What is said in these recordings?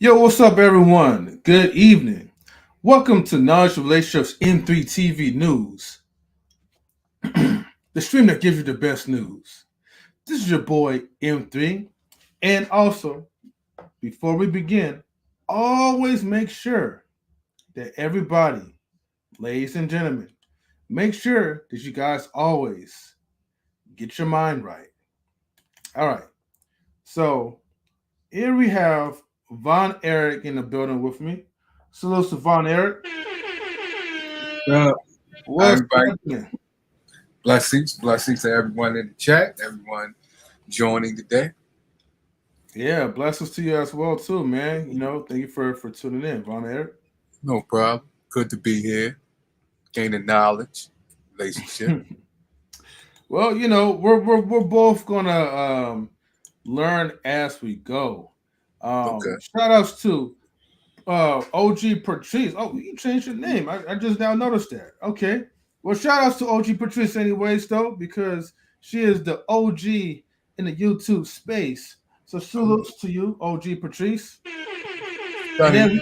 Yo, what's up, everyone? Good evening. Welcome to Knowledge Relationships M3 TV News, the stream that gives you the best news. This is your boy M3. And also, before we begin, always make sure that everybody, ladies and gentlemen, make sure that you guys always get your mind right. All right. So here we have Von Eric in the building with me. Salute to Von Eric. Uh, What's everybody, happening? blessings to everyone in the chat, everyone joining today. Yeah, blessings to you as well too, man. Thank you for tuning in, Von Eric. No problem. Good to be here, gaining knowledge, relationship. Well, we're both gonna learn as we go. Okay. Shout outs to OG Patrice. Oh, you changed your name. I just now noticed that. Okay. Well, shout outs to OG Patrice anyways, though, because she is the OG in the YouTube space. So salutes to you, OG Patrice. And Stunning,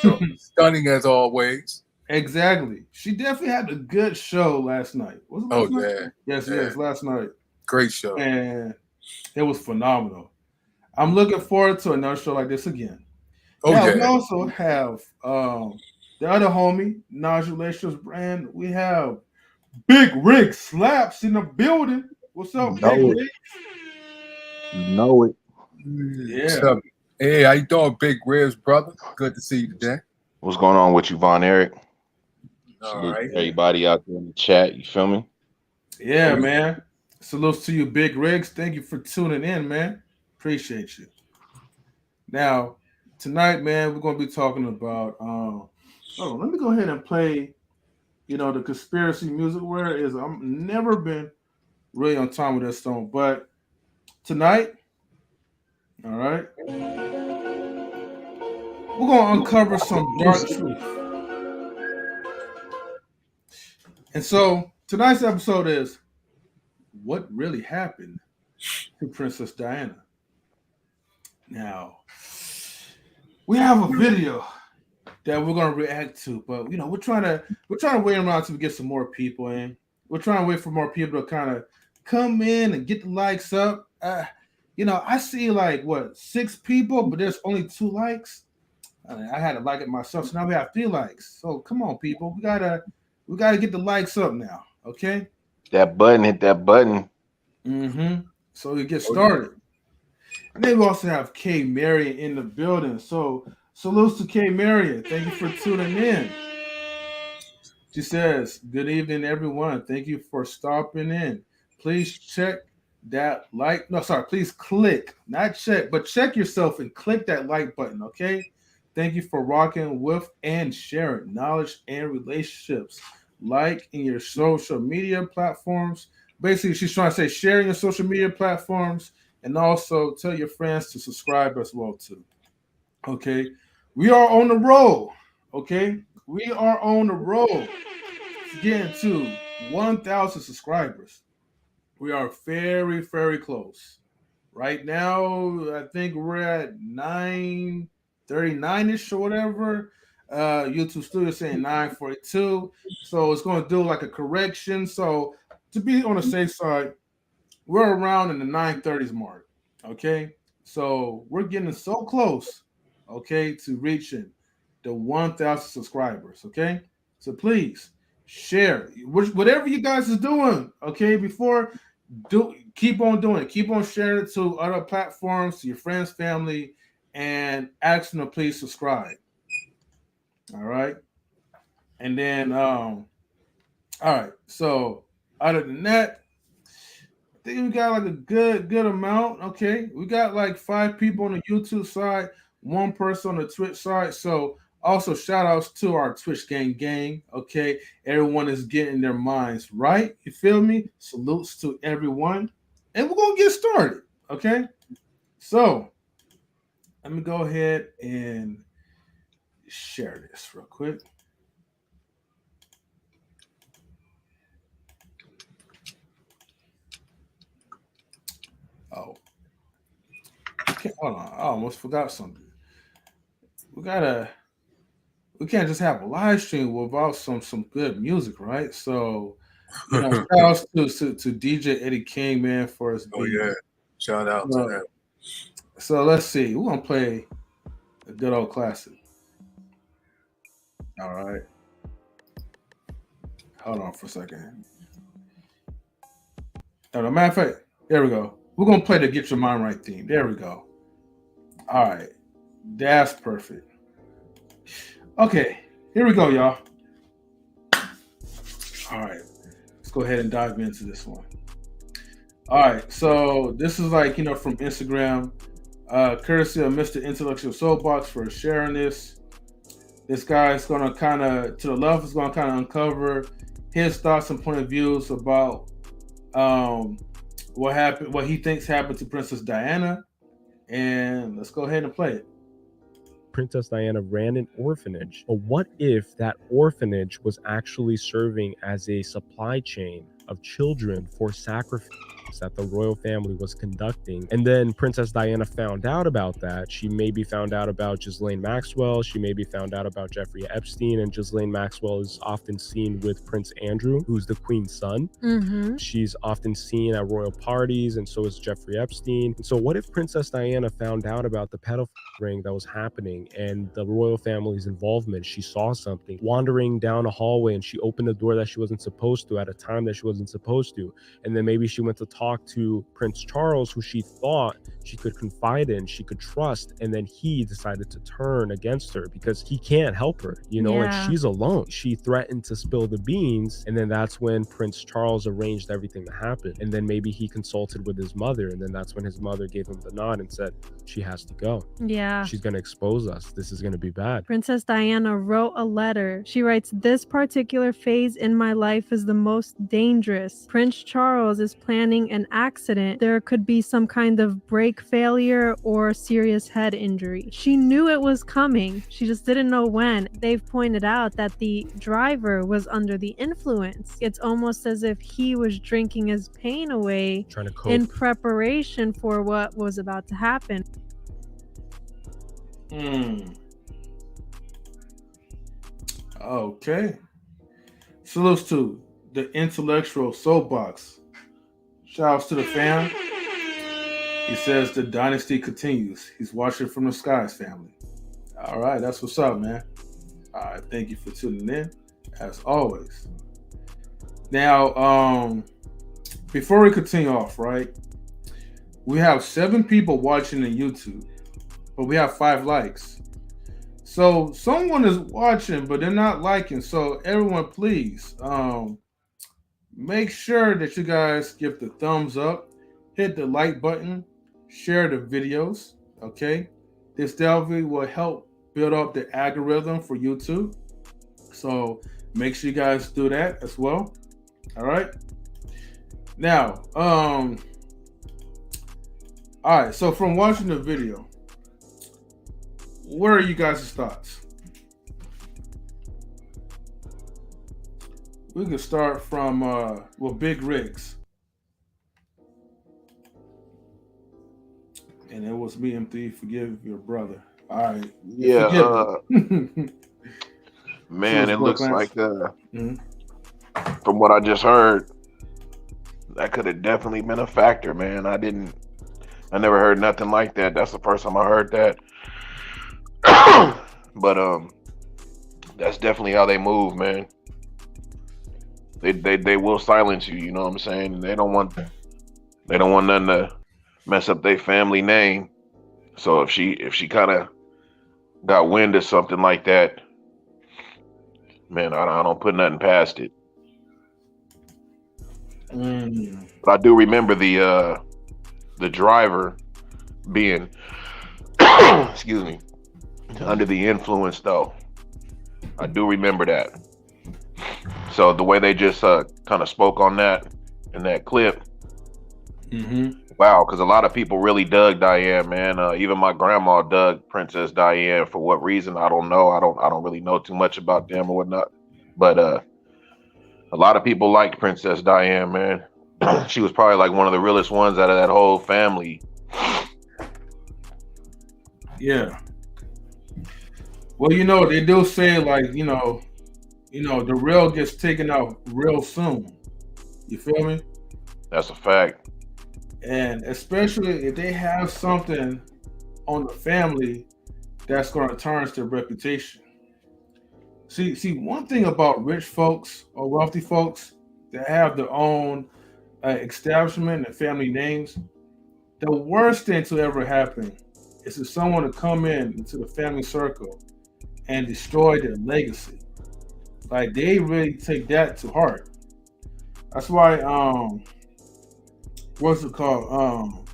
then stunning as always. exactly. She definitely had a good show last night. Was it Oh last night? yeah, Yes, yeah, yes, last night. great show. And it was phenomenal. I'm looking forward to another show like this again. Oh Now we yeah. also have the other homie, Naj Relations brand. We have Big Rig Slaps in the building. What's up, Big Know it. Rig? Know it. Yeah. So, hey, how you doing, Big Ribs, brother? Good to see you today. What's going on with you, Von Eric? All Salute right. to everybody out there in the chat. You feel me? Yeah, Oh, yeah. man. Salutes to you, Big Rigs. Thank you for tuning in, man. Appreciate you. Now, tonight, man, we're gonna be talking about oh, let me go ahead and play, the conspiracy music where it is. I'm never been really on time with this song, but tonight, all right, we're gonna uncover some dark truth. And so tonight's episode is what really happened to Princess Diana. Now, we have a video that we're gonna react to, but we're trying to wait around until we get some more people in. We're trying to wait for more people to kind of come in and get the likes up. I see like what 6 people, but there's only 2 likes. I had to like it myself, so now we have 3 likes. So come on, people, we gotta get the likes up now, okay? That button, hit that button. Mm-hmm. So we get Oh, yeah. started. And then we also have K Marion in the building. So salutes to K Marion. Thank you for tuning in. She says, "Good evening, everyone. Thank you for stopping in. Please check that like. No, sorry. Please click, not check, but check yourself and click that like button. Okay. Thank you for rocking with and sharing knowledge and relationships. Like in your social media platforms. Basically, she's trying to say sharing your social media platforms and also tell your friends to subscribe as well too. Okay. We are on the roll. Okay. We are on the roll getting to 1,000 subscribers. We are very, very close. Right now, I think we're at 939 ish or whatever. YouTube Studio saying 942. So it's going to do like a correction. So to be on the safe side, we're around in the 930s mark. Okay. So we're getting so close, okay, to reaching the 1,000 subscribers. Okay. So please share whatever you guys is doing. Okay. Before do keep on doing it. Keep on sharing it to other platforms, to your friends, family, and ask them to please subscribe. All right. And then all right. So other than that, I think we got like a good amount. Okay, we got like 5 people on the YouTube side, 1 person on the Twitch side. So also shout outs to our Twitch gang. Okay, everyone is getting their minds right. You feel me? Salutes to everyone, and we're gonna get started. Okay, so let me go ahead and share this real quick. Oh, okay, hold on. I almost forgot something. we gotta we can't just have a live stream without some good music, right? So, shout Oh outs to DJ Eddie King, man, for his beat. yeah, shout out to So, him. so let's see. We're gonna play a good old classic. All right. Hold on for a second. No, matter of fact, there we go. We're gonna play the Get Your Mind Right theme. There we go. All right. That's perfect. Okay, here we go, y'all. All right. Let's go ahead and dive into this one. All right, so this is like, from Instagram, courtesy of Mr. Intellectual Soapbox for sharing this. This guy is going to kind of, to the left, is going to kind of uncover his thoughts and point of views about what happened, what he thinks happened to Princess Diana. And let's go ahead and play it. Princess Diana ran an orphanage. But what if that orphanage was actually serving as a supply chain of children for sacrifice that the royal family was conducting? And then Princess Diana found out about that. She maybe found out about Ghislaine Maxwell. She maybe found out about Jeffrey Epstein. And Ghislaine Maxwell is often seen with Prince Andrew, who's the queen's son. Mm-hmm. She's often seen at royal parties, and so is Jeffrey Epstein. And so what if Princess Diana found out about the pedophile ring that was happening and the royal family's involvement? She saw something wandering down a hallway, and she opened a door that she wasn't supposed to at a time that she wasn't supposed to. And then maybe she went to talk to Prince Charles, who she thought she could confide in, she could trust, and then he decided to turn against her because he can't help her, and she's alone. She threatened to spill the beans, and then that's when Prince Charles arranged everything to happen. And then maybe he consulted with his mother, and then that's when his mother gave him the nod and said, she has to go. Yeah. She's going to expose us. This is going to be bad. Princess Diana wrote a letter. She writes, "This particular phase in my life is the most dangerous. Prince Charles is planning an accident. There could be some kind of brake failure or serious head injury." She knew it was coming. She just didn't know when. They've pointed out that the driver was under the influence. It's almost as if he was drinking his pain away, trying to cope in preparation for what was about to happen. Okay. Salutes to the Intellectual Soapbox. Shouts to the fam. He says the dynasty continues. He's watching from the skies, family. All right, that's what's up, man. All right, thank you for tuning in, as always. Now, before we continue off, right, we have 7 people watching on YouTube, but we have 5 likes. So someone is watching, but they're not liking. So everyone, please, make sure that you guys give the thumbs up, hit the like button, share the videos, okay? This definitely will help build up the algorithm for YouTube. So make sure you guys do that as well. All right. Now, all right. So from watching the video, what are you guys' thoughts? We can start from Big Riggs. And it was me, M3. Forgive your brother. All right. Yeah. Man, So it looks Lance. like from what I just heard, that could have definitely been a factor, man. I never heard nothing like that. That's the first time I heard that. But that's definitely how they move, man. They will silence you, you know what I'm saying? They don't want nothing to mess up their family name. So if she kind of got wind of something like that, man, I don't put nothing past it. But I do remember the driver being excuse me, under the influence, though. I do remember that. So the way they just kind of spoke on that in that clip, wow, because a lot of people really dug Diane, man. Even my grandma dug Princess Diane. For what reason, I don't know. I don't really know too much about them or whatnot. But a lot of people liked Princess Diane, man. She was probably like one of the realest ones out of that whole family. Yeah. Well, they do say like the real gets taken out real soon. You feel me? That's a fact. And especially if they have something on the family that's going to tarnish their reputation. See, one thing about rich folks or wealthy folks that have their own establishment and family names, the worst thing to ever happen is for someone to come into the family circle and destroy their legacy. Like they really take that to heart. That's why what's it called?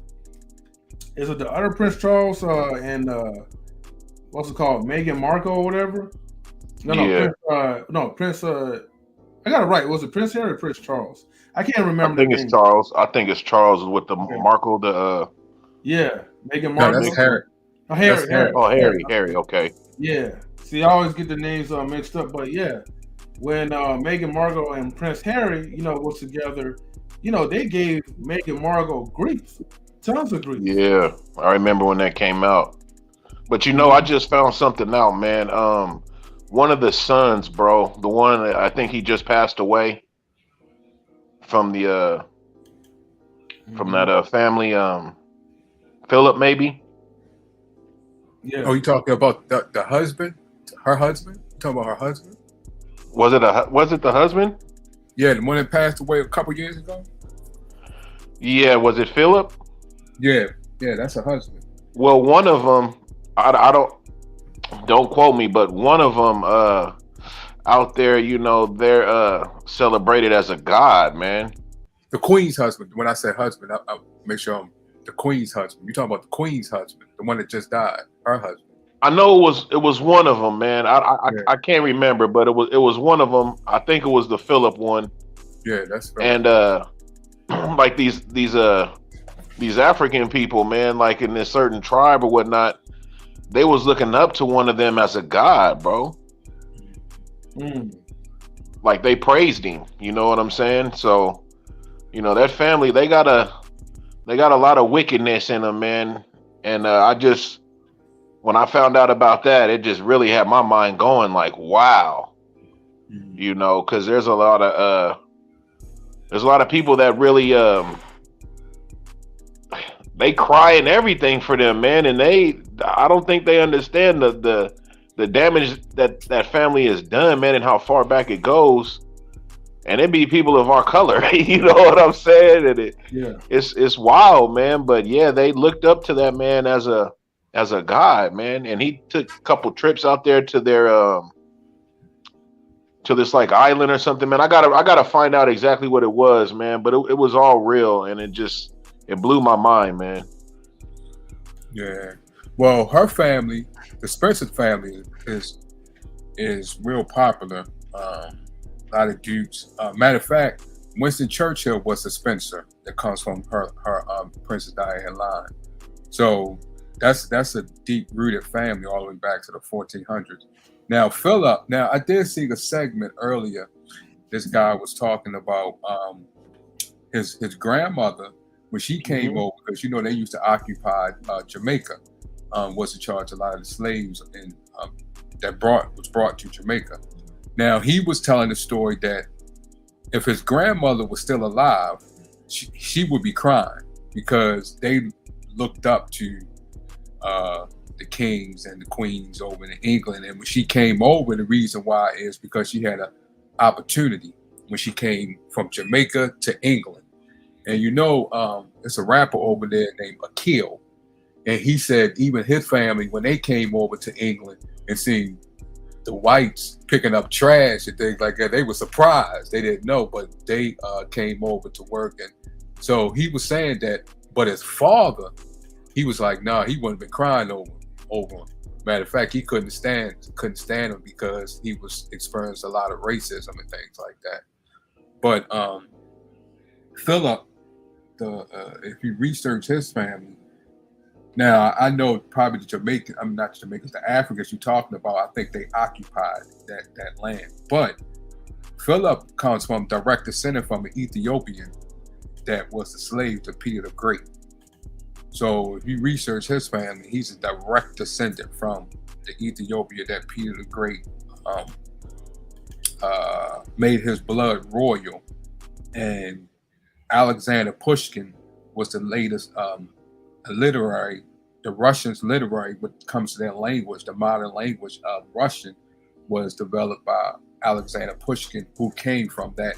Is it the other Prince Charles and what's it called? Meghan Markle or whatever? No, Yeah, Prince. No, Prince. I got it right. Was it Prince Harry or Prince Charles? I can't I remember think the it's name. Charles. I think it's Charles with the Okay. Markle. The Yeah, Meghan No, that's Markle. Harry. Oh, That's Harry, Harry. Harry, oh Harry. Harry. Okay. Yeah. See, I always get the names mixed up, but yeah, when Meghan Markle and Prince Harry, was together, they gave Meghan Markle grief, tons of grief. Yeah, I remember when that came out. But I Mhm. just found something out, man. One of the sons, bro, the one that I think he just passed away from the from that Mhm. family, Philip maybe. Yeah. Oh, you talking about the husband? Her husband? You talking about her husband? Was it the husband? Yeah, the one that passed away a couple years ago. Yeah, was it Philip? Yeah, yeah, that's her husband. Well, one of them, I don't quote me, but one of them out there, they're celebrated as a god, man. The queen's husband. When I say husband, I make sure I'm the queen's husband. You talking about the queen's husband, the one that just died, her husband. I know it was one of them, man. Yeah, I can't remember, but it was one of them. I think it was the Philip one, yeah, that's Philip. and like these African people, man, like in this certain tribe or whatnot, they was looking up to one of them as a god, bro. Mm. Like they praised him. You know what I'm saying? So that family, they got a lot of wickedness in them, man. And I just when I found out about that, it just really had my mind going like, wow, Mhm. because there's a lot of people that really they cry and everything for them, man, and I don't think they understand the damage that family has done, man, and how far back it goes. And it be people of our color, you know what I'm saying? And Yeah. it's wild, man. But yeah, they looked up to that man as a god, man. And he took a couple trips out there to this like island or something, man. I gotta find out exactly what it was, man. But it was all real, and it blew my mind, man. Yeah. Well, her family, the Spencer family, is real popular. A lot of dudes. Matter of fact, Winston Churchill was a Spencer that comes from her Princess Diana line. So that's a deep rooted family all the way back to the 1400s. Now Philip. Now I did see a segment earlier. This guy was talking about his grandmother when she came Mhm. over, because they used to occupy Jamaica. Was in charge of a lot of the slaves and that was brought to Jamaica. Now he was telling the story that if his grandmother was still alive, she would be crying because they looked up to the kings and the queens over in England. And when she came over, the reason why is because she had an opportunity when she came from Jamaica to England. And it's a rapper over there named Akil. And he said even his family, when they came over to England and seen the whites picking up trash and things like that, they were surprised. They didn't know, but they came over to work. And so he was saying that, but his father, he was like, nah, he wouldn't have been crying over him. Matter of fact, he couldn't stand him because he was experienced a lot of racism and things like that. But Philip, if you research his family, now I know probably the Jamaican, I'm not Jamaicans, the Africans you're talking about, I think they occupied that land. But Philip comes from direct descendant from an Ethiopian that was a slave to Peter the Great. So if you research his family, he's a direct descendant from the Ethiopia that Peter the Great made his blood royal. And Alexander Pushkin was the latest literary, the Russians' literary, when it comes to their language, the modern language of Russian was developed by Alexander Pushkin, who came from that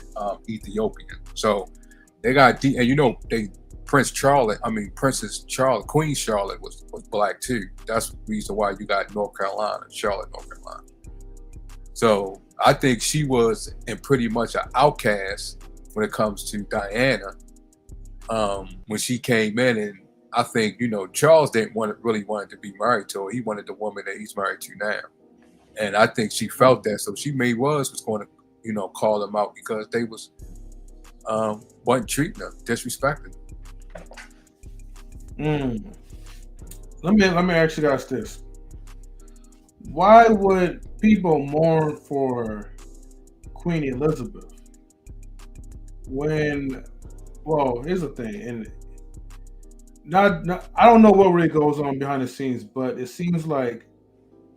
Ethiopian. So they got, and you know, Princess Charlotte, Queen Charlotte was black too. That's the reason why you got North Carolina, Charlotte, North Carolina. So I think she was pretty much an outcast when it comes to Diana when she came in, and I think, you know, Charles didn't really want to be married to her. He wanted the woman that he's married to now, and I think she felt that, so she was going to, you know, call them out because they was wasn't treating her, disrespecting her. Let me ask you guys this: why would people mourn for Queen Elizabeth when? Well, here's the thing, and not I don't know what really goes on behind the scenes, but it seems like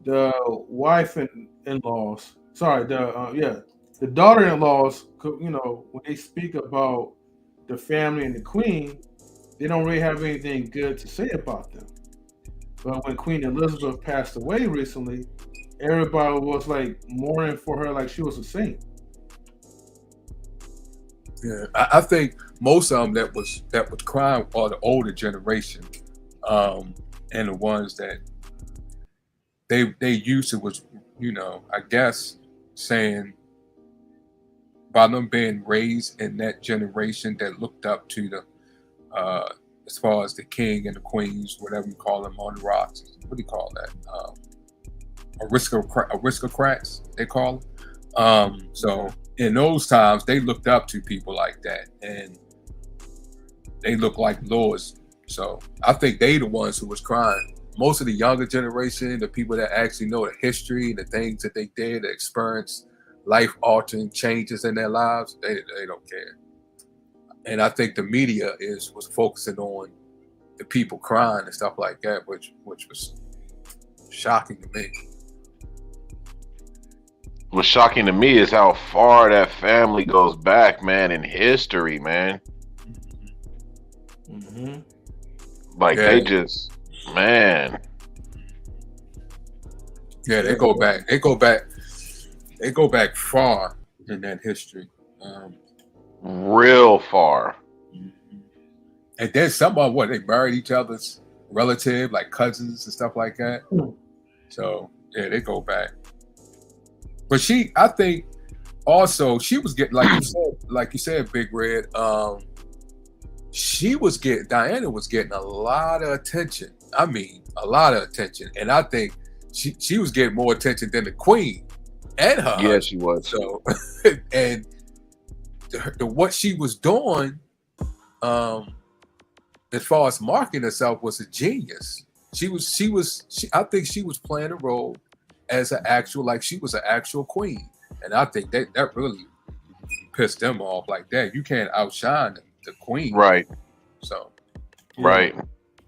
the wife and in-laws, sorry, the daughter-in-laws, you know, when they speak about the family and the queen, they don't really have anything good to say about them. But when Queen Elizabeth passed away recently, everybody was like mourning for her like she was a saint. Yeah, I think most of them that was crying are the older generation, and the ones that they used to was, you know, I guess saying by them being raised in that generation that looked up to the as far as the king and the queens, whatever you call them on the rocks. What do you call that? Aristocrats, they call them. So in those times, they looked up to people like that, and they looked like lords. So I think they the ones who was crying. Most of the younger generation, the people that actually know the history and the things that they did, that experienced life-altering changes in their lives, they don't care. And I think the media was focusing on the people crying and stuff like that, which was shocking to me. What's shocking to me is how far that family goes back, man, in history, man. Mm-hmm. Like they just, man. Yeah, they go back far in that history. Real far. And then some of what they married each other's relative, like cousins and stuff like that. So yeah, they go back. But I think also she was getting, like you said, Big Red. Diana was getting a lot of attention. I mean, a lot of attention, and I think she was getting more attention than the Queen and her. Yeah, she was. So, and what she was doing, as far as marketing herself, was a genius. I think she was playing a role as she was an actual queen, and I think that really pissed them off. Like that, you can't outshine the queen, right? So, right.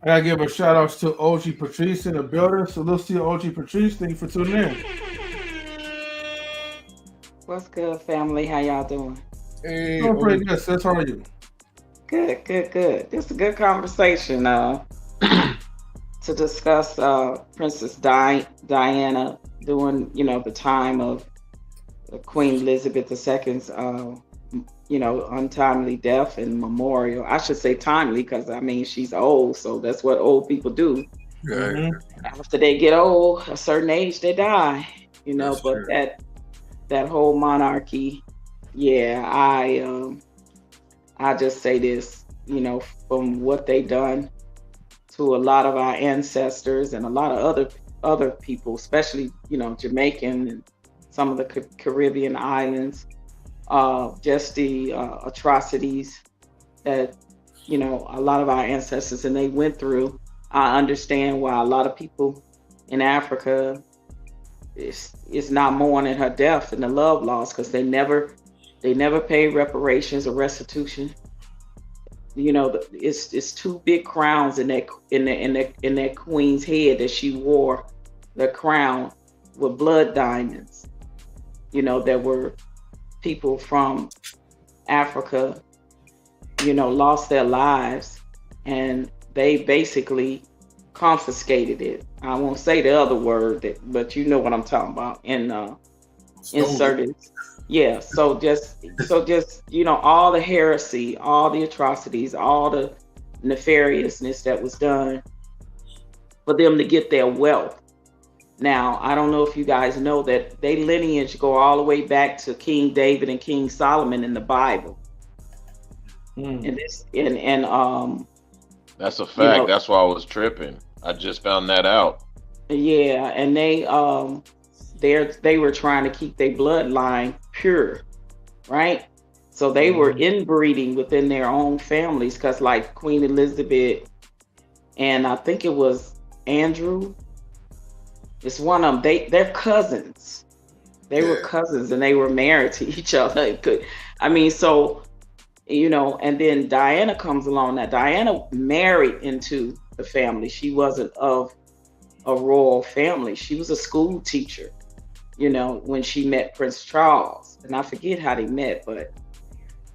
I gotta give a shout outs to OG Patrice in the building. So let's see OG Patrice. Thank you for tuning in. What's good, family? How y'all doing? Hey, doing pretty good, sis. How are you? Good. Just a good conversation to discuss Princess Diana during, the time of Queen Elizabeth II's, untimely death and memorial. I should say timely because, she's old, so that's what old people do. Mm-hmm. After they get old, a certain age, they die, That's but true. that whole monarchy, I just say this, from what they done to a lot of our ancestors and a lot of other people, especially, Jamaican and some of the Caribbean islands, just the atrocities that, a lot of our ancestors and they went through. I understand why a lot of people in Africa is not mourning her death and the love loss because they never paid reparations or restitution. it's two big crowns in that queen's head that she wore, the crown with blood diamonds. There were people from Africa, lost their lives, and they basically confiscated it. I won't say the other word, but you know what I'm talking about. And inserted. Yeah. So just all the heresy, all the atrocities, all the nefariousness that was done for them to get their wealth. Now, I don't know if you guys know that they lineage go all the way back to King David and King Solomon in the Bible. And this and That's a fact. That's why I was tripping. I just found that out. yeah, and they were trying to keep their bloodline pure, right? So they were inbreeding within their own families, because like Queen Elizabeth and I think it was Andrew, it's one of them. They're cousins. They were cousins, and they were married to each other. So and then Diana comes along. Now Diana married into the family. She wasn't of a royal family. She was a school teacher, when she met Prince Charles. And I forget how they met, but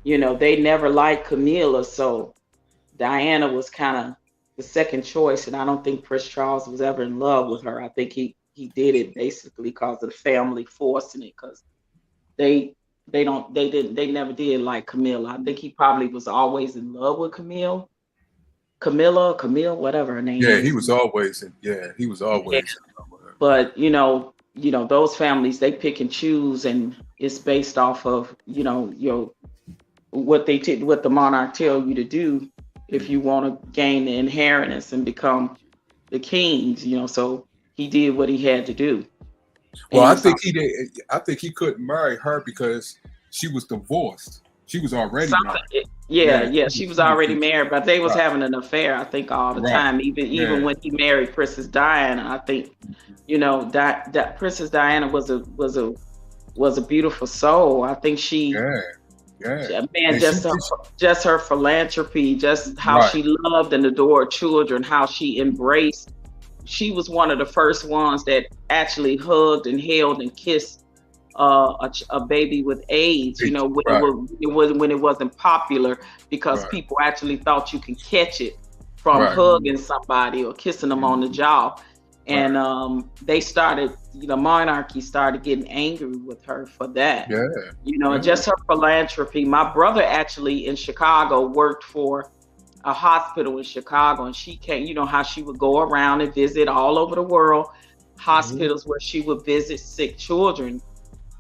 they never liked Camilla, so Diana was kind of the second choice. And I don't think Prince Charles was ever in love with her. I think he did it basically because of the family forcing it, because they never did like Camilla. I think he probably was always in love with Camille, whatever her name is. Yeah, he was always in love with her. But those families, they pick and choose, and it's based off of what the monarch tell you to do if you want to gain the inheritance and become the kings. So he did what he had to do. Well, I think he did. I think he couldn't marry her because she was divorced. She was already married. Yeah, she was already married, but they was having an affair, I think, all the time. Even when he married Princess Diana, I think, that Princess Diana was a beautiful soul. I think she, man, just her philanthropy, just how she loved and adored children, how she embraced. She was one of the first ones that actually hugged and held and kissed a baby with AIDS, when it wasn't popular, because people actually thought you can catch it from hugging somebody or kissing them on the jaw. And the monarchy started getting angry with her for that. And just her philanthropy. My brother actually in Chicago worked for a hospital in Chicago, and she came, how she would go around and visit all over the world, hospitals where she would visit sick children.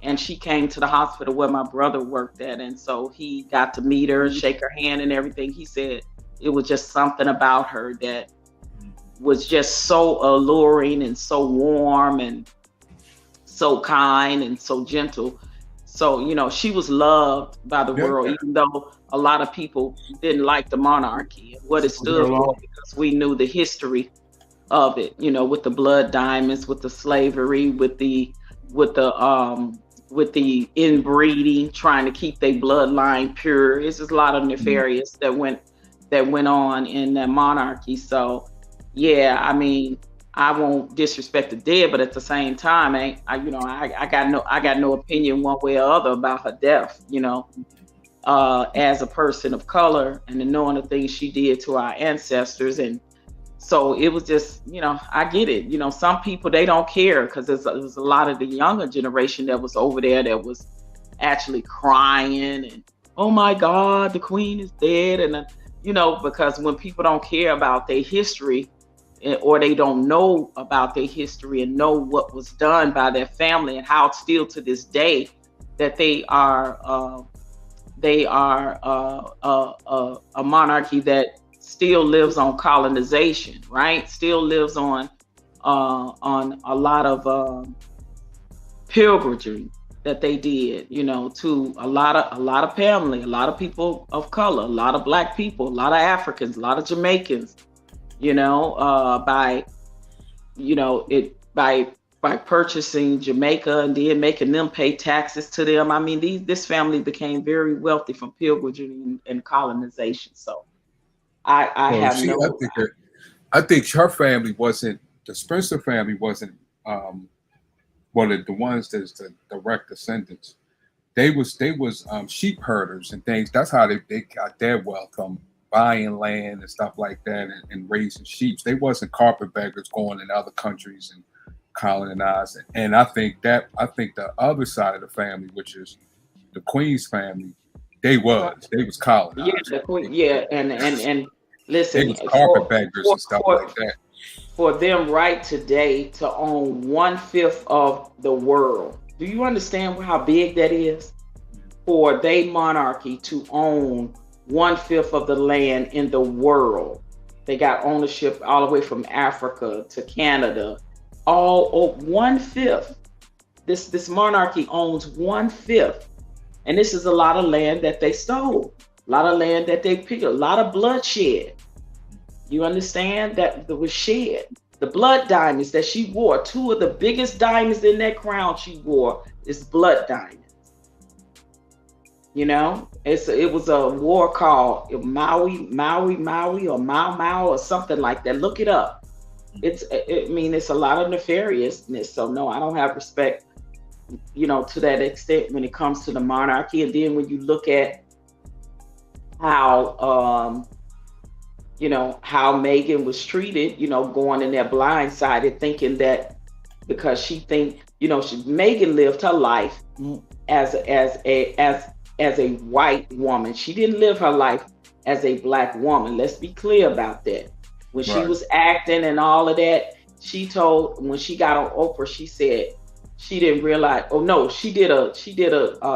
And she came to the hospital where my brother worked at. And so he got to meet her, shake her hand and everything. He said it was just something about her that was just so alluring and so warm and so kind and so gentle. So, she was loved by the world, even though a lot of people didn't like the monarchy and what it stood for, because we knew the history of it, with the blood diamonds, with the slavery, with the inbreeding, trying to keep their bloodline pure. It's just a lot of nefarious that went on in that monarchy. So, I won't disrespect the dead, but at the same time, I got no opinion one way or other about her death. As a person of color, and knowing the things she did to our ancestors, and so it was just, I get it. Some people, they don't care, because there's a lot of the younger generation that was over there that was actually crying and, oh my God, the queen is dead. And, because when people don't care about their history, or they don't know about their history and know what was done by their family, and how still to this day that they are a monarchy that still lives on colonization, right? Still lives on a lot of pilgrimage that they did, to a lot of family, a lot of people of color, a lot of Black people, a lot of Africans, a lot of Jamaicans, by purchasing Jamaica and then making them pay taxes to them. I mean, this family became very wealthy from pilgrimage and colonization. So I Well, have no. I think her family wasn't the Spencer family wasn't one of the ones that's the direct descendants. They was sheep herders and things. That's how they got their wealth from buying land and stuff like that and raising sheep. They wasn't carpetbaggers going in other countries and colonizing. And I think the other side of the family, which is the Queen's family, they was Yeah, colonized. the queen. Yeah, and They listen, was carpetbaggers for and stuff like for that. for them right today to own 1/5 of the world. Do you understand how big that is? For they monarchy to own 1/5 of the land in the world. They got ownership all the way from Africa to Canada, all 1/5. This monarchy owns 1/5, and this is a lot of land that they stole, a lot of land that they picked, a lot of bloodshed. You understand that was shed. The blood diamonds that she wore, two of the biggest diamonds in that crown she wore is blood diamonds. You know, it was a war called Maui or Mau Mau or something like that. Look it up. I mean, it's a lot of nefariousness. So no, I don't have respect, to that extent when it comes to the monarchy. And then when you look at how how Megan was treated, going in there blindsided, thinking that because she think, Megan lived her life as a white woman. She didn't live her life as a black woman. Let's be clear about that. When she Right. was acting and all of that, she told when she got on Oprah, she said she didn't realize. Oh no, she did a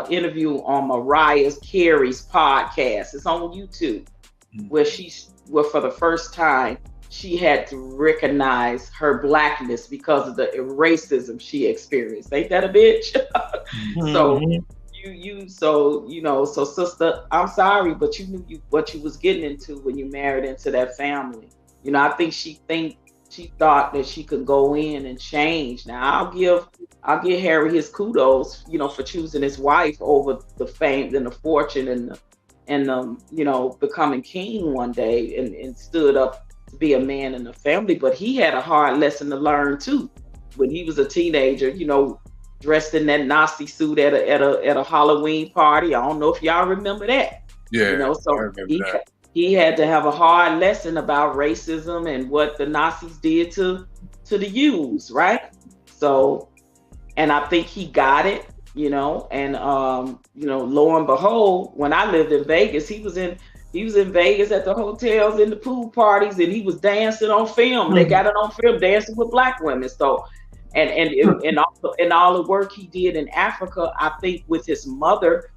interview on Mariah Carey's podcast. It's on YouTube where for the first time she had to recognize her blackness because of the racism she experienced. Ain't that a bitch? So Mhm. so sister, I'm sorry, but you knew what you was getting into when you married into that family. I think she thought that she could go in and change. Now I'll give Harry his kudos, for choosing his wife over the fame and the fortune and becoming king one day and stood up to be a man in the family. But he had a hard lesson to learn too when he was a teenager, dressed in that Nazi suit at a Halloween party. I don't know if y'all remember that. Yeah, I So remember he that. he had to have a hard lesson about racism and what the Nazis did to the Jews, right? So, and I think he got it, and lo and behold, when I lived in Vegas, he was in Vegas at the hotels in the pool parties, and he was dancing on film. They got it on film, dancing with black women. So, and all the work he did in Africa, I think with his mother,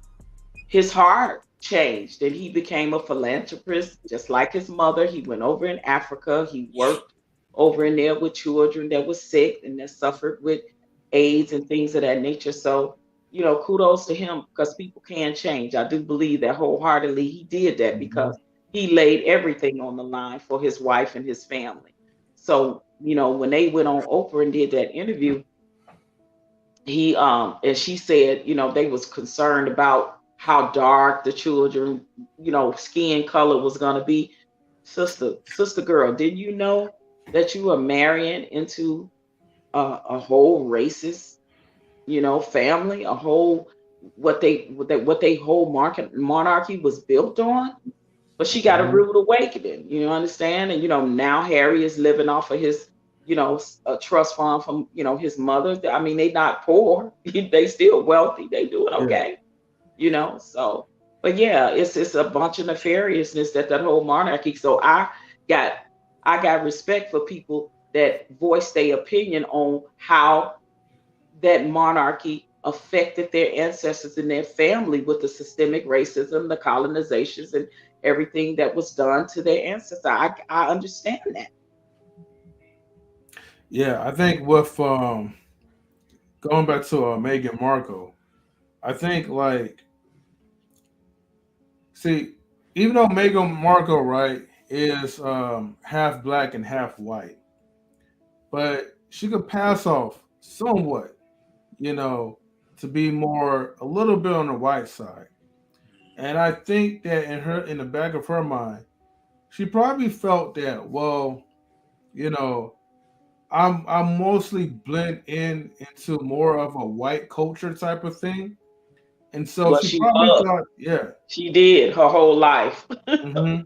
his heart changed and he became a philanthropist just like his mother. He went over in Africa. He worked over in there with children that were sick and that suffered with AIDS and things of that nature. So, kudos to him because people can change. I do believe that wholeheartedly he did that Mhm. because he laid everything on the line for his wife and his family. So, when they went on Oprah and did that interview, he and she said, they was concerned about how dark the children, skin color was gonna be. Sister girl, didn't you know that you are marrying into a whole racist, family, a whole what they whole market monarchy was built on? But she got a Mhm. rude awakening, understand? And now Harry is living off of his, a trust fund from, his mother. I mean, they not poor. They still wealthy. They doing Yeah. okay, So, but yeah, it's a bunch of nefariousness that whole monarchy. So got I got respect for people that voice their opinion on how that monarchy affected their ancestors and their family with the systemic racism, the colonizations, and everything that was done to their ancestors. I understand that. Yeah, I think with going back to Meghan Markle, I think like see, even though Meghan Markle right is half black and half white, but she could pass off somewhat, you know, to be more a little bit on the white side. And I think that in the back of her mind, she probably felt that, well, you know, I'm mostly blend in into more of a white culture type of thing. And so Well, she she probably was. thought, yeah, She did her whole life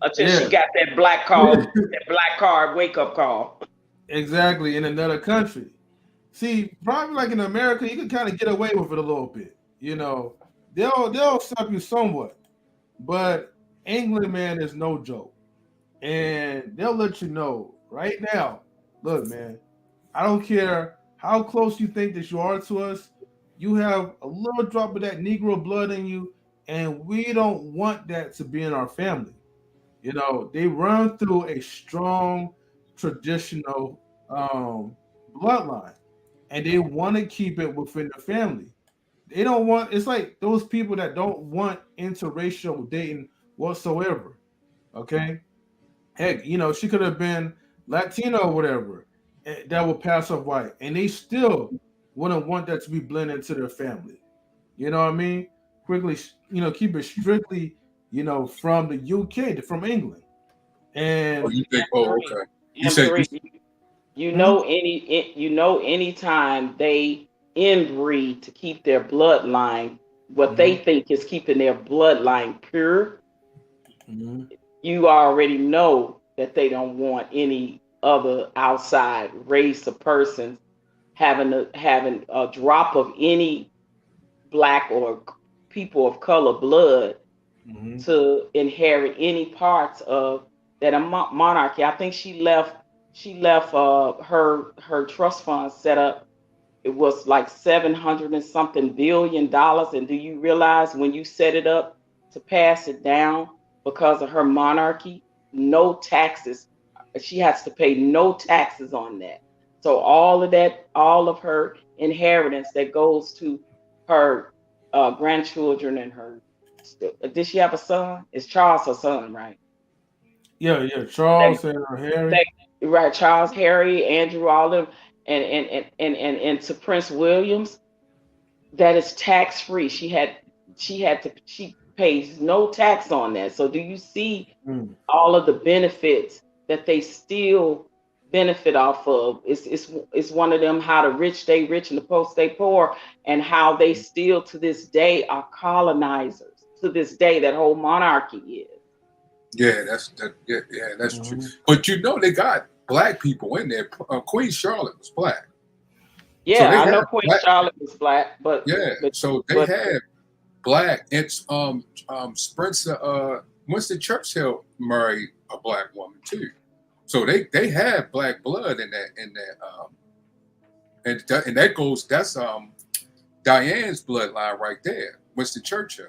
until she yeah, got that black card wake up call. exactly, in another country. See, probably like in America, you can kind of get away with it a little bit. You know, they'll stop you somewhat, but England, man, is no joke, and they'll let you know right now. Look, man, I don't care how close you think that you are to us. You have a little drop of that Negro blood in you, and we don't want that to be in our family. You know, they run through a strong traditional bloodline, and they want to keep it within the family. They don't want. It's like those people that don't want interracial dating whatsoever. Okay, heck, you know, she could have been Latino or whatever that would pass off white, and they still wouldn't want that to be blended into their family. You know what I mean? Quickly, keep it strictly, from the UK, from England, Oh, and you think? And Oh, three, okay. You and say you. three. You hmm, know anytime they inbreed to keep their bloodline, what hmm, they think is keeping their bloodline pure, hmm, you already know that they don't want any other outside race or persons having a drop of any black or people of color blood hmm, to inherit any parts of that monarchy. I think she left her trust fund set up. It was like 700 and something billion dollars. And do you realize when you set it up to pass it down because of her monarchy, no taxes. She has to pay no taxes on that. So all of that, all of her inheritance that goes to her grandchildren and her. Did she have a son? Is Charles her son, right? yeah, yeah, They, Charles and Harry. they, right, Charles, Harry, Andrew, all of them, and to Prince Williams, that is tax free. She pays no tax on that. So do you see Mm, all of the benefits that they still benefit off of? It's one of them, how the rich stay rich and the poor stay poor, and how they still to this day are colonizers. To this day, that whole monarchy is. Yeah, that's that. Yeah, yeah, that's true. hmm. But they got black people in there. Queen Charlotte was black, so Yeah, they I had know Queen black. Charlotte was black, but Yeah, but so they but had black. It's Spencer. Winston Churchill married a black woman too. So they had black blood and that goes. That's Diane's bloodline right there. Winston Churchill.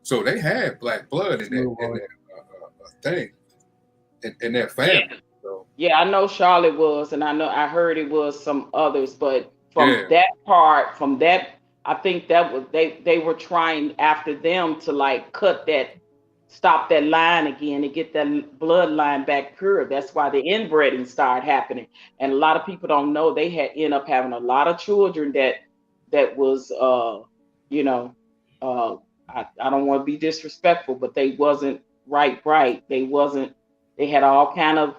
So they had black blood in that So, thing in their yeah, family. So yeah, I know Charlotte was, and I heard it was some others, but from yeah, that part, from that, I think that was they were trying after them to like stop that line again and get that bloodline back pure. That's why the inbreeding started happening, and a lot of people don't know they had end up having a lot of children that was you know uh I don't want to be disrespectful, but they wasn't right. They wasn't. They had all kind of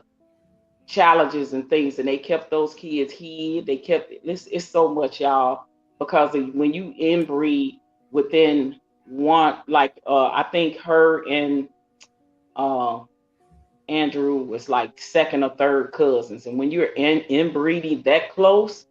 challenges and things, and they kept those kids hid. They kept it's so much, y'all, because when you inbreed within one, like I think her and uh Andrew was like second or third cousins, and when you're inbreeding that close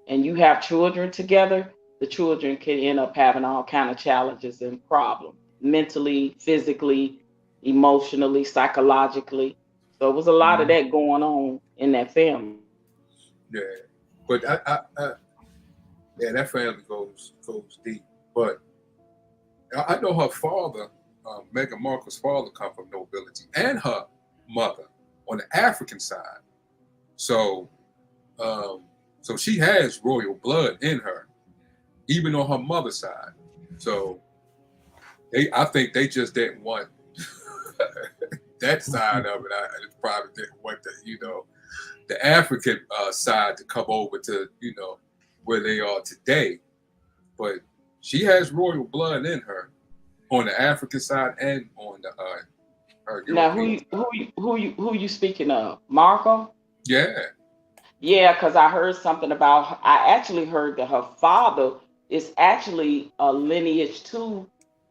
and you have children together, the children can end up having all kind of challenges and problems mentally, physically, emotionally, psychologically. So it was a lot of mhm. that going on in that family. yeah. But yeah, that family goes deep. But I know her father, Meghan Markle's father, come from nobility, and her mother on the African side. So, um, so she has royal blood in her, even on her mother's side. So I think they just didn't want that side of it. I probably didn't want the African side to come over to where they are today. But she has royal blood in her on the African side and on Now, European. who you speaking of? Marco? Yeah, Yeah, because I heard something about. I actually heard that her father is actually a lineage to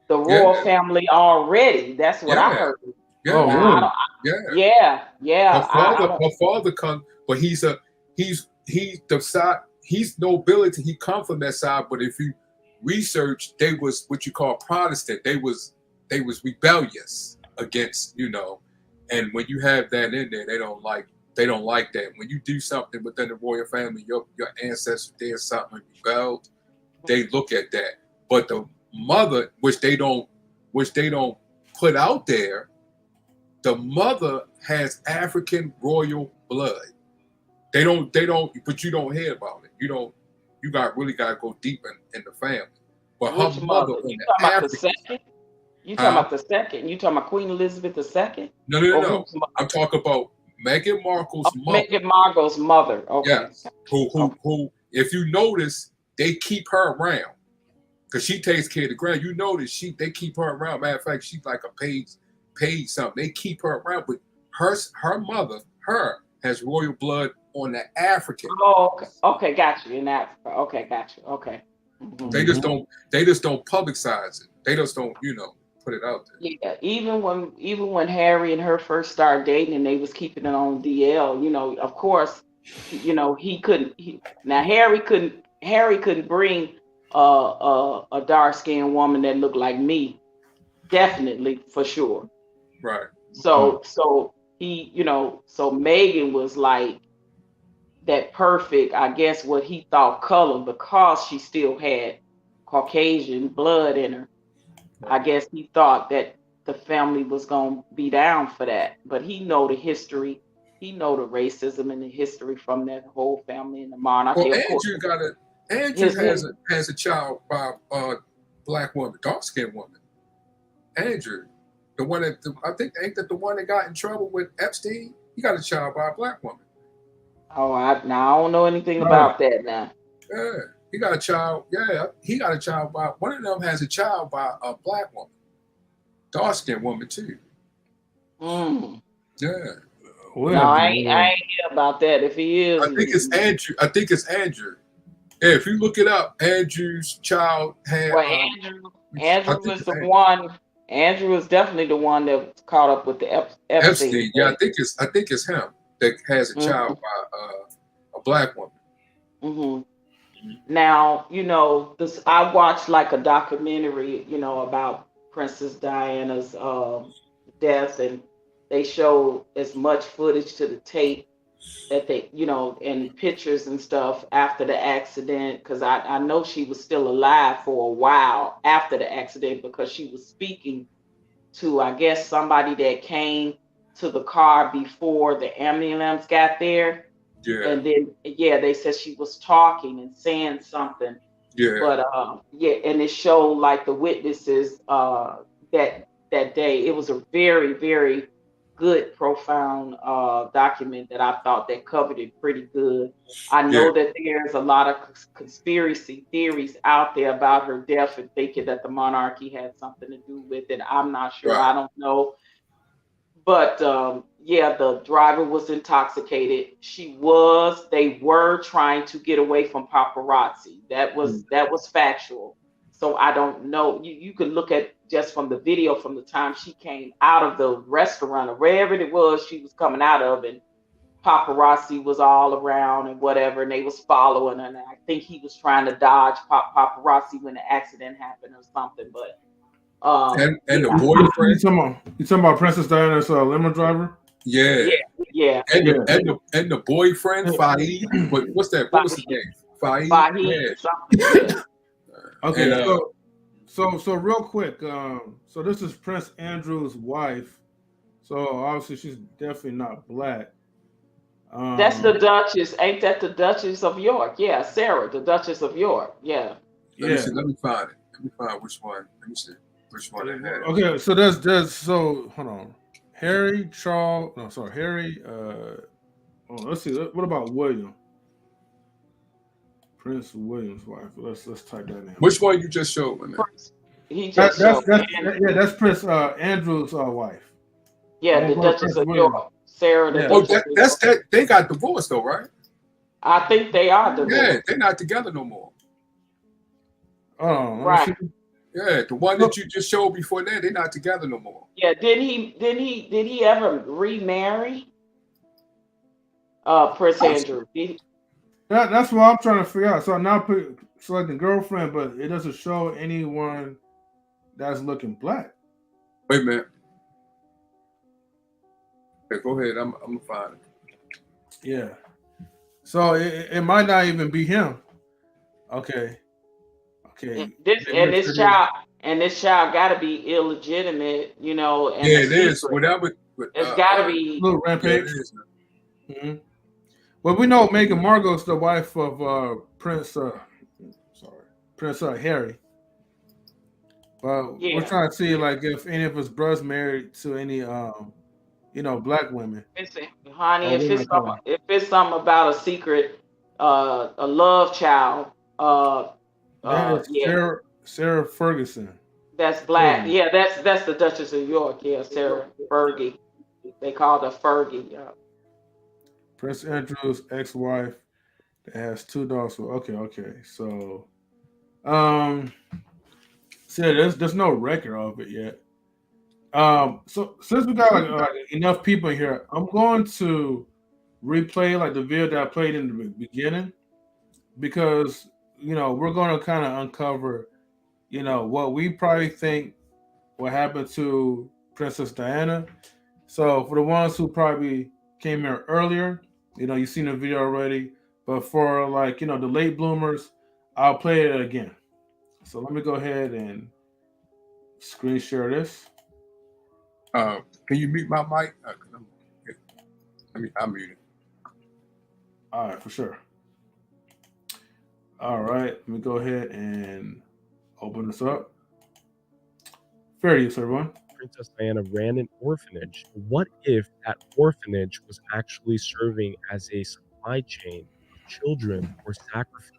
the yeah, royal family already. That's what I yeah, heard. yeah, Oh, Now, really? yeah. yeah. I don't. Her father come, but he's the side. He's nobility. He come from that side. But if you research, they was what you call Protestant. They was rebellious against, and when you have that in there, they don't like that. When you do something within the royal family, your ancestors did something and rebelled, they look at that. But the mother, which they don't put out there, the mother has African royal blood. They don't, but you don't hear about it. You really got to go deep in the family. But her Which mother mother? on You the talking about the African, second? You talking huh? about the second? You talking about Queen Elizabeth II? No, no, no, Or no. whose mother? I'm talking about Meghan Oh, Markle's mother. Meghan Markle's mother. Okay. Yes. Who, if you notice, they keep her around because she takes care of the ground. You notice they keep her around. Matter of fact, she's like a paid something. They keep her around, but her mother, has royal blood on the African. Oh, okay. Okay, got you in Africa. Okay, got you. Okay. They just don't publicize it. They just don't, put it out there. Yeah, even when Harry and her first started dating and they was keeping it on DL, of course, he couldn't. Now Harry couldn't bring a dark skinned woman that looked like me, definitely for sure. Right. So so Megan was like that perfect, I guess what he thought color because she still had Caucasian blood in her. I guess he thought that the family was gonna be down for that, but he know the history, he know the racism and the history from that whole family and the Well, monarchy. Of course, Andrew his has a child by a black woman, dark skinned woman. Andrew, the one that I think ain't that the one that got in trouble with Epstein? He got a child by a black woman. now I don't know anything Right. about that now. Yeah, he got a child. Yeah, he got a child by one of them has a child by a black woman, dark skinned woman too. Mm. Yeah, We No, have to. I ain't hear about that. If he is, I think it's Andrew. Yeah, if you look it up, Andrew's child had. well, I Andrew think was it's the one. Andrew was definitely the one that was caught up with the Epstein Epstein. Yeah, thing. I think it's him that has a Mm-hmm. child by a black woman. Mm-hmm. Now, this I watched like a documentary, about Princess Diana's death, and they showed as much footage to the tape that and pictures and stuff after the accident, because I know she was still alive for a while after the accident because she was speaking to, I guess, somebody that came to the car before the ambulance got there. Yeah, And then, yeah, they said she was talking and saying something, yeah. but yeah, and it showed like the witnesses that day. It was a very, very good, profound document that I thought that covered it pretty good. I Yeah. know that there's a lot of conspiracy theories out there about her death and thinking that the monarchy had something to do with it. I'm not sure. Right. I don't know. But yeah, the driver was intoxicated. They were trying to get away from paparazzi. That was factual. So I don't know. You could look at just from the video from the time she came out of the restaurant or wherever it was she was coming out of, and paparazzi was all around and whatever, and they was following her. And I think he was trying to dodge paparazzi when the accident happened or something. But And the yeah, boyfriend. You talking about Princess Diana's limo driver? Yeah. yeah. And the boyfriend Faid. What's that? What was his name? Faid. Fahid, Yeah. something. Yeah. Okay, And, so real quick, so this is Prince Andrew's wife. So obviously she's definitely not black. That's the Duchess. Ain't that the Duchess of York? Yeah, Sarah, the Duchess of York. Yeah. Let me see. Let me find it. Let me find which one. Let me see which one it has. Okay, so there's so hold on. Harry, Charles, no, sorry, Harry, let's see. What about William? Prince William's wife. Let's type that in. Which one you just showed me? He just That's showed that's Prince Andrew's wife. Yeah, I'm the gonna go to Duchess Prince of William. York. Sarah, the Yeah. Oh, Duchess of that's York. that. They got divorced though, right? I think they are Yeah, divorced. they're not together no more. Oh, let me Right. see. Yeah, the one Look, that you just showed before that, they're not together no more. Yeah. Did he ever remarry? Prince Andrew. that's what I'm trying to figure out. So now put selecting girlfriend, but it doesn't show anyone that's looking black. Wait a minute. Okay, go ahead. I'm gonna find it. Yeah. So it might not even be him. Okay. Okay. This and Yes, this it is. child and this child got to be illegitimate, and Yeah, a it is. secret. Whatever. It's got to be. Little Yeah, it rampage. is. hmm Well, we know Meghan Markle's the wife of Prince. Sorry, Prince Harry. But we're Yeah. trying to see Yeah. like if any of his brothers married to any black women Listen, honey, or women of color. if it's something about a secret, a love child, That is yeah, Sarah Ferguson. that's black. Fergie. Yeah, that's the Duchess of York. Yeah, Sarah Fergie. They called her Fergie. Yeah. Prince Andrew's ex-wife that has two daughters. Okay. So, um, see, there's no record of it yet. So since we got like enough people here, I'm going to replay like the video that I played in the beginning because we're going to kind of uncover what we probably think what happened to Princess Diana. So for the ones who probably came here earlier, you've seen the video already. But for like the late bloomers, I'll play it again. So let me go ahead and screen share this. Can you mute my mic? 'Cause I'm muted. All right, for sure. All right, let me go ahead and open this up. Fair use, everyone. Princess Diana ran an orphanage. What if that orphanage was actually serving as a supply chain of children or sacrifices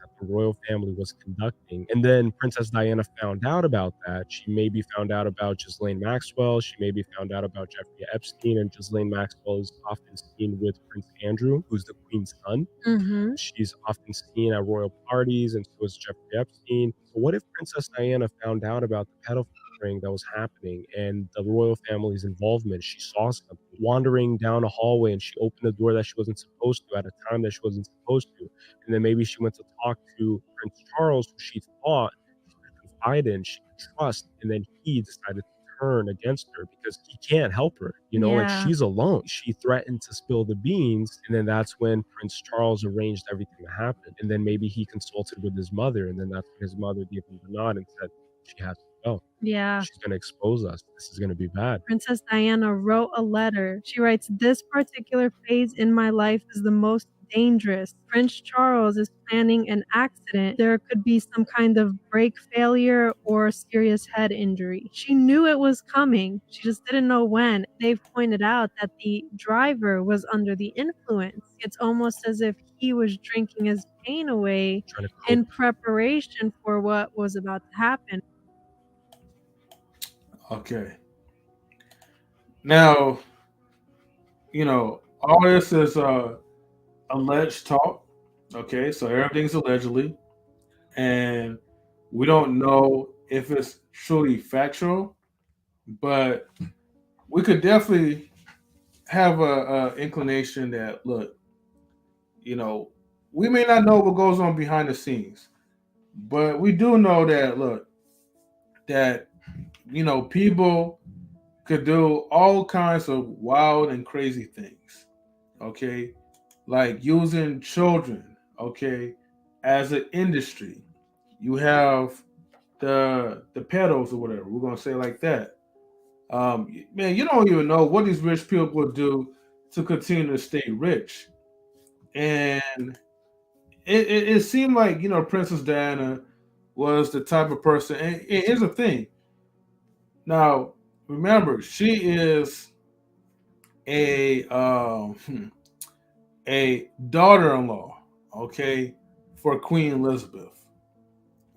that the royal family was conducting? And then Princess Diana found out about that. She maybe found out about Ghislaine Maxwell. She maybe found out about Jeffrey Epstein. And Ghislaine Maxwell is often seen with Prince Andrew, who's the Queen's son. Mm-hmm. She's often seen at royal parties, and so is Jeffrey Epstein. So what if Princess Diana found out about the pedophile ring that was happening and the royal family's involvement? She saw something wandering down a hallway, and she opened a door that she wasn't supposed to at a time that she wasn't supposed to. And then maybe she went to talk to Prince Charles, who she thought she could confide in, she could trust, and then he decided to turn against her because he can't help her. Like Yeah. she's alone. She threatened to spill the beans, and then that's when Prince Charles arranged everything to happen. And then maybe he consulted with his mother, and then that's when his mother gave him the nod and said she has to go. Yeah. She's going to expose us. This is going to be bad. Princess Diana wrote a letter. She writes, "This particular phase in my life is the most dangerous. Prince Charles is planning an accident. There could be some kind of brake failure or serious head injury." She knew it was coming. She just didn't know when. They've pointed out that the driver was under the influence. It's almost as if he was drinking his pain away Trying to in cope. preparation for what was about to happen. Okay. Now, all this is alleged talk. Okay, so everything's allegedly, and we don't know if it's truly factual, but we could definitely have a inclination that look, we may not know what goes on behind the scenes, but we do know that look that people could do all kinds of wild and crazy things. Okay, like using children. Okay, as an industry, you have the pedos or whatever. We're gonna say it like that. Man, you don't even know what these rich people will do to continue to stay rich, and it seemed like Princess Diana was the type of person. And here's the thing. Now, remember, she is a a daughter-in-law, okay, for Queen Elizabeth.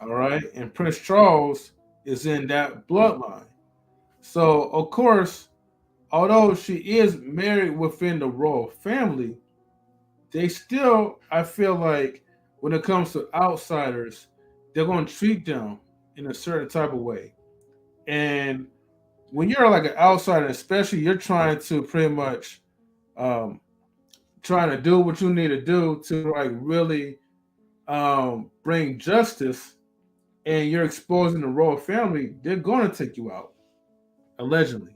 All right, and Prince Charles is in that bloodline. So of course, although she is married within the royal family, they still, I feel like, when it comes to outsiders, they're going to treat them in a certain type of way. And when you're like an outsider, especially, you're trying to pretty much um, trying to do what you need to do to like really bring justice, and you're exposing the royal family, they're going to take you out, allegedly.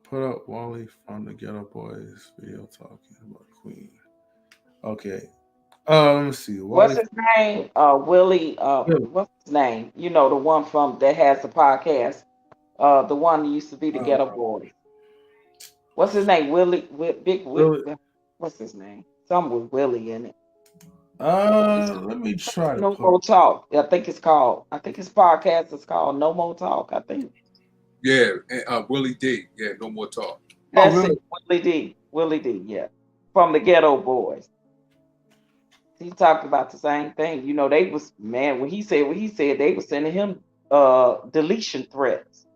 Put up Wally from the Ghetto Boys video talking about Queen. Okay. Let me see. What's Wally. his name? Willie. Yeah. What's his name? You know, the one from that has the podcast. The one that used to be the Uh, Ghetto Boys. What's his name? Willie. Willie. What's his name? Something with Willie in it. Let me try to No put. More Talk. I think it's called. I think his podcast is called No More Talk. I think Yeah, and, Willie D. Yeah, no more talk. Oh, that's really? it. Willie D. Willie D. Yeah, from the Ghetto Boys. He talked about the same thing. You know, they was man when he said what he said. They was sending him deletion threats.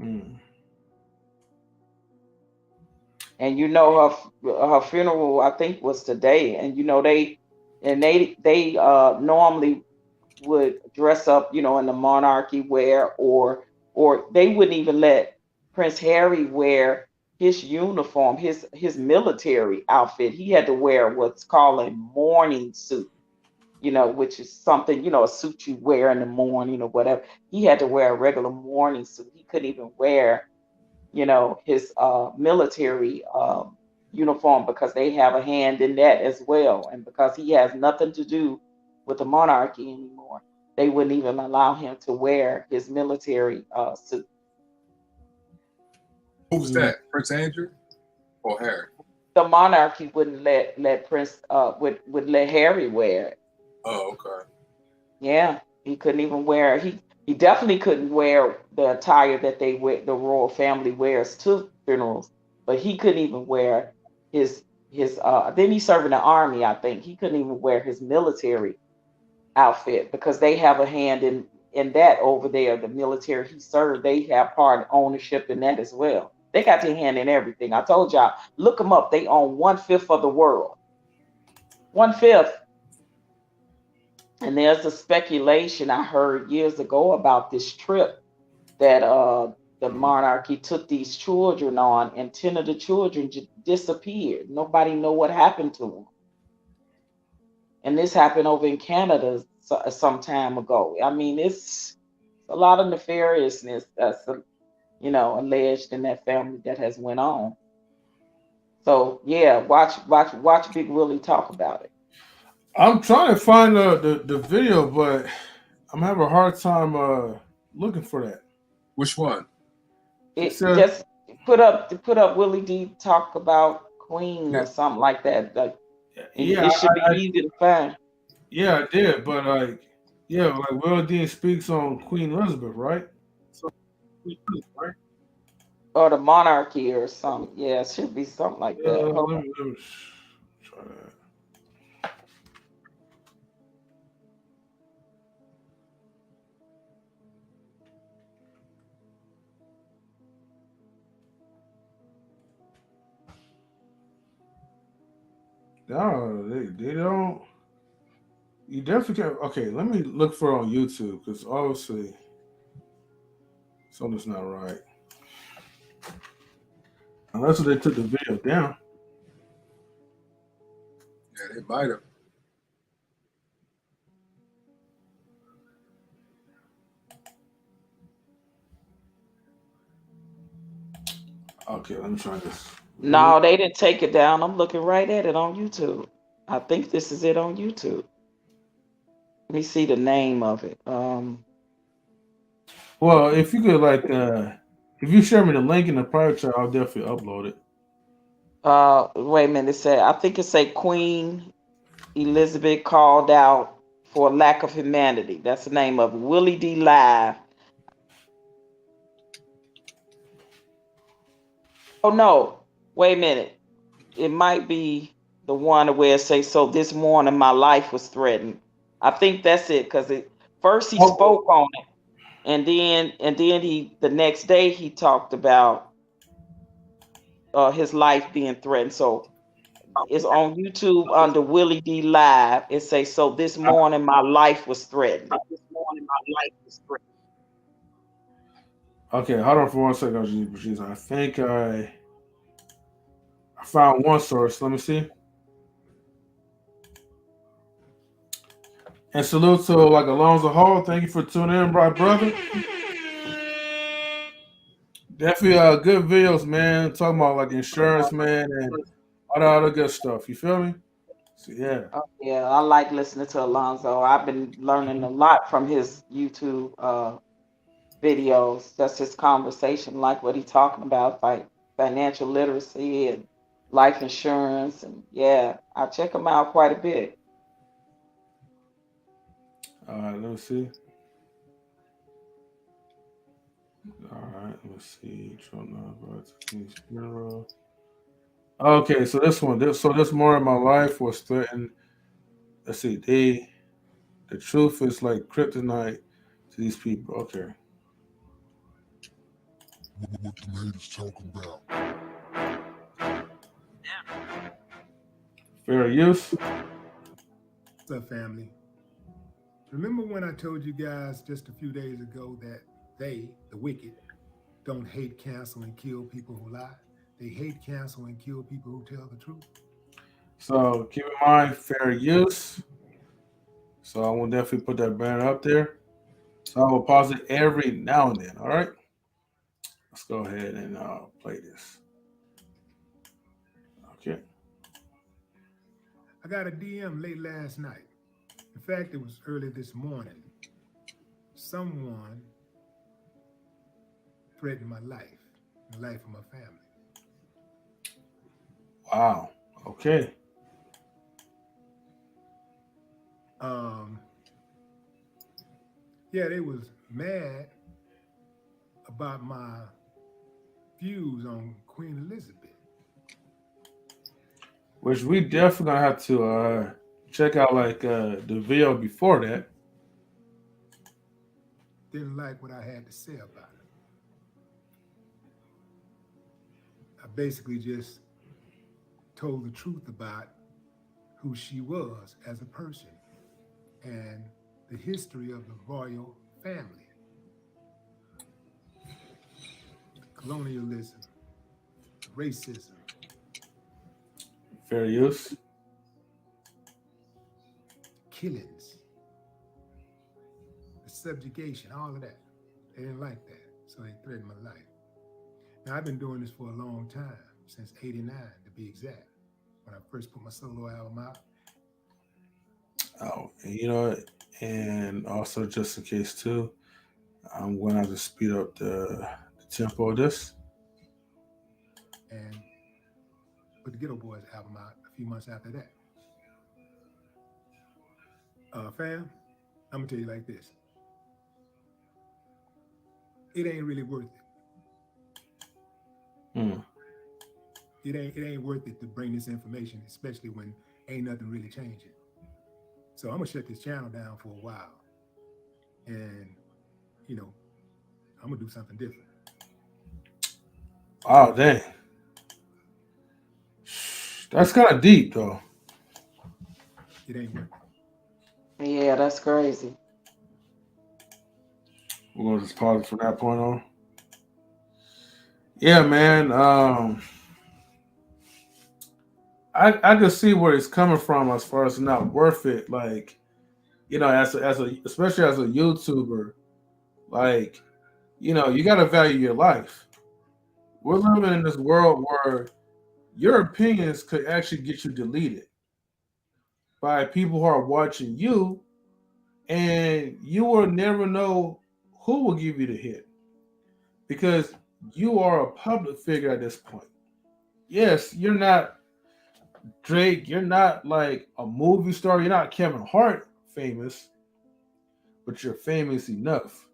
Mm. And you know her funeral I think was today. And you know they normally would dress up, you know, in the monarchy wear, or they wouldn't even let Prince Harry wear his uniform, his military outfit. He had to wear what's called a mourning suit, you know, which is something, you know, a suit you wear in the morning or whatever. He had to wear a regular mourning suit. He couldn't even wear, you know, his military uniform because they have a hand in that as well. And because he has nothing to do with the monarchy anymore, they wouldn't even allow him to wear his military suit. Who's Mm. that? Prince Andrew or Harry? The monarchy wouldn't let Prince would let Harry wear it. Oh, okay. Yeah, he couldn't even wear he definitely couldn't wear the attire that they wear the royal family wears to funerals, but he couldn't even wear his then he served in the army, I think. He couldn't even wear his military outfit because they have a hand in that over there. The military he served, they have part ownership in that as well. They got their hand in everything. I told y'all, look them up. They own 1/5 of the world. 1/5. And there's a speculation I heard years ago about this trip that the monarchy took these children on, and 10 of the children disappeared. Nobody know what happened to them. And this happened over in Canada some time ago. I mean, it's a lot of nefariousness that's you know alleged in that family that has went on. So yeah, watch Big Willie talk about it. I'm trying to find the video, but I'm having a hard time looking for that. Which one? It It says, just put up Willie D talk about Queen Yeah, or something like that. Like, yeah, it should be easy to find. yeah, I did, but like, yeah, like Will Dean speaks on Queen Elizabeth, right? So, Queen Elizabeth, right? Or the monarchy or something. Yeah, it should be something like that. Hold Let me try that. No, they don't. You definitely can. Okay, let me look for it on YouTube because obviously something's not right. Unless they took the video down. yeah, they might have. Okay, let me try this. Really? No, they didn't take it down. I'm looking right at it on YouTube. I think this is it on YouTube. Let me see the name of it. Well, if you could like, if you share me the link in the private chat, I'll definitely upload it. Wait a minute. It said I think it said Queen Elizabeth called out for lack of humanity. That's the name of it. Willie D Live. Oh no, wait a minute. It might be the one where it say so this morning my life was threatened. I think that's it because it first he Oh, spoke on it. And then he the next day he talked about his life being threatened. So it's on YouTube under Willie D Live. It says, so this morning my life was threatened. Okay, hold on for 1 second, Jesus. I think I found one source. Let me see. And salute to like Alonzo Hall. Thank you for tuning in, my brother. Definitely good videos, man. Talking about like insurance, man, and all that other good stuff. You feel me? So, yeah. Oh, yeah, I like listening to Alonzo. I've been learning a lot from his YouTube videos. That's his conversation, like what he talking about, like financial literacy and life insurance. And yeah, I check him out quite a bit. All right, let me see. All right, let's see. Funeral. Okay, so this more of my life was threatened. Let's see. The truth is like kryptonite to these people. Okay. What the haters talking about? Fair use. What's up, family? Remember when I told you guys just a few days ago that they, the wicked, don't hate, cancel, and kill people who lie? They hate, cancel, and kill people who tell the truth. So keep in mind fair use. So I will definitely put that banner up there. So I will pause it every now and then. All right. Let's go ahead and play this. Okay. I got a DM late last night. In fact, it was early this morning. Someone threatened my life, the life of my family. Wow. Okay. Yeah, they was mad about my views on Queen Elizabeth. Which we definitely gonna have to check out like the video before that. Didn't like what I had to say about her. I basically just told the truth about who she was as a person and the history of the royal family, colonialism, racism, Fair use. killings, the subjugation, all of that. They didn't like that, so they threatened my life. Now, I've been doing this for a long time, since '89 to be exact, when I first put my solo album out. Oh, and you know, and also just in case too, I'm going to have to speed up the tempo of this. And put the Ghetto Boys album out a few months after that. Fam, I'm gonna tell you like this. It ain't really worth it. Hmm. It ain't worth it to bring this information, especially when ain't nothing really changing. So I'm gonna shut this channel down for a while. And, you know, I'm gonna do something different. Oh, dang. That's kind of deep, though. It ain't worth it. Yeah, that's crazy. We're going to just pause it from that point on. Yeah, man. I can see where it's coming from as far as not worth it. Like, you know, as a especially as a YouTuber, like, you know, you got to value your life. We're living in this world where your opinions could actually get you deleted by people who are watching you, and you will never know who will give you the hit because you are a public figure at this point. Yes, you're not Drake, you're not like a movie star, you're not Kevin Hart famous, but you're famous enough.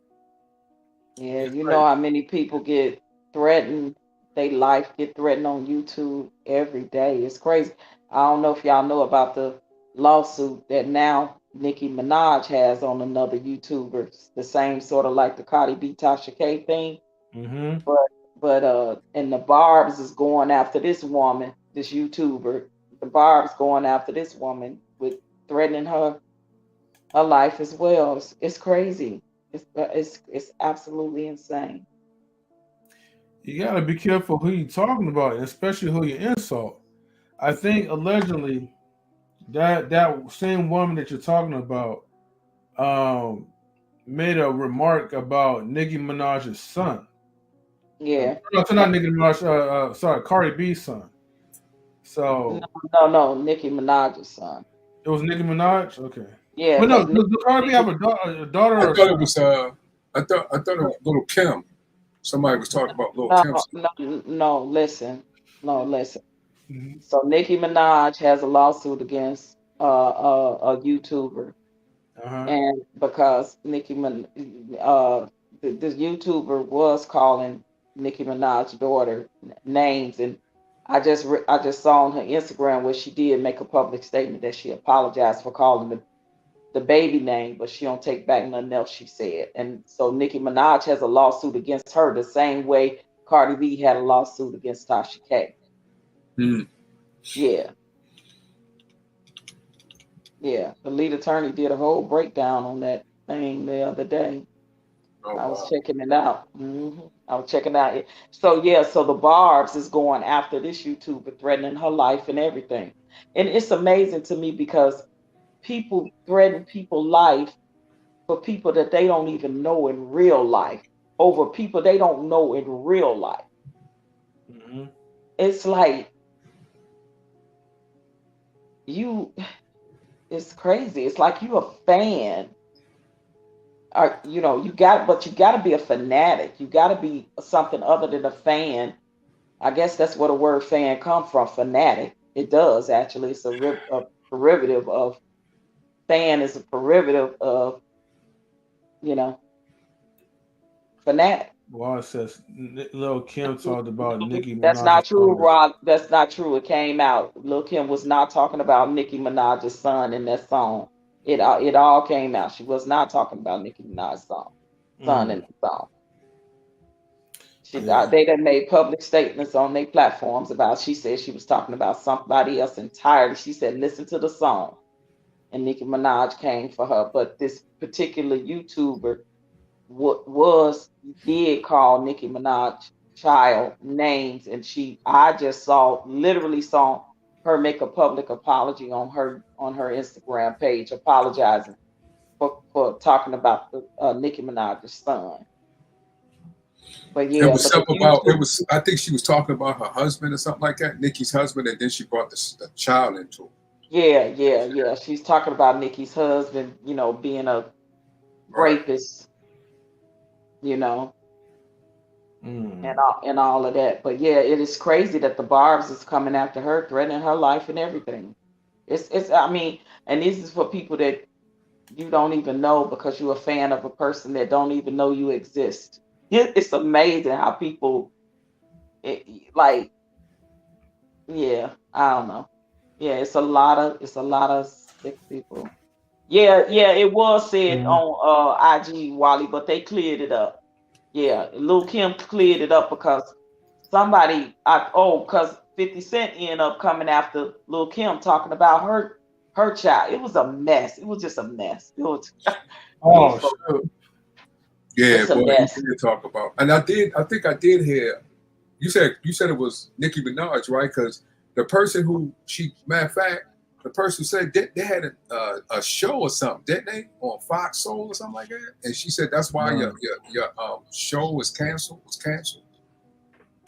Yeah, It's you know like, how many people get threatened, they life get threatened on YouTube every day. It's crazy. I don't know if y'all know about the lawsuit that now Nicki Minaj has on another YouTuber. The same sort of like the Cardi B Tasha K thing. Mm-hmm. But and the Barb's is going after this woman, this YouTuber. The Barb's going after this woman with threatening her life as well. It's crazy. It's absolutely insane. You gotta be careful who you talking about, especially who you insult. I think allegedly that same woman that you're talking about um made a remark about Nicki Minaj's son. Yeah. No, so not Nicki Minaj. Sorry, Cardi B's son. No, So no, Nicki Minaj's son. it was Nicki Minaj. Okay. Yeah, Well, no, because does Cardi B have a daughter I or a thought it son? was I thought it was Little Kim. Somebody was talking about Little no, Kim. no, listen, no, listen. Mhm. So Nicki Minaj has a lawsuit against a YouTuber, Uh-huh. and because this YouTuber was calling Nicki Minaj's daughter names, and I just saw on her Instagram where she did make a public statement that she apologized for calling the baby name, but she don't take back nothing else she said. And so Nicki Minaj has a lawsuit against her the same way Cardi B had a lawsuit against Tasha K. Hmm. Yeah, yeah. The lead attorney did a whole breakdown on that thing the other day. Oh I was wow. checking it out. I was checking out it. So yeah, so the Barb's is going after this YouTuber, threatening her life and everything. And it's amazing to me because people threaten people's life for people that they don't even know in real life over people they don't know in real life. Hmm. It's like you it's crazy. It's like you a fan. Or you got to be a fanatic. You got to be something other than a fan. I guess that's where the word fan come from, fanatic. It does actually. It's a derivative of fan is a derivative of, you know, fanatic. Well, it says Lil Kim talked about Nicki That's Minaj's not true, daughter. Rob. That's not true. It came out. Lil Kim was not talking about Nicki Minaj's son in that song. It all came out. She was not talking about Nicki Minaj's son in Mm, the song. yeah. They done made public statements on their platforms about. She said she was talking about somebody else entirely. She said, "Listen to the song," and Nicki Minaj came for her. But this particular YouTuber was did call Nicki Minaj child names, and I just literally saw her make a public apology on her Instagram page, apologizing for talking about the Nicki Minaj's son. But It yeah, was but the something about it YouTube, was. I think she was talking about her husband or something like that, Nikki's husband, and then she brought the child into it. yeah. She's talking about Nicki's husband, being a Right. rapist, you know, Mm. and all of that. But yeah, it is crazy that the Barb's is coming after her, threatening her life and everything. It's I mean, and this is for people that you don't even know because you're a fan of a person that don't even know you exist. It's amazing how people like, yeah, I don't know. Yeah, it's a lot of sick people. Yeah, it was said Mm. on IG, Wally, but they cleared it up. Yeah, Lil Kim cleared it up because because 50 Cent ended up coming after Lil Kim talking about her child. It was a mess. It was just a mess. These Oh, folks, shoot. Yeah, it's a boy, he mess. did talk about, and I did. I think I did hear. You said it was Nicki Minaj, right? Because the person who matter of fact, the person said they had a show or something, didn't they, on Fox Soul or something like that? And she said that's why No. your show was canceled. Was canceled.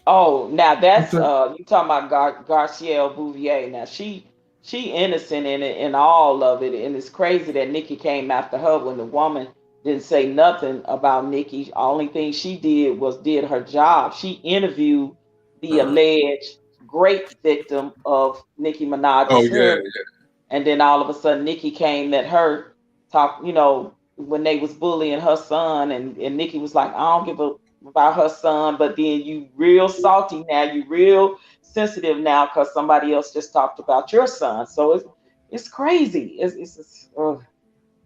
Oh, now What's that's that? you talking about Garcia Bouvier. Now she innocent in it in all of it, and it's crazy that Nikki came after her when the woman didn't say nothing about Nikki. Only thing she did was did her job. She interviewed the Uh-huh. alleged rape victim of Nicki Oh Minaj's yeah, husband, yeah. and then all of a sudden Nikki came at her talk, when they was bullying her son, and Nikki was like, I don't give a about her son, but then you real salty now, you real sensitive now because somebody else just talked about your son. So it's crazy. It's ugh.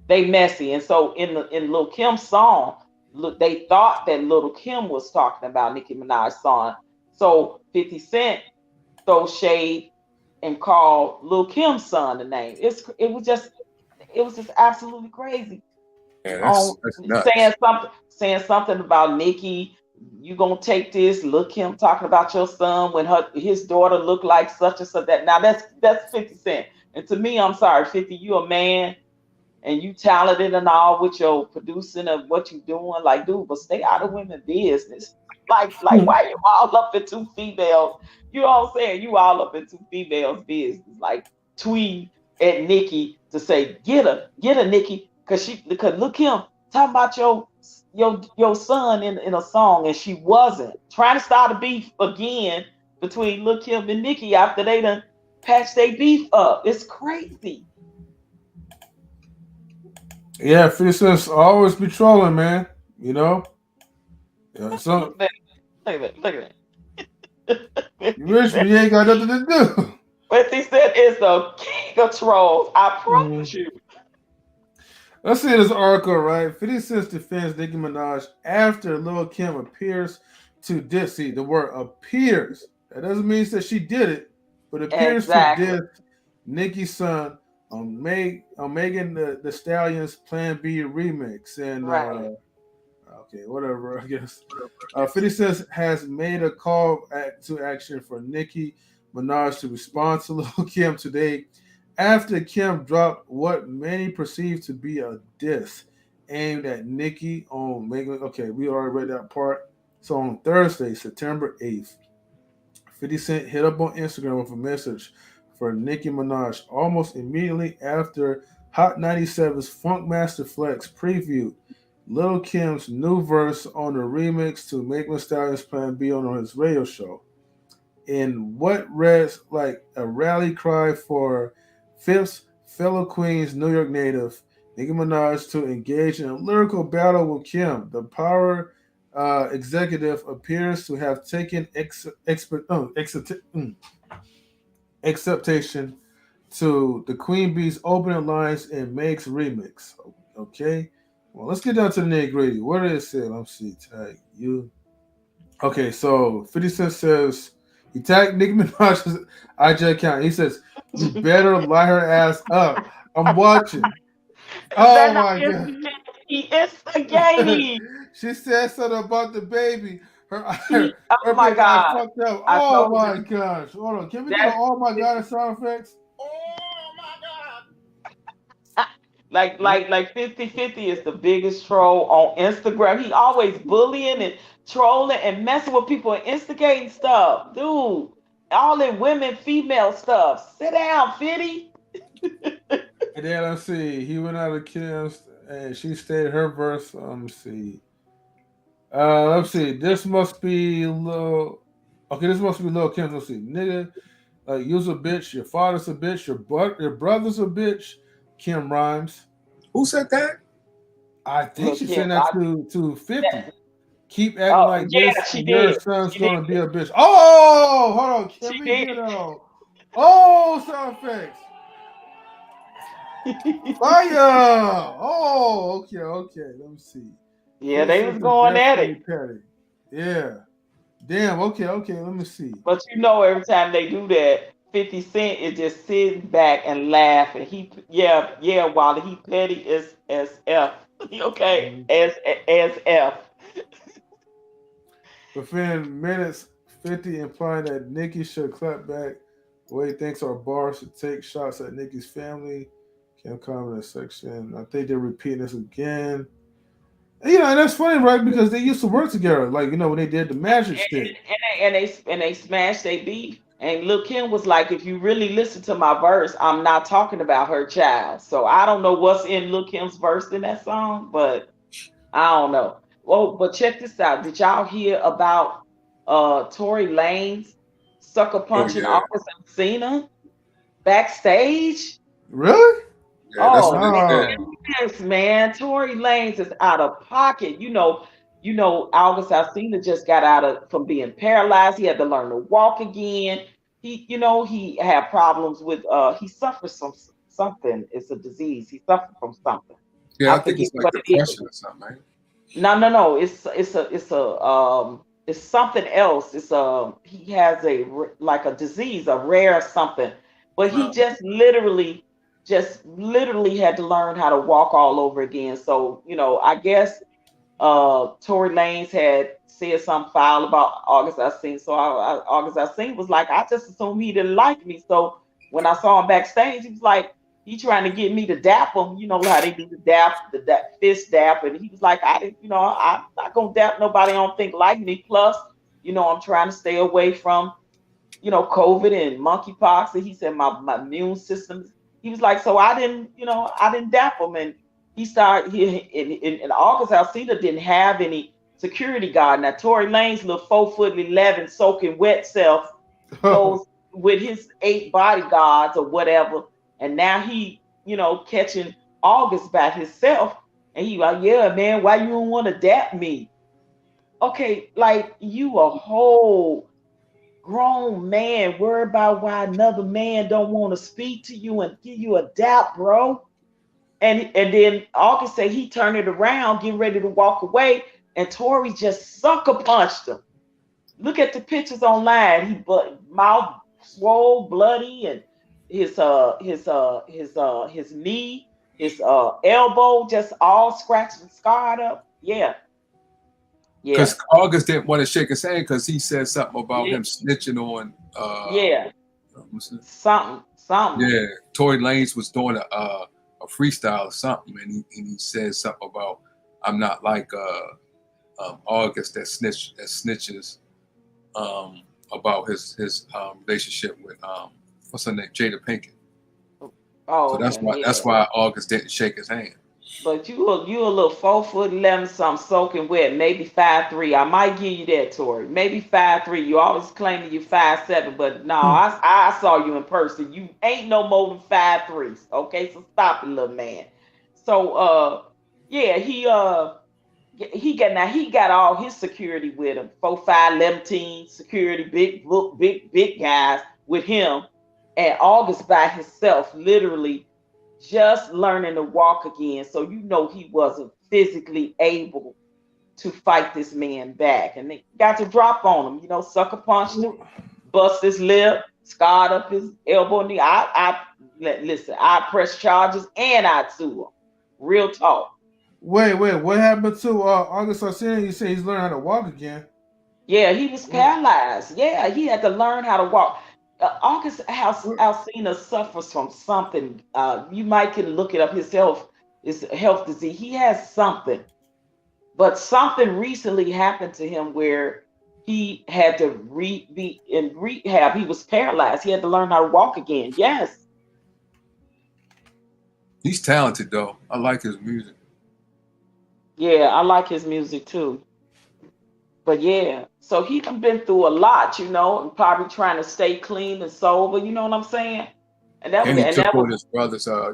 They messy. And so in Lil Kim's song, look, they thought that Little Kim was talking about Nicki Minaj's song. So 50 Cent throw shade and called Lil Kim's son the name. It was just absolutely crazy. Yeah, On that's nuts. saying something about Nikki. You gonna take this? Look him talking about your son when his daughter looked like such and such. That now that's 50 Cent. And to me, I'm sorry, 50. You a man and you talented and all with your producing of what you doing, like, dude, but stay out of women business. Like, why you all up into females? You know what I'm saying? You all up into females business, like tweet at Nikki to say, get her, Nikki, because look him talking about your son in a song, and she wasn't trying to start a beef again between Lil Kim and Nikki after they done patched their beef up. It's crazy. Yeah, 50 Cent's always be trolling, man. You know? Yeah, so Look at that. Look at that. you 50 wish Cent. me ain't got nothing to do. 50 Cent is the king of trolls. I Mhm. promise you. Let's see this article, right? 50 Cent defends Nicki Minaj after Lil Kim appears to diss. See, the word appears. That doesn't mean that she did it, but appears to Exactly. diss Nicki's son on Megan the Stallion's Plan B remix. And Right. okay, whatever, I guess. 50 Cent has made a call to action for Nicki Minaj to respond to Lil Kim today after Kim dropped what many perceive to be a diss aimed at Nicki on Megan. Okay, we already read that part. So on Thursday, September 8th, 50 Cent hit up on Instagram with a message for Nicki Minaj almost immediately after Hot 97's Funkmaster Flex previewed Lil Kim's new verse on the remix to Make My Stallion's Plan B on his radio show. In what reads like a rally cry for Fifth's fellow Queens New York native Nicki Minaj to engage in a lyrical battle with Kim, the Power executive appears to have taken acceptation to the Queen Bee's opening lines in Meg's remix. Okay, well, let's get down to the nitty gritty. What did it say? Let's see. Tag you. Okay, so 50 Cent says he tagged Nicki Minaj's IG account. He says, "You better light her ass up. I'm watching." Is that Oh not my god. instigating? She said something about the baby. Her Oh her my baby eye God. fucked up. I Oh told you my gosh. Hold on. Can we get an that's oh my god sound effects? like 50/50 is the biggest troll on Instagram. He always bullying and trolling and messing with people and instigating stuff. Dude, all in women, female stuff. Sit down, Fitty. And then let's see. He went out of Kim's and she stayed her verse. Let's see. Let's see. This must be little. Okay, this must be Lil Kim. Let's see, nigga. You's a bitch. Your father's a bitch. Your brother's a bitch. Kim rhymes. Who said that? I think Look, she Kim, said that to 50. that, Keep acting oh like yeah, this, she and your did. son's She did. gonna be a bitch. Oh, hold on. Can She we did. get sound effects? Fire! Oh, okay. Let me see. Yeah, 50 they was Cent is going at definitely it. petty. Yeah. Damn. Okay. Let me see. But every time they do that, 50 Cent is just sitting back and laughing. Yeah, while he petty as F. Okay, Mhm. as F. Within minutes, 50 implying that Nikki should clap back. Wade thinks our bar should take shots at Nikki's family. Can't comment section. I think they're repeating this again. And that's funny, right? Because they used to work together. Like, when they did the magic stick. And they smashed their beef. And Lil Kim was like, if you really listen to my verse, I'm not talking about her child. So I don't know what's in Lil Kim's verse in that song, but I don't know. Well, but check this out. Did y'all hear about Tory Lanez sucker Oh punching yeah, August Cena backstage? Really? yeah. That's Oh what they man, said. No. yes, man. Tory Lanez is out of pocket. August Alsina just got out of from being paralyzed. He had to learn to walk again. He had problems with he suffers from something. It's a disease. He suffered from something. Yeah, I I think forget it's like what it is. depression or something, right? No. It's something else. He has like a disease, a rare something, but he just literally had to learn how to walk all over again. So I guess Tory Lanez had said something foul about August Alsina. So August Alsina was like, I just assumed he didn't like me. So when I saw him backstage, he was like, he trying to get me to dap him. You know how they do the dap, fist dap, and he was like, I didn't, I'm not gonna dap nobody I don't think like me. Plus, I'm trying to stay away from COVID and monkeypox. And he said my immune system. He was like, so I didn't dap him. And he started in August. Alcina didn't have any security guard. Now Tory Lanez little 4'11" soaking wet self goes with his 8 bodyguards or whatever, and now he catching August by himself, and he like, yeah, man, why you don't want to dap me? Okay, like you a whole grown man worry about why another man don't want to speak to you and give you a dap, bro. And then August said he turned it around, getting ready to walk away, and Tory just sucker punched him. Look at the pictures online. Mouth swole, bloody, and his knee, his elbow just all scratched and scarred up. Yeah. Because August didn't want to shake his hand because he said something about Yeah. him snitching on. Yeah. Something. Yeah, Tory Lanez was doing a freestyle or something, and he said something about I'm not like August that snitches about his relationship with what's her name, Jada Pinkett. Oh, So that's okay. why Yeah. that's why August didn't shake his hand. But you a little 4'11" something soaking wet, maybe 5'3". I might give you that, Tori. Maybe 5'3". You always claiming you 5'7", but no, I saw you in person. You ain't no more than 5'3". Okay, so stop it, little man. So yeah, he got all his security with him. 4, 5, 11 security, big guys with him. And August by himself, literally just learning to walk again. So he wasn't physically able to fight this man back. And they got to drop on him, sucker punched him, bust his lip, scarred up his elbow and knee. Listen, I press charges and I sue him. Real talk. Wait, what happened to August Alsina? You say he's learning how to walk again. Yeah, he was paralyzed. Yeah, he had to learn how to walk. August Alsina suffers from something. You might can look it up. His health disease. He has something, but something recently happened to him where he had to be in rehab. He was paralyzed. He had to learn how to walk again. Yes. He's talented though. I like his music. Yeah, I like his music too. But yeah, so he done been through a lot, and probably trying to stay clean and sober. You know what I'm saying? And that was And he and that was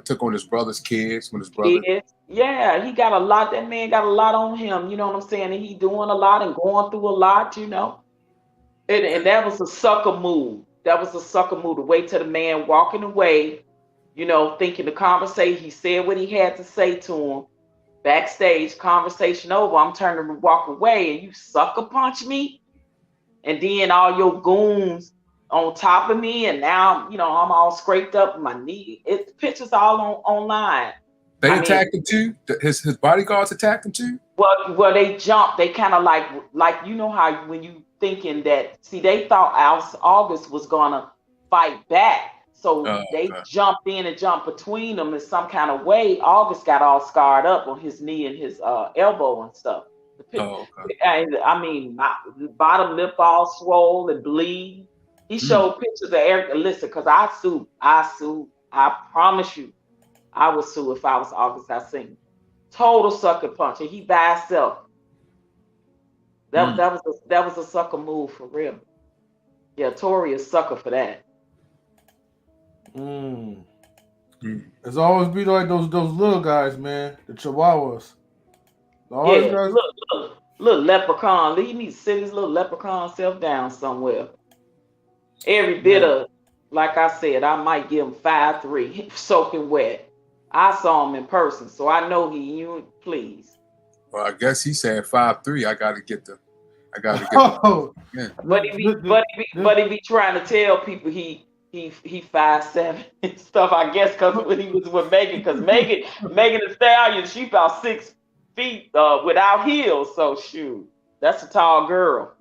took on his brother's kids when his brother. kids. Yeah, he got a lot. That man got a lot on him. You know what I'm saying? And he doing a lot and going through a lot. And that was a sucker move. That was a sucker move to wait till the man walking away. Thinking the conversation. He said what he had to say to him. Backstage, conversation over. I'm turning to walk away, and you sucker punch me, and then all your goons on top of me, and now I'm all scraped up my knee. It pictures all online. They attacked him too. His bodyguards attacked him too. Well, they jumped. They kind of like how when you thinking that. See, they thought August was gonna fight back. So they jumped in and jumped between them in some kind of way. August got all scarred up on his knee and his elbow and stuff. I mean, my bottom lip all swollen and bleed. He showed pictures of Eric. Listen, because I sue. I promise you, I would sue if I was August Alsina. Total sucker punch, and he by himself. That was a sucker move for real. Yeah, Tory is sucker for that. It's always be like those little guys, man. The Chihuahuas. Guys... Little leprechaun. He needs to sit his little leprechaun self down somewhere. Every bit of, like I said, I might give him 5'3", soaking wet. I saw him in person, so I know he. You please. Well, I guess he said 5'3". I got to get the. Oh, Yeah. But he be trying to tell people he 5'7" and stuff. I guess because when he was with Megan, because Megan Thee Stallion, she about 6 feet without heels. So shoot, that's a tall girl.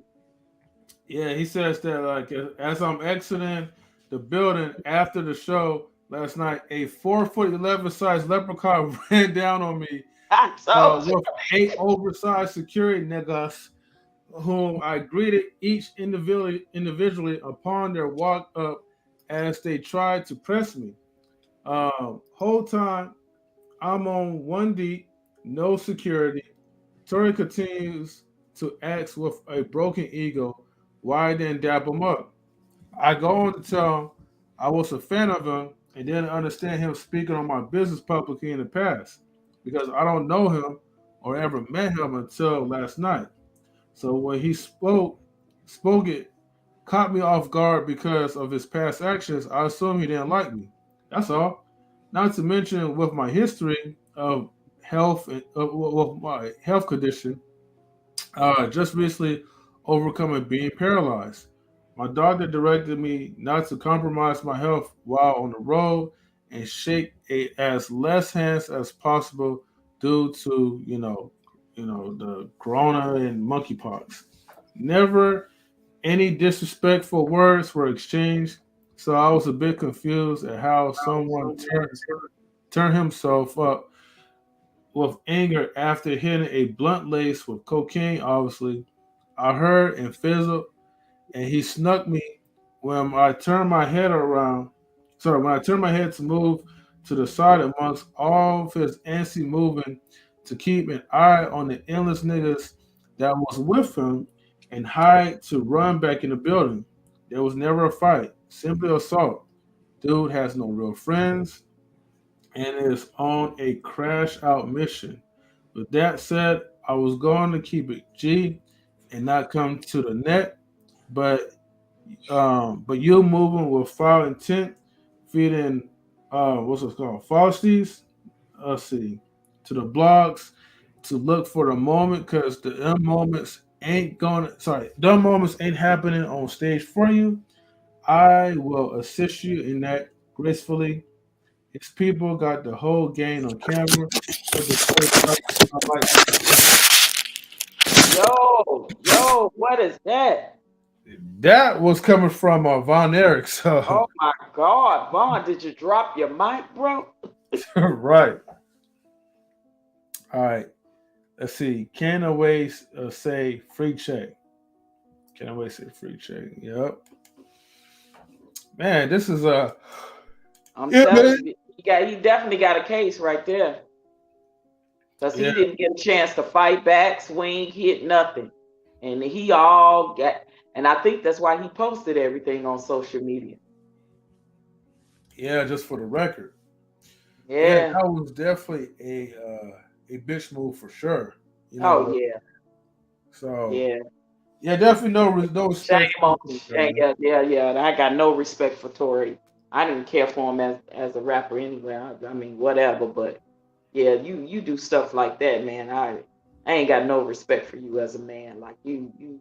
yeah, he says that like as I'm exiting the building after the show last night, a 4'11" size leprechaun ran down on me I told you. with 8 oversized security niggas, whom I greeted each individually upon their walk up as they tried to press me. Whole time I'm on one deep, no security. Tori continues to ask with a broken ego why I didn't dap him up. I go on to tell him I was a fan of him and didn't understand him speaking on my business publicly in the past because I don't know him or ever met him until last night. So when he spoke it caught me off guard because of his past actions. I assume he didn't like me. That's all. Not to mention with my history of health and with my health condition, just recently overcoming being paralyzed. My doctor directed me not to compromise my health while on the road and shake as less hands as possible due to the corona and monkeypox. Never any disrespectful words were exchanged, so I was a bit confused at how someone turned himself up with anger after hitting a blunt lace with cocaine, obviously. I heard and fizzled, and he snuck me when I turned my head around. Sorry, when I turned my head to move to the side amongst all of his antsy moving to keep an eye on the endless niggas that was with him and hide to run back in the building. There was never a fight, simply assault. Dude has no real friends and is on a crash out mission. With that said, I was going to keep it G and not come to the net, but you moving with foul intent, feeding what's it called, falsities. Let's see, to the blogs to look for the moment because the dumb moments ain't going. Sorry, dumb moments ain't happening on stage for you. I will assist you in that gracefully. His people got the whole game on camera. But the straight up, I like Yo, what is that? that was coming from Von Erich. So Oh my God, Vaughn, did you drop your mic, bro? right. All right. Let's see. Can away say free check? Can away say free check? Yep. Man, this is a I'm yeah, man. telling you, he definitely got a case right there. Because he Yeah, didn't get a chance to fight back, swing, hit nothing. And he all got, and I think that's why he posted everything on social media. yeah. Just for the record, yeah, Yeah. that was definitely a bitch move for sure. You Oh know, yeah. so Yeah. yeah, definitely no Shame respect on for him. that, man. Yeah. I got no respect for Tory. I didn't care for him as a rapper anyway. I mean, whatever, but yeah, you do stuff like that, man. I ain't got no respect for you as a man. Like you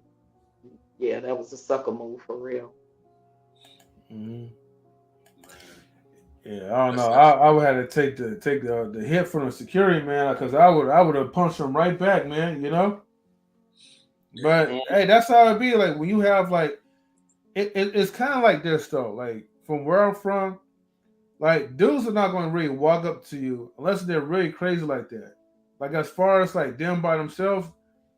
yeah, that was a sucker move for real. Mhm. Yeah, I don't know. That's I would have to take the hit from the security man because I would have punched him right back, man. You know. yeah. But Man, hey, that's how it be. Like when you have like it's kind of like this though. Like from where I'm from, like dudes are not going to really walk up to you unless they're really crazy like that. Like as far as like them by themselves,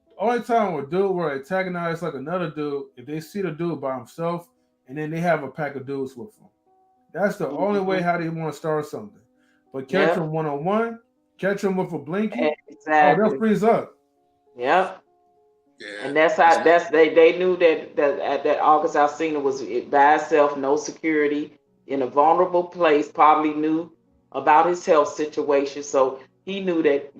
the only time a dude will antagonize like another dude if they see the dude by himself and then they have a pack of dudes with them. That's the only way mhm. how they want to start something. But catch Yep, them one on one, catch them with a blinky. Oh, they'll exactly. freeze up. Yep. Yeah. And that's how they knew that August Alsina was by himself, no security, in a vulnerable place, probably knew about his health situation. So he knew that,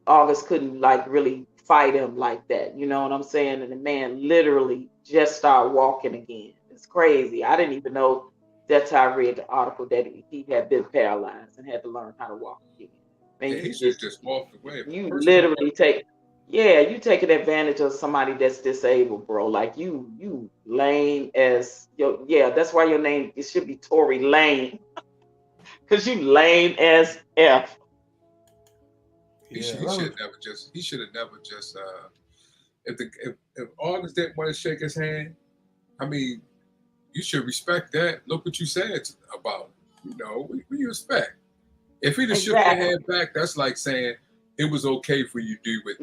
August couldn't like really fight him like that. You know what I'm saying? And the man literally just started walking again. It's crazy. I didn't even know. That's how I read the article that he had been paralyzed and had to learn how to walk again. Man, Yeah, you he should have just just walked away. you First of all, literally you taking advantage of somebody that's disabled, bro. Like you lame as that's why your name it should be Tory Lane. Cause you lame as F. he Yeah, should he should never just he should have never just if August didn't want to shake his hand, I mean, you should respect that. Look what you said about him. You know, what you expect? If he'd have shook your Exactly. hand back, that's like saying it was okay for you to do with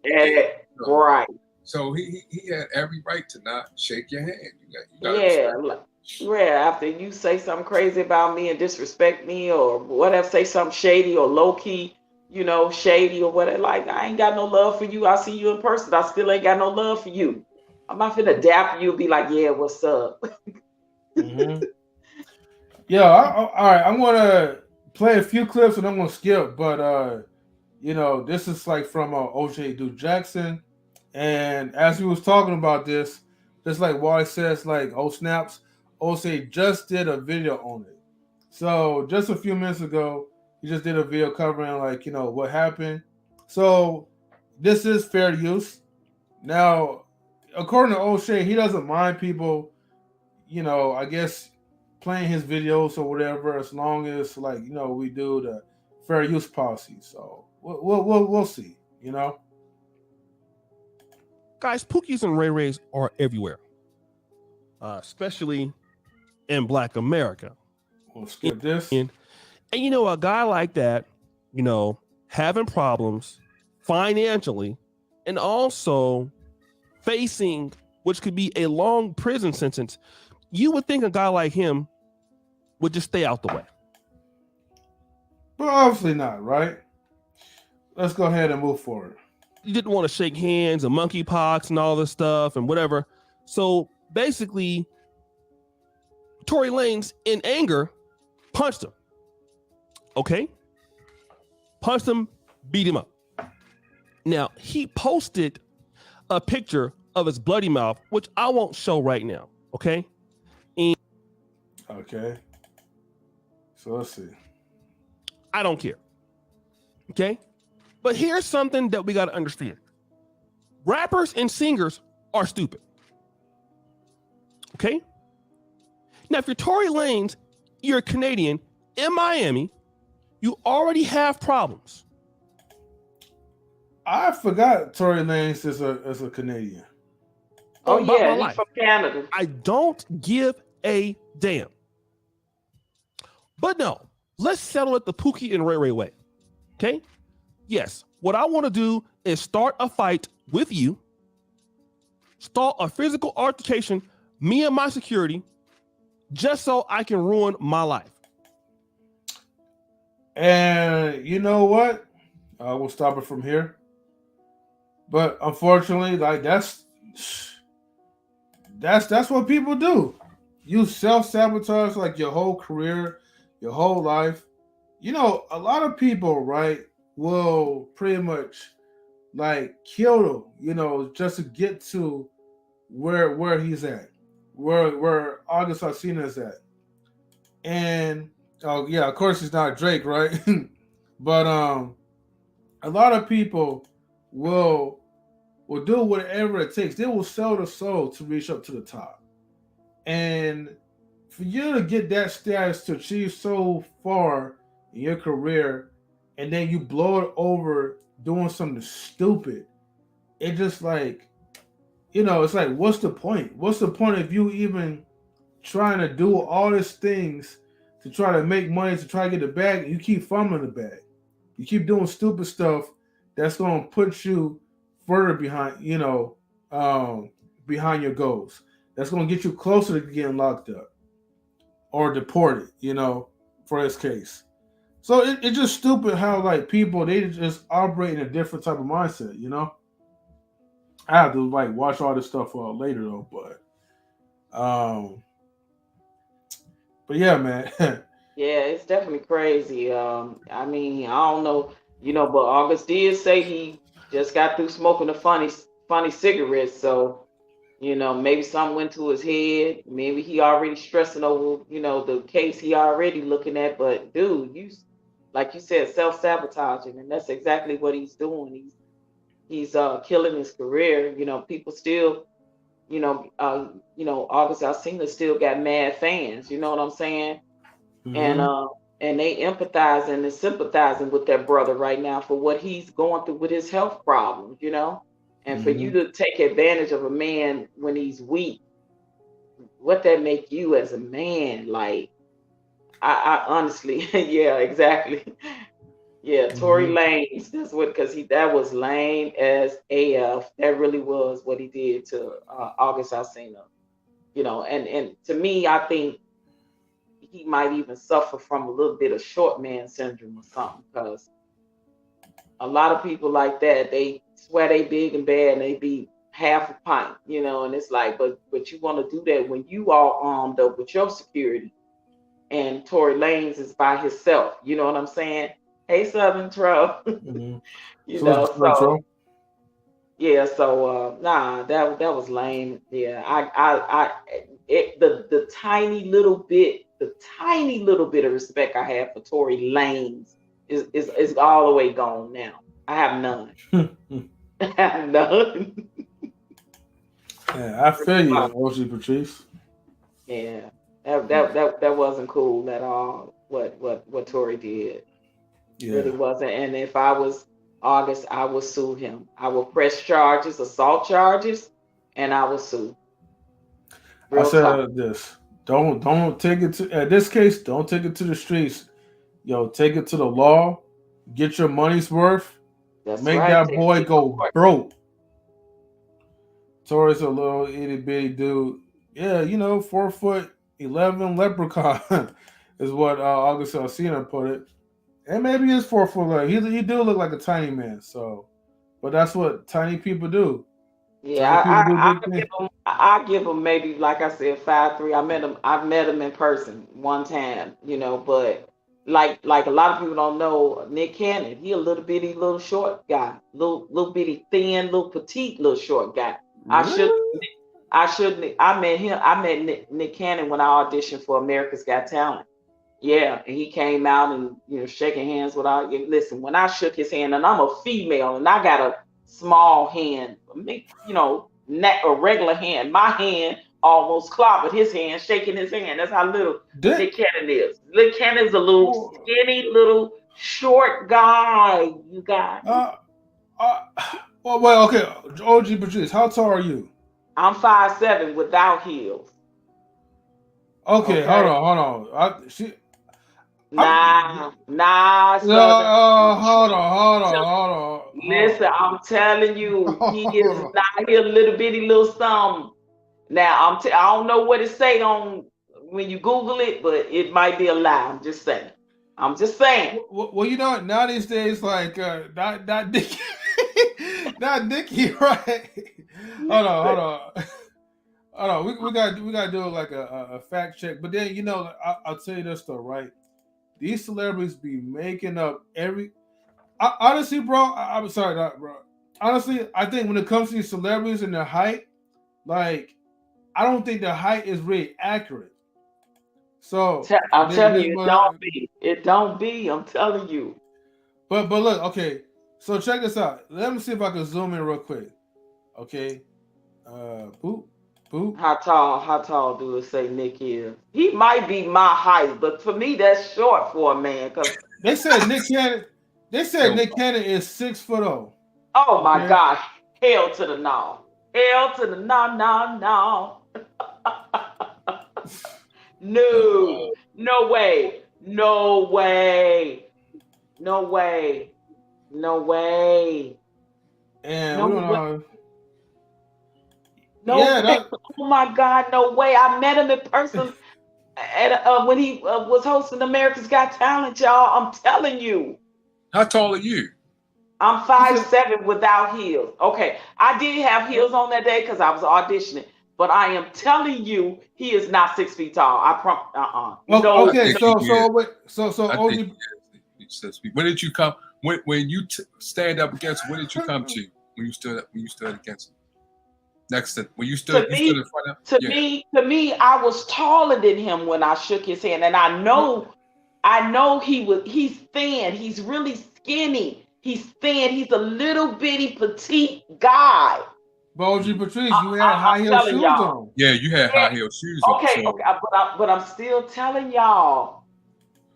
Gabe. Eh, right. So he had every right to not shake your hand. You got to Yeah. respect. Yeah. After you say something crazy about me and disrespect me or whatever, say something shady or low key, shady or whatever. Like I ain't got no love for you. I see you in person. I still ain't got no love for you. I'm not finna dap you and be like, yeah, what's up? Mm-hmm. Yeah, all right. I'm gonna play a few clips and I'm gonna skip, but this is like from OJ Duke Jackson, and as we was talking about this, just like Wally says, like oh snaps, OJ just did a video on it. So just a few minutes ago, he just did a video covering like what happened. So this is fair use. Now, according to O'Shea, he doesn't mind people I guess playing his videos or whatever, as long as we do the fair use policy. So we'll see. Guys, Pookies and Ray Rays are everywhere, especially in Black America. We'll skip this. And a guy like that, having problems financially and also facing which could be a long prison sentence, you would think a guy like him would just stay out the way. But obviously not, right? Let's go ahead and move forward. You didn't want to shake hands and monkeypox and all this stuff and whatever. So basically, Tory Lanez, in anger, punched him. Okay? Punched him, beat him up. Now, he posted a picture of his bloody mouth, which I won't show right now. Okay? Okay. So let's see. I don't care. Okay? But here's something that we got to understand. Rappers and singers are stupid. Okay? Now, if you're Tory Lanez, you're a Canadian in Miami, you already have problems. I forgot Tory Lanez is a Canadian. Oh yeah, he's from Canada. I don't give a damn. But no, let's settle it the Pookie and Ray Ray way. Okay? Yes, what I want to do is start a fight with you, start a physical altercation, me and my security, just so I can ruin my life. And you know what? We'll stop it from here. But unfortunately, like that's what people do. You self-sabotage like your whole career, your whole life. A lot of people, right, will pretty much like kill him, just to get to where he's at, where August Alsina is at. And oh yeah, of course he's not Drake, right? But a lot of people will do whatever it takes. They will sell the soul to reach up to the top. And for you to get that status to achieve so far in your career, and then you blow it over doing something stupid, it just like, it's like, what's the point? What's the point of you even trying to do all these things to try to make money, to try to get the bag, and you keep fumbling the bag. You keep doing stupid stuff that's going to put you further behind, behind your goals. That's going to get you closer to getting locked up or deported, for this case. So it's just stupid how like people, they just operate in a different type of mindset, I have to like watch all this stuff later though, but yeah, man. Yeah, it's definitely crazy. I mean, I don't know, but August did say he just got through smoking a funny cigarette, so You know, maybe something went to his head. Maybe he already stressing over, the case he already looking at. But dude, like you said, self-sabotaging, and that's exactly what he's doing. He's killing his career. People still, August Alsina still got mad fans. You know what I'm saying? And Mhm. and they empathizing and sympathizing with their brother right now for what he's going through with his health problems. And for you Mhm. to take advantage of a man when he's weak, what that make you as a man? Like, I honestly, yeah, exactly. Yeah, Tory Mhm. Lanez, that's what, because that was lame as AF. That really was what he did to August Alsina. And to me, I think he might even suffer from a little bit of short man syndrome or something, because a lot of people like that, they swear they big and bad and they be half a pint, and it's like, but you want to do that when you are armed up with your security and Tory Lanez is by himself. You know what I'm saying? Hey, Southern Tro. Mhm. you So know, it's so retro. yeah, so nah, that was lame. Yeah, the tiny little bit of respect I have for Tory Lanez is all the way gone now. I have none. I have none. Yeah, I feel you, OG Patrice. Yeah, that wasn't cool at all. What Tory did really Yeah. wasn't. And if I was August, I would sue him. I will press charges, assault charges, and I will sue. I Real talk. said this. Don't take it to at this case, don't take it to the streets. Yo, take it to the law, get your money's worth, That's make right. that Take boy it to go court. broke. Tory's a little itty bitty dude. Yeah, 4'11" leprechaun is what August Alsina put it. And maybe he's 4'11". He do look like a tiny man, so but that's what tiny people do. Yeah, Tiny people do big I give things. him. I give him maybe, like I said, 5'3". I met him. I've met him in person one time. But like a lot of people don't know Nick Cannon. He a little bitty, little short guy, little bitty, thin, little petite, little short guy. I should. Really? I shouldn't. I met him. I met Nick Cannon when I auditioned for America's Got Talent. Yeah, and he came out and shaking hands with all. Listen, when I shook his hand, and I'm a female, and I got a small hand, not a regular hand. My hand almost clobbered his hand, shaking his hand. That's how little Did Nick Cannon is. Nick Cannon's a little oh, skinny, little short guy. You guys, uh, uh, well, okay. OG Patrice, how tall are you? I'm 5'7" without heels. Okay, hold Okay. on, hold on. I'm, Nah, no, Southern. hold on, hold on, hold Listen, I'm telling you, on, he hold is on. not here, little bitty little something. Now I don't know what it say on when you Google it, but it might be a lie. I'm just saying. I'm just saying. Well, now these days, like, not Nicky, not Nicky, right? Hold on, Listen, hold on. Hold on, we got to do like a fact check. But then I'll tell you this though, right? These celebrities be making up honestly, bro. I'm sorry, bro. Honestly, I think when it comes to these celebrities and their height, like I don't think their height is really accurate. So, I'm telling you, it don't be. It don't be. I'm telling you. but look, okay. So check this out. Let me see if I can zoom in real quick. Okay. Boop, boop. How tall do it say Nick is? He might be my height, but for me, that's short for a man. Cause They said Nick Cannon. They said Yo, Nick Cannon is 6 foot. Oh, oh my okay. God, hell to the no, hell to the no, no, no. No, no way, no way, no way, no way, And no we don't way, know. no Yeah, way. that. Oh my God, no way. I met him in person when he was hosting America's Got Talent, y'all. I'm telling you, how tall are you? I'm He five said, seven without heels. Okay, I did have heels on that day because I was auditioning, but I am telling you, he is not 6 feet tall. I oh, I no, okay. think no. he So is. wait. So I think OG. he is. When did you come? When you stand up against? When did you come to? When you stood against him? next to when you stood in front of to me, I was taller than him when I shook his hand, and I know he's thin. He's really skinny. He's thin. He's a little bitty petite guy. But OG Patrice, you had high heel shoes on. Yeah, you had high heel shoes on. Okay, So. okay, but I'm still telling y'all.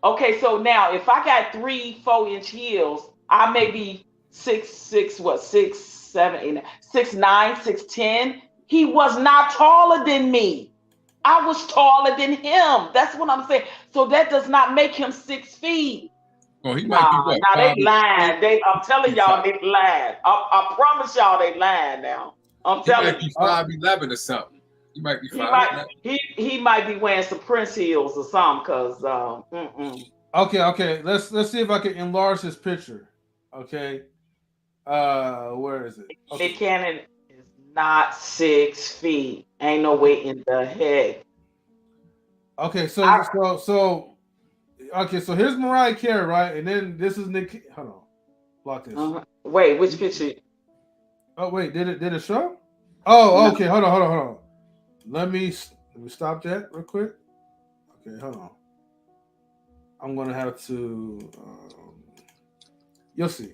Okay, so now if I got 3-4 inch heels, I may be 6'6", 6'7", 6'9", 6'10". He was not taller than me. I was taller than him. That's what I'm saying. So that does not make him 6 feet. Well, he might be what? Now they lying. I'm telling y'all they lying. I promise y'all they lying now. I'm telling you. He might be 5'11" or something. He might be 5'11". He might be wearing some Prince heels or something. Cause Okay. Let's see if I can enlarge this picture. Okay. Where is it? Okay. Nick Cannon is not 6 feet. Ain't no way in the heck. Okay, so here's Mariah Carey, right? And then this is Nick. Hold on, block this. Wait, which picture? Oh wait, did it show? Oh, okay. Hold on. Let me stop that real quick. Okay, hold on. I'm gonna have to. You'll see.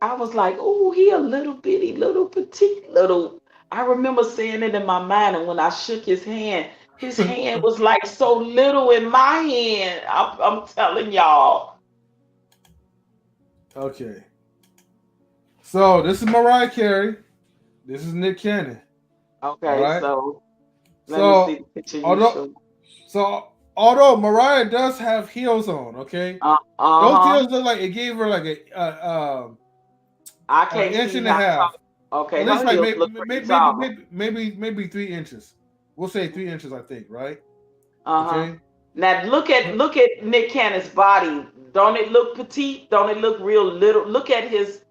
I was like, oh, he a little bitty, little petite, little. I remember saying it in my mind, and when I shook his hand was like so little in my hand. I'm telling y'all. Okay. So this is Mariah Carey. This is Nick Cannon. Okay, right? so let me see the picture. Although Mariah does have heels on, okay, those heels look like it gave her like I can't an inch see and a half. Okay, at least like maybe 3 inches. We'll say 3 inches, I think, right? Okay. Now look at Nick Cannon's body. Don't it look petite? Don't it look real little? Look at his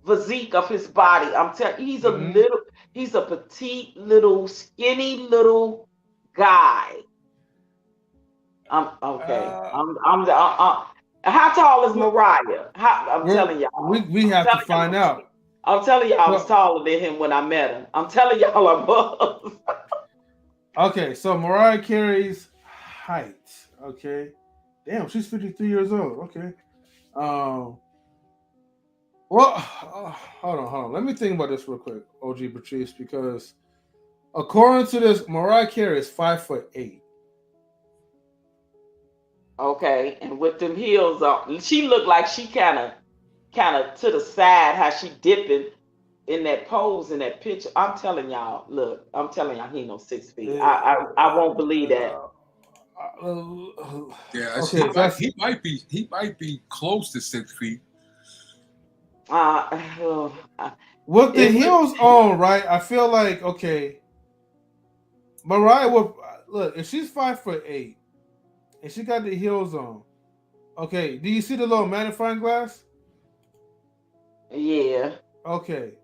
physique of his body. I'm telling you, he's a petite little skinny little guy. Okay. How tall is Mariah? I'm telling y'all. We have to find out. I'm telling y'all I was taller than him when I met him. I'm telling y'all I was. Okay, so Mariah Carey's height. Okay. Damn, she's 53 years old. Okay. Hold on. Let me think about this real quick, OG Patrice, because according to this, Mariah Carey is 5'8". Okay, and with them heels on, she looked like she kind of to the side, how she dipping in that pose in that picture. I'm telling y'all, he ain't no 6 feet. I won't believe that. Yeah, okay, he might be close to 6 feet. With the heels on, right? I feel like Mariah would look if she's 5'8" and she got the heels on. Okay, do you see the little magnifying glass? Yeah. Okay.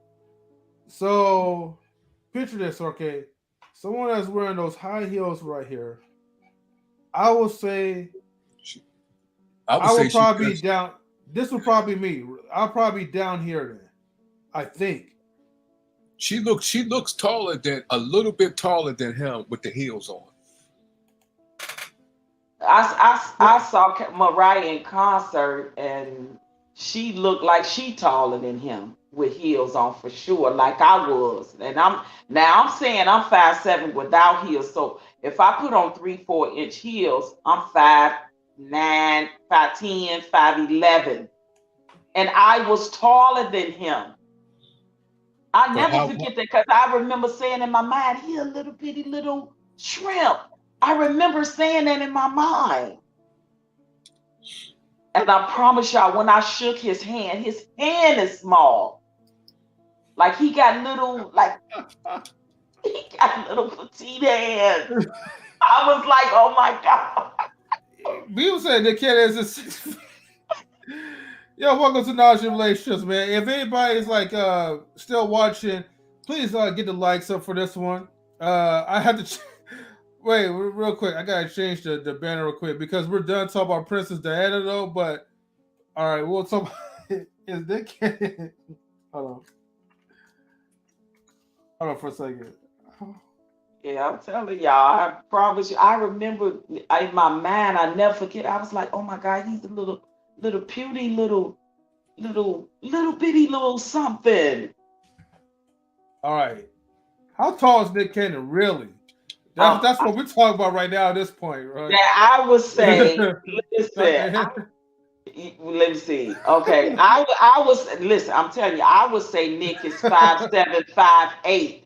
So picture this, okay? Someone that's wearing those high heels right here. I would say I would probably be down. This would probably be me. I'll probably be down here then. I think. She looks taller a little bit taller than him with the heels on. I saw Mariah in concert and she looked like she taller than him with heels on for sure, like I was. And I'm saying I'm 5'7" without heels. So if I put on 3-4 inch heels, I'm 5'9", 5'10", 5'11", and I was taller than him. I never forget that because I remember saying in my mind, he a little bitty little shrimp. I remember saying that in my mind. And I promise y'all, when I shook his hand is small. Like he got little petite hands. I was like, oh my God. People say the kid is a 6 feet. Yo, welcome to Knowledge and Relationships, man. If anybody's still watching, please get the likes up for this one. I have to wait real quick. I gotta change the banner real quick because we're done talking about Princess Diana though. But all right, we'll talk. Is Nick? Hold on. Hold on for a second. Yeah, I'm telling y'all. I promise you. I remember in my mind. I never forget. I was like, oh my God, he's a little puny little bitty little something. All right. How tall is Nick Cannon really? Um, That's what we're talking about right now at this point, right? That I would say. Listen, Okay. let me see. Okay, I was listen. I'm telling you, I would say Nick is 5'7", 5'8".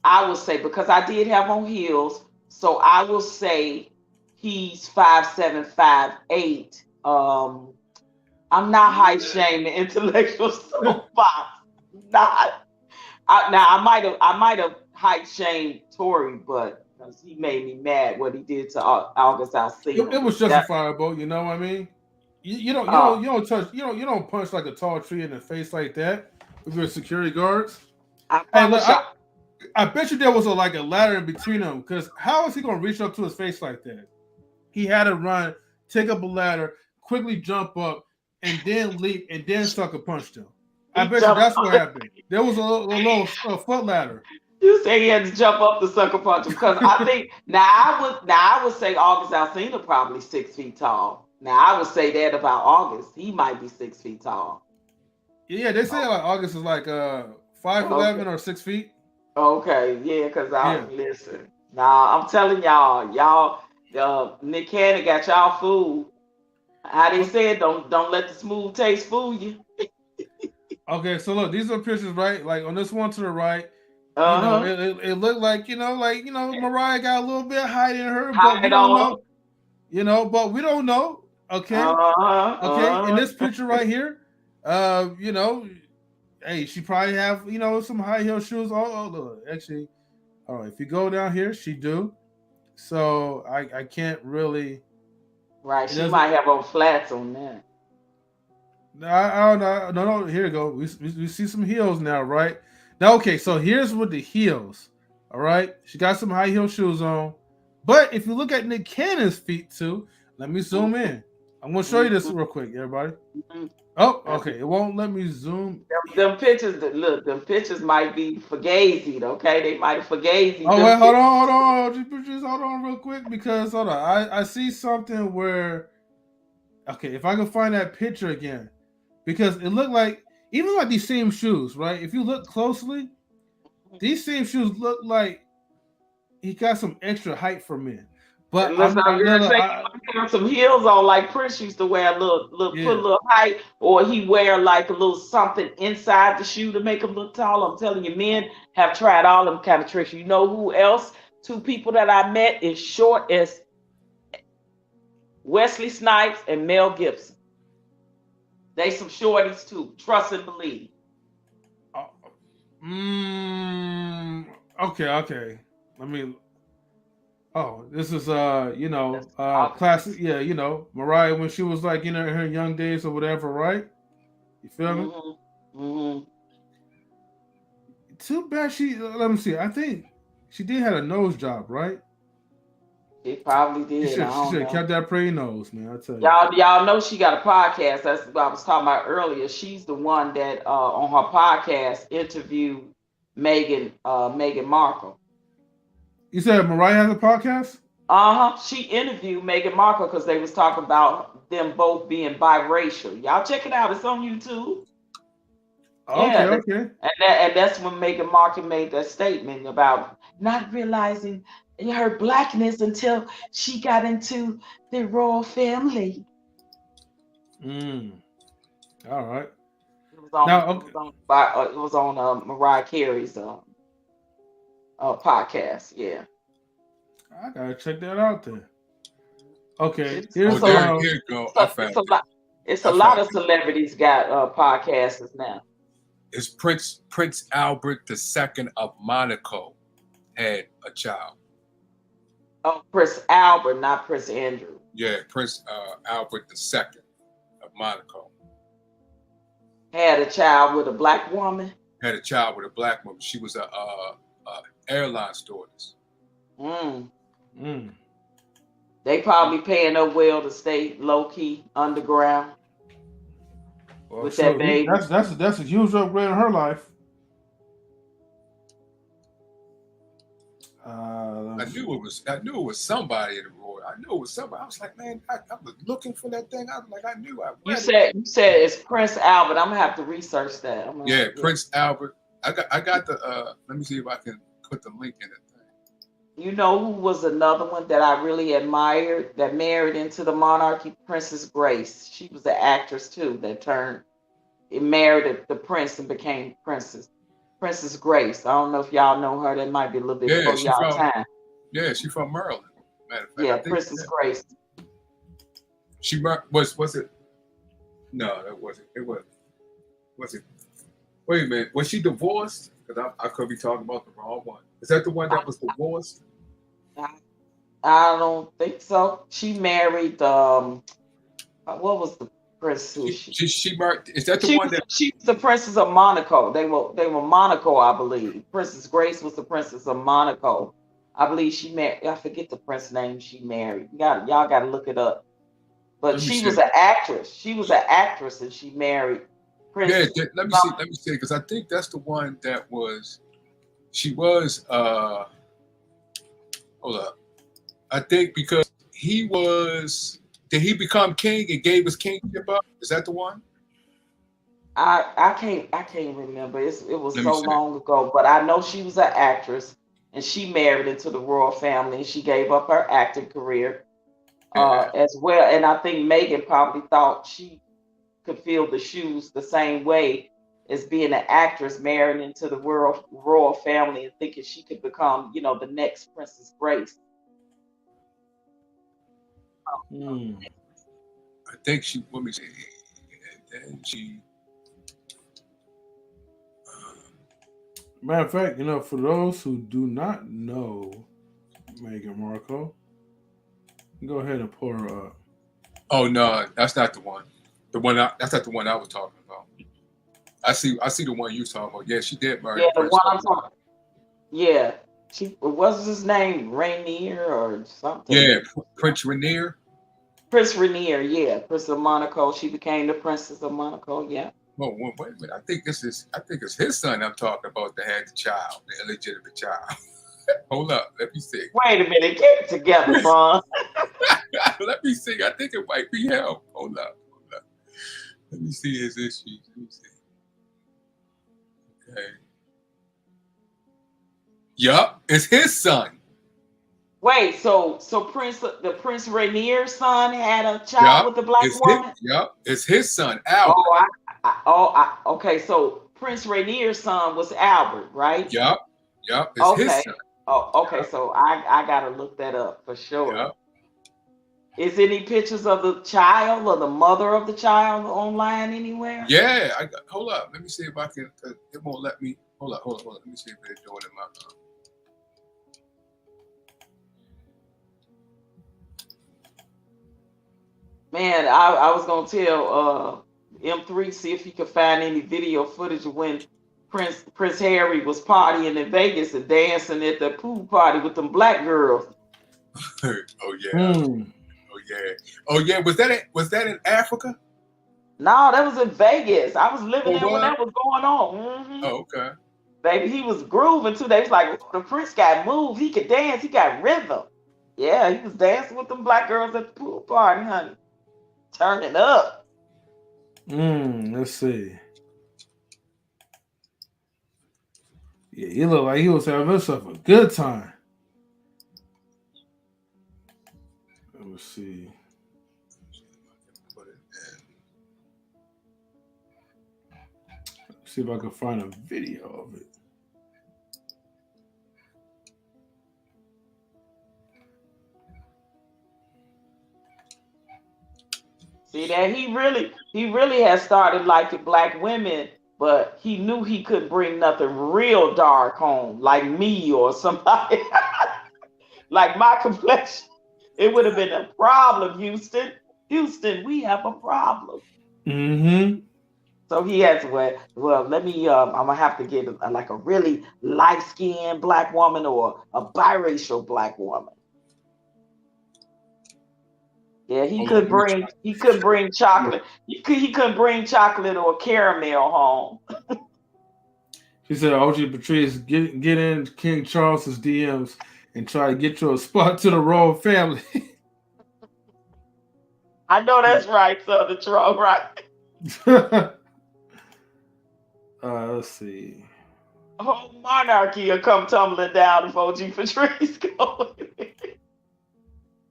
I would say because I did have on heels, so I will say he's 5'7", 5'8". I'm not height shaming intellectual soapbox. Not. Now I might have height shamed Tory, but because he made me mad what he did to August It Alsina. was That justifiable, you know what I mean? uh, You don't touch you don't punch like a tall tree in the face like that with your security guards. I Hey, look, promise you. I bet you there was like a ladder in between them because how is he gonna reach up to his face like that? He had to run, take up a ladder, quickly jump up, and then leap, and then sucker punched him. I He bet you jumped that's what happened. There was a little foot ladder. You say he had to jump up the sucker punch him because I think I would say August Alsina probably 6 feet tall. Now I would say that about August. He might be 6 feet tall. Yeah, they say Oh, like August is like 5'11" okay. or 6 feet. Okay. Yeah, because I Yeah. listen. Nah, I'm telling y'all, Nick Cannon got y'all fooled. How they said, don't let the smooth taste fool you. Okay, so look, these are pictures, right? Like on this one to the right, Uh-huh. it looked like Mariah got a little bit of height in her, but we Hide don't on. know. But we don't know. Okay, Uh-huh. okay. In Uh-huh. this picture right here, hey, she probably have some high heel shoes. Oh, look, actually, all right. If you go down here, she do. So I can't really. Right. It She doesn't. might have on flats on that. No, I don't know. No. Here we go. We see some heels now, right? Now, okay. So here's with the heels. All right. She got some high heel shoes on. But if you look at Nick Cannon's feet too, let me zoom in. I'm gonna show you this real quick, everybody. Mhm. Oh, okay. It won't let me zoom. Them pictures that look, them pictures might be fugazied, okay? They might have fugazied Oh them wait, pictures. hold on. Just hold on real quick because hold on. I see something where okay, if I can find that picture again. Because it looked like even like these same shoes, right? If you look closely, these same shoes look like he got some extra height for men. But And listen, I'm no, gonna no, say you might have some heels on like Prince used to wear a little put a yeah. little height, or he wear like a little something inside the shoe to make him look tall. I'm telling you, men have tried all them kind of tricks. You know who else? Two people that I met is short as Wesley Snipes and Mel Gibson. They some shorties too. Trust and believe. Uh, okay. Let me. Oh, this is That's classic. August. Yeah, Mariah when she was like in her young days or whatever, right? You feel me? Mm-hmm. Mm-hmm. Too bad she. Let me see. I think she did had a nose job, right? She probably She did. I should. She don't should have know. kept that pretty nose, man. I tell you. Y'all know she got a podcast. That's what I was talking about earlier. She's the one that on her podcast interviewed Meghan Markle. You said Mariah has a podcast? Uh-huh. She interviewed Meghan Markle because they was talking about them both being biracial. Y'all check it out. It's on YouTube. Okay, Yeah. okay. And that's when Meghan Markle made that statement about not realizing her blackness until she got into the royal family. Mm. All right. It was on. Now, It okay. was on. It was on Mariah Carey's podcast. Yeah, I gotta check that out then. Okay, it's Oh, here's there you go. I it's found a it. lot. It's a I lot found of it. celebrities got podcasts now. It's Prince Albert II of Monaco had a child. Oh, Prince Albert, not Prince Andrew. Yeah, Prince Albert II of Monaco Had a child with a black woman. had a child with a black woman. She was a airline stewardess. Mm. mm. They probably paying her well to stay low key underground Well, with that sure. baby. That's a huge upgrade in her life. I knew it was somebody in the royal. I knew it was somebody. I was like, man, I was looking for that thing. I was like, I knew I read it. You said it's Prince Albert. I'm gonna have to research that. Yeah, Prince Albert. I got the let me see if I can put the link in it. You know who was another one that I really admired that married into the monarchy? Princess Grace. She was an actress too that married the prince and became princess. Princess Grace. I don't know if y'all know her. That might be a little bit before y'all time. Yeah, she's from Maryland. Matter of fact, yeah, Princess Grace. She was it? No, that wasn't. It was it? Wait a minute. Was she divorced? Because I could be talking about the wrong one. Is that the one that was divorced? I don't think so. She married what was the princess? She married. Is that the one that she was the princess of Monaco? They were Monaco, I believe. Princess Grace was the princess of Monaco. I believe she married. I forget the prince name she married. Y'all got to look it up. But she was an actress. She was an actress, and she married. Yeah, let me see, because I think that's the one that was. She was. Hold up. I think because he was. Did he become king and gave his kingship up? Is that the one? I can't remember. It was so long ago, but I know she was an actress, and she married into the royal family, and she gave up her acting career as well. And I think Meghan probably thought she could fill the shoes the same way as being an actress married into the royal family and thinking she could become, the next Princess Grace. I think she. Let me see. And then she. Matter of fact, for those who do not know Meghan Markle, go ahead and pull her up. Oh no, that's not the one. That's not the one I was talking about. I see the one you talking about. Yeah, she did marry. Yeah, the one I'm talking. Yeah, what's his name? Rainier or something? Yeah, Prince Rainier. Prince Rainier, yeah, Prince of Monaco. She became the Princess of Monaco. Yeah. Oh, wait a minute. I think it's his son I'm talking about that had the child, the illegitimate child. Hold up, let me see. Wait a minute, get it together, Vaughn. Let me see. I think it might be him. Hold up. Let me see his issues. Let me see. Okay. Yup, it's his son. Wait, so Prince Rainier's son had a child with a black woman? It's his son, Albert. Okay. So Prince Rainier's son was Albert, right? Yup, it's his son. Oh, okay. So I gotta look that up for sure. Yep. Is any pictures of the child or the mother of the child online anywhere? Yeah, hold up. Let me see if I can. It won't let me. Hold up. Let me see if they're doing it in my. Man, I was gonna tell M3 see if he could find any video footage of when Prince Harry was partying in Vegas and dancing at the pool party with them black girls. Oh yeah. Was that in Africa? No, that was in Vegas. I was living there when that was going on. Mm-hmm. Oh, okay. Baby, he was grooving too. They was like, the Prince got moves. He could dance. He got rhythm. Yeah, he was dancing with them black girls at the pool party, honey. Turning up. Let's see. Yeah, he looked like he was having himself a good time. Let me see. Let's see if I can find a video of it. See that he really has started liking black women, but he knew he couldn't bring nothing real dark home, like me or somebody like my complexion. It would have been a problem, Houston. Houston, we have a problem. Mm-hmm. So he has well, let me I'm gonna have to get like a really light-skinned black woman or a biracial black woman. Yeah, he couldn't bring chocolate. He couldn't bring chocolate or caramel home. She said, OG Patrice, get in King Charles's DMs. and try to get you a spot to the royal family. I know that's right, so the troll, right? Let's see. Whole monarchy will come tumbling down if OG Patrice go.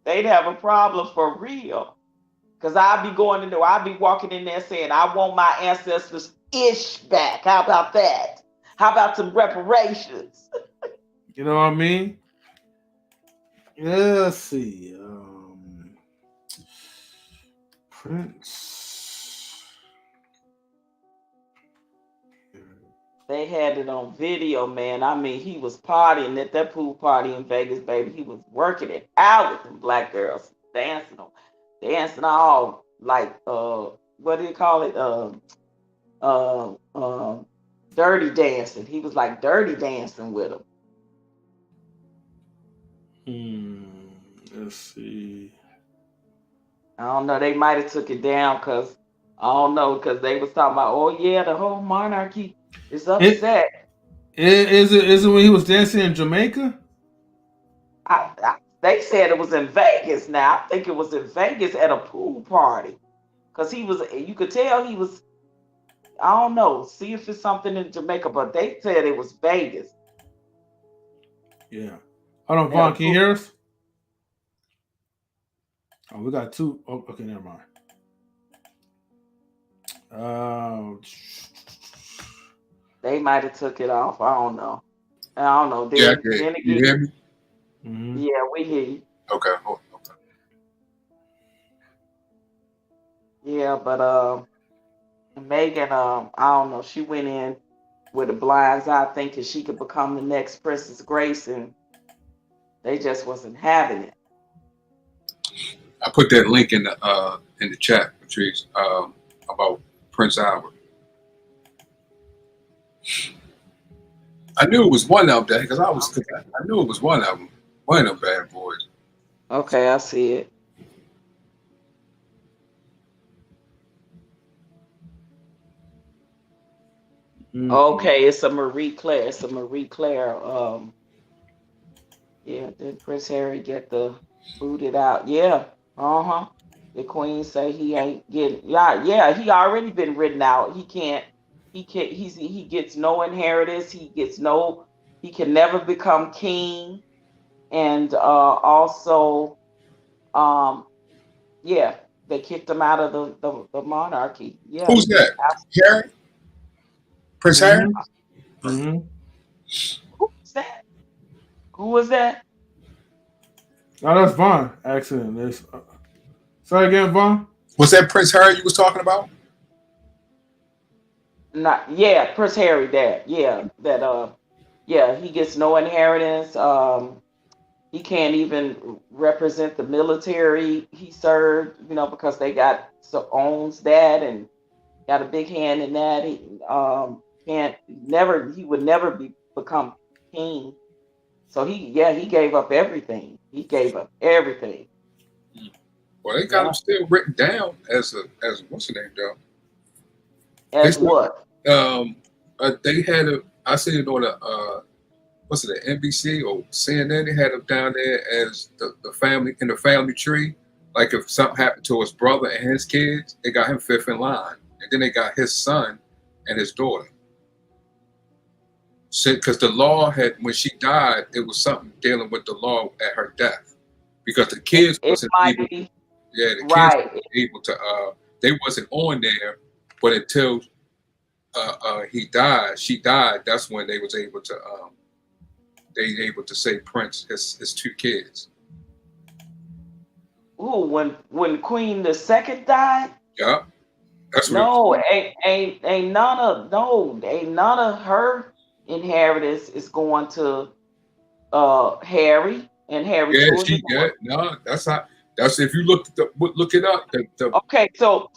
They'd have a problem for real. Because I'd be walking in there saying, I want my ancestors' ish back. How about that? How about some reparations? You know what I mean? Yeah, let's see. Prince. They had it on video, man. I mean, he was partying at that pool party in Vegas, baby. He was working it out with them black girls, dancing all like what do you call it? Dirty dancing. He was like dirty dancing with them. Let's see. I don't know. They might have took it down because I don't know because they was talking about, oh yeah, the whole monarchy is upset. Is it when he was dancing in Jamaica? They said it was in Vegas. Now I think it was in Vegas at a pool party because he was. You could tell he was. I don't know. See if it's something in Jamaica, but they said it was Vegas. Yeah. Hold on, Vaughn. Can you hear us? Oh, we got two. Oh, okay, never mind. They might have took it off. I don't know. Then, Yeah, then again, you hear me? Mm-hmm. Yeah, we hear you. Okay. Okay. Yeah, but Megan, I don't know. She went in with the blinds eye thinking she could become the next Princess Grace, and they just wasn't having it. I put that link in the chat, Patrice, about Prince Albert. I knew it was one of them because I knew it was one of them. One of them bad boys. Okay, I see it. Mm-hmm. Okay, it's a Marie Claire. Yeah, did Prince Harry get the booted out? Yeah. The Queen say he ain't getting. Yeah. He already been written out. He can't. He gets no inheritance. He can never become king. And also, yeah, they kicked him out of the monarchy. Yeah. Who's that? Harry? Prince Harry? Mm-hmm. Who's that? Who was that? Oh, that's Vaughn. Accident. Sorry again, Vaughn. Was that Prince Harry you was talking about? Prince Harry, dad. Yeah, he gets no inheritance. He can't even represent the military he served, because they owns that and got a big hand in that. He would never become king. So he gave up everything. Well, they got him still written down as what's the name though? As what? They had I seen it on the NBC or CNN. They had him down there as the family in the family tree. Like if something happened to his brother and his kids, they got him fifth in line, and then they got his son and his daughter. Because the law had, when she died, it was something dealing with the law at her death, because the kids wasn't able. Yeah, the kids weren't able to. They wasn't on there, but until she died. That's when they was able to. They able to say Prince his two kids. Ooh, when Queen II died. Yeah, that's what. Ain't none of her inheritance is going to Harry and Harry. That's if you look it up. Okay, so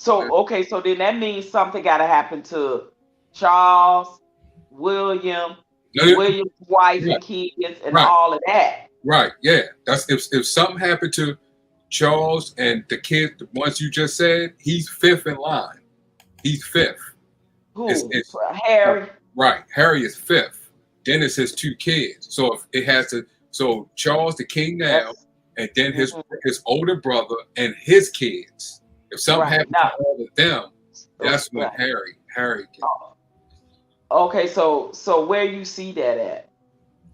then that means something got to happen to Charles, William's wife and kids, and all of that. Right. Yeah. That's if something happened to Charles and the kid, the ones you just said, he's fifth in line. He's fifth. Who? Harry. Right. Harry is fifth. Then it's his two kids. So if it has to, So Charles the king now, That's and then his mhm, his older brother and his kids. If something right happens to now. all of them, So, that's when right. Harry can. Okay, so where you see that at?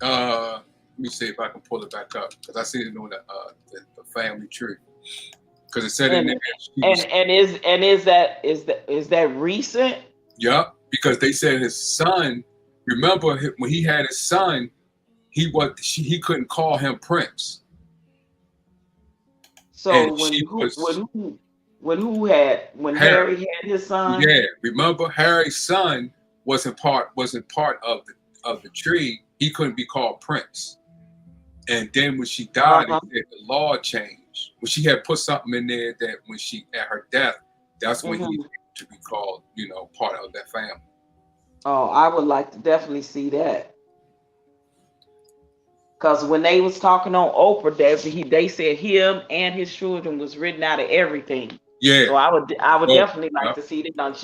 Let me see if I can pull it back up because I see it on the family tree because it said in there And she was. is that recent? Yup, because they said his son. Remember when he had his son, he couldn't call him Prince, and So she was when Harry. Harry had his son? Yeah, remember Harry's son wasn't part of the tree. He couldn't be called Prince. And then when she died, Uh-huh. they said the law changed. When she had put something in there that when she at her death, that's when he Hmm. to be called, part of that family. Oh, I would like to definitely see that. Because when they was talking on Oprah, they said him and his children was written out of everything. Yeah. So I would Oh, definitely like yeah, to see that done.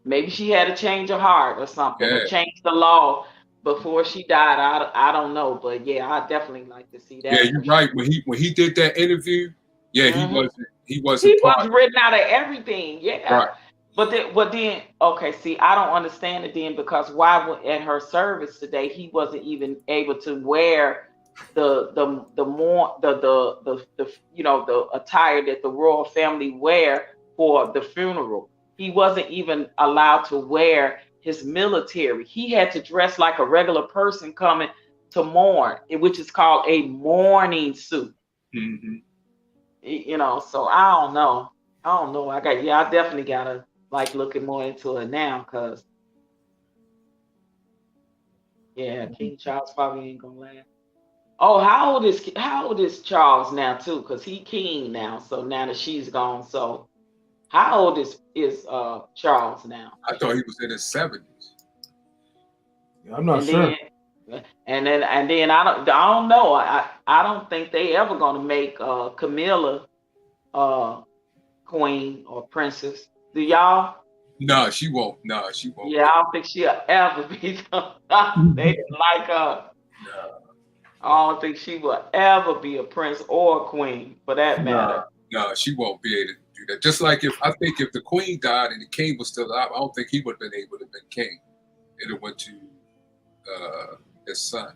Maybe she had a change of heart or something, or yeah. change the law before she died. I don't know, but yeah, I definitely like to see Yeah, that you're for right. sure. When he did that interview, yeah, he Hmm. wasn't He was part. written out of everything, yeah. Right. But then, okay. See, I don't understand it then because why at her service today he wasn't even able to wear the more the the attire that the royal family wear for the funeral. He wasn't even allowed to wear his military. He had to dress like a regular person coming to mourn, which is called a mourning suit. Hmm. So I don't know. I definitely gotta like looking more into it now because yeah, King Charles probably ain't gonna last. Oh, how old is Charles now too? Because he king now. So now that she's gone, so how old is Charles now? I thought he was in his 70s. Yeah, I'm not And then sure. and then I don't know. I don't think they ever gonna make Camilla uh queen or princess. Do y'all? No, she won't. No, she won't Yeah, be. I don't think she'll ever be. They didn't like her. No, I don't think she will ever be a prince or a queen, for that no, matter. no, she won't be able to do that. Just like if the queen died and the king was still alive, I don't think he would have been able to be king. It went to his son.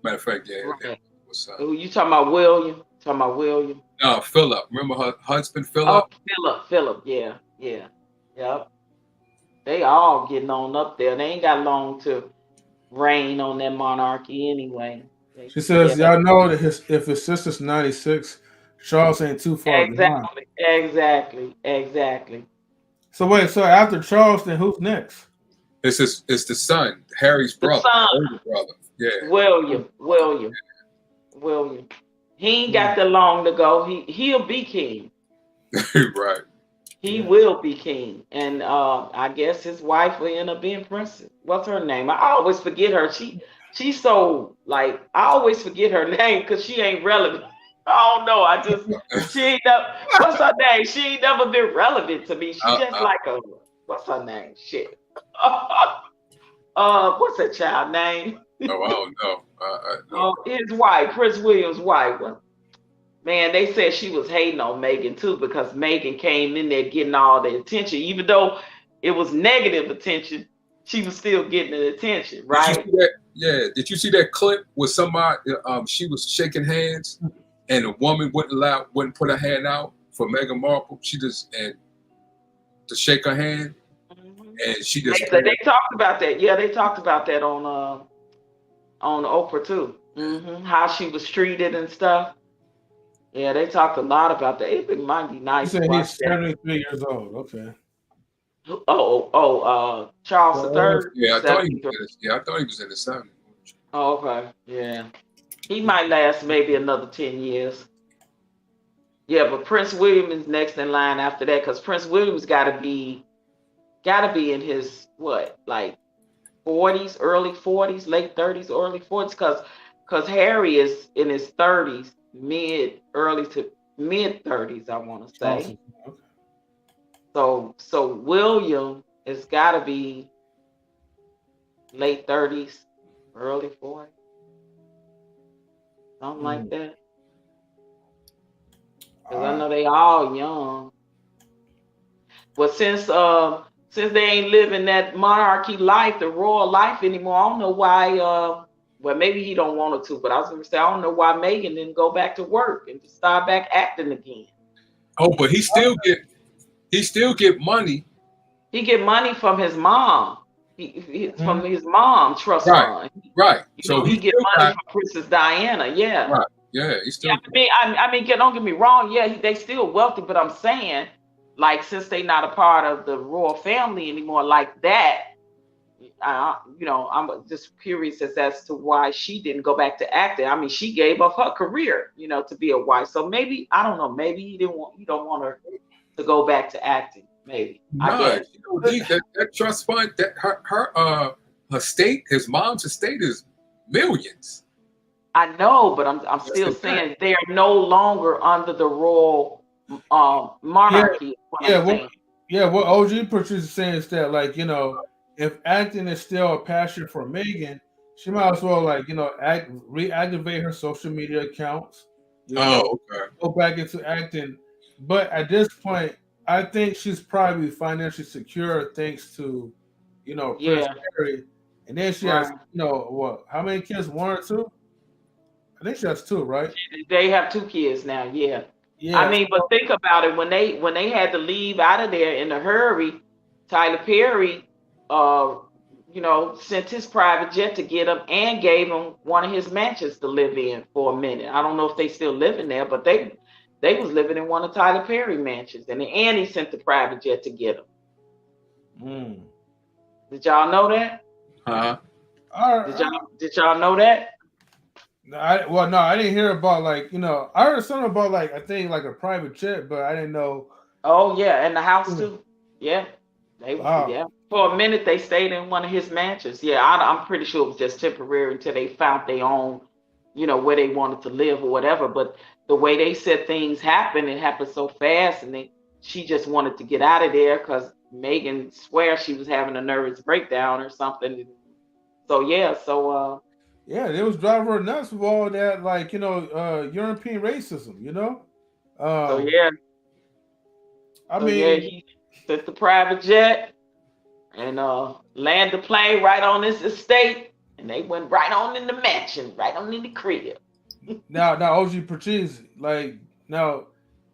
Matter of fact, yeah, it Right. was son. Who you talking about? William? Talking about William? No, Philip. Remember her husband, Oh, Philip? Philip. Yeah, yeah, yep. They all getting on up there. They ain't got long to reign on that monarchy anyway. She Yeah, says, "Y'all know that if his sister's 96, Charles ain't too far behind." exactly. So wait, so after Charles, then who's next? It's the son, Harry's The brother, son, older brother. Yeah. William. He ain't got that long to go. He'll be king. Right. He Yeah. will be king, and I guess his wife will end up being princess. What's her name? I always forget her. She's so like I always forget her name because she ain't relevant. I don't know. She ain't what's her name? She ain't never been relevant to me. She I, just I, like a what's her name? Shit. What's that child name? oh, I don't know. I know. His wife, Prince William's wife. Man, they said she was hating on Megan too because Megan came in there getting all the attention, even though it was negative attention. She was still getting the attention, Did you right? see that? Yeah. Did you see that clip where somebody? She was shaking hands, and a woman wouldn't put her hand out for Meghan Markle. She just and to shake her hand, Mhm. and she They just said they passed. talked about that. Yeah, they talked about that on Oprah too. How she was treated and stuff. Yeah, they talked a lot about that. It might be You nice to saying watch he's that. 73 years old? Okay. Charles the Well, Third, Yeah, I thought he was 73. in his. Yeah, I thought he was in his 70s. Oh, okay, yeah. He might last maybe another 10 years. Yeah, but Prince William is next in line after that because Prince William's gotta be in his what, like 40s, early 40s, late 30s, early 40s, because Harry is in his 30s, early to mid 30s, I want to Charles say. is okay. So William has gotta be late 30s, early 40s. something like that. Because I know they all young. But since they ain't living that monarchy life, the royal life anymore, I don't know why. Well, maybe he don't want her to, but I was gonna say I don't know why Megan didn't go back to work and just start back acting again. Oh, but he still get money. He get money from his mom. From his mom trust fund. Right. So he get money from Princess Diana. Yeah. Right. Yeah. He still. I mean, don't get me wrong. Yeah, they still wealthy, but I'm saying, like, since they not a part of the royal family anymore, like that, I'm just curious as to why she didn't go back to acting. I mean, she gave up her career, to be a wife. So maybe I don't know. Maybe he don't want her to go back to acting. Maybe I guess. That trust fund, that her estate, his mom's estate is millions. I know, but I'm still saying they are no longer under the royal monarchy. What OG Patrice is saying is that, like, if acting is still a passion for Megan, she might as well, like, reactivate her social media accounts. Go back into acting. But at this point, I think she's probably financially secure thanks to, Prince Harry. And then she has, what? How many kids? 1 or 2? I think she has 2, right? They have 2 kids now. Yeah. I mean, but think about it. When they had to leave out of there in a hurry, Tyler Perry, sent his private jet to get him and gave him one of his mansions to live in for a minute. I don't know if they still live in there, but they was living in one of Tyler Perry mansions, and he sent the private jet to get him. Did y'all know that? Did y'all know that? No, I didn't hear about, like, I heard something about, like, I think, like, a private jet, but I didn't know. Oh yeah, and the house too. Yeah, for a minute they stayed in one of his mansions. Yeah, I'm pretty sure it was just temporary until they found their own, where they wanted to live or whatever. But the way they said things happened, it happened so fast, and she just wanted to get out of there because Megan swears she was having a nervous breakdown or something. So yeah, they was driving her nuts with all that, like, European racism, he took the private jet and landed the plane right on this estate, and they went right on in the mansion, right on in the crib. Now, OG Patrice, like, now,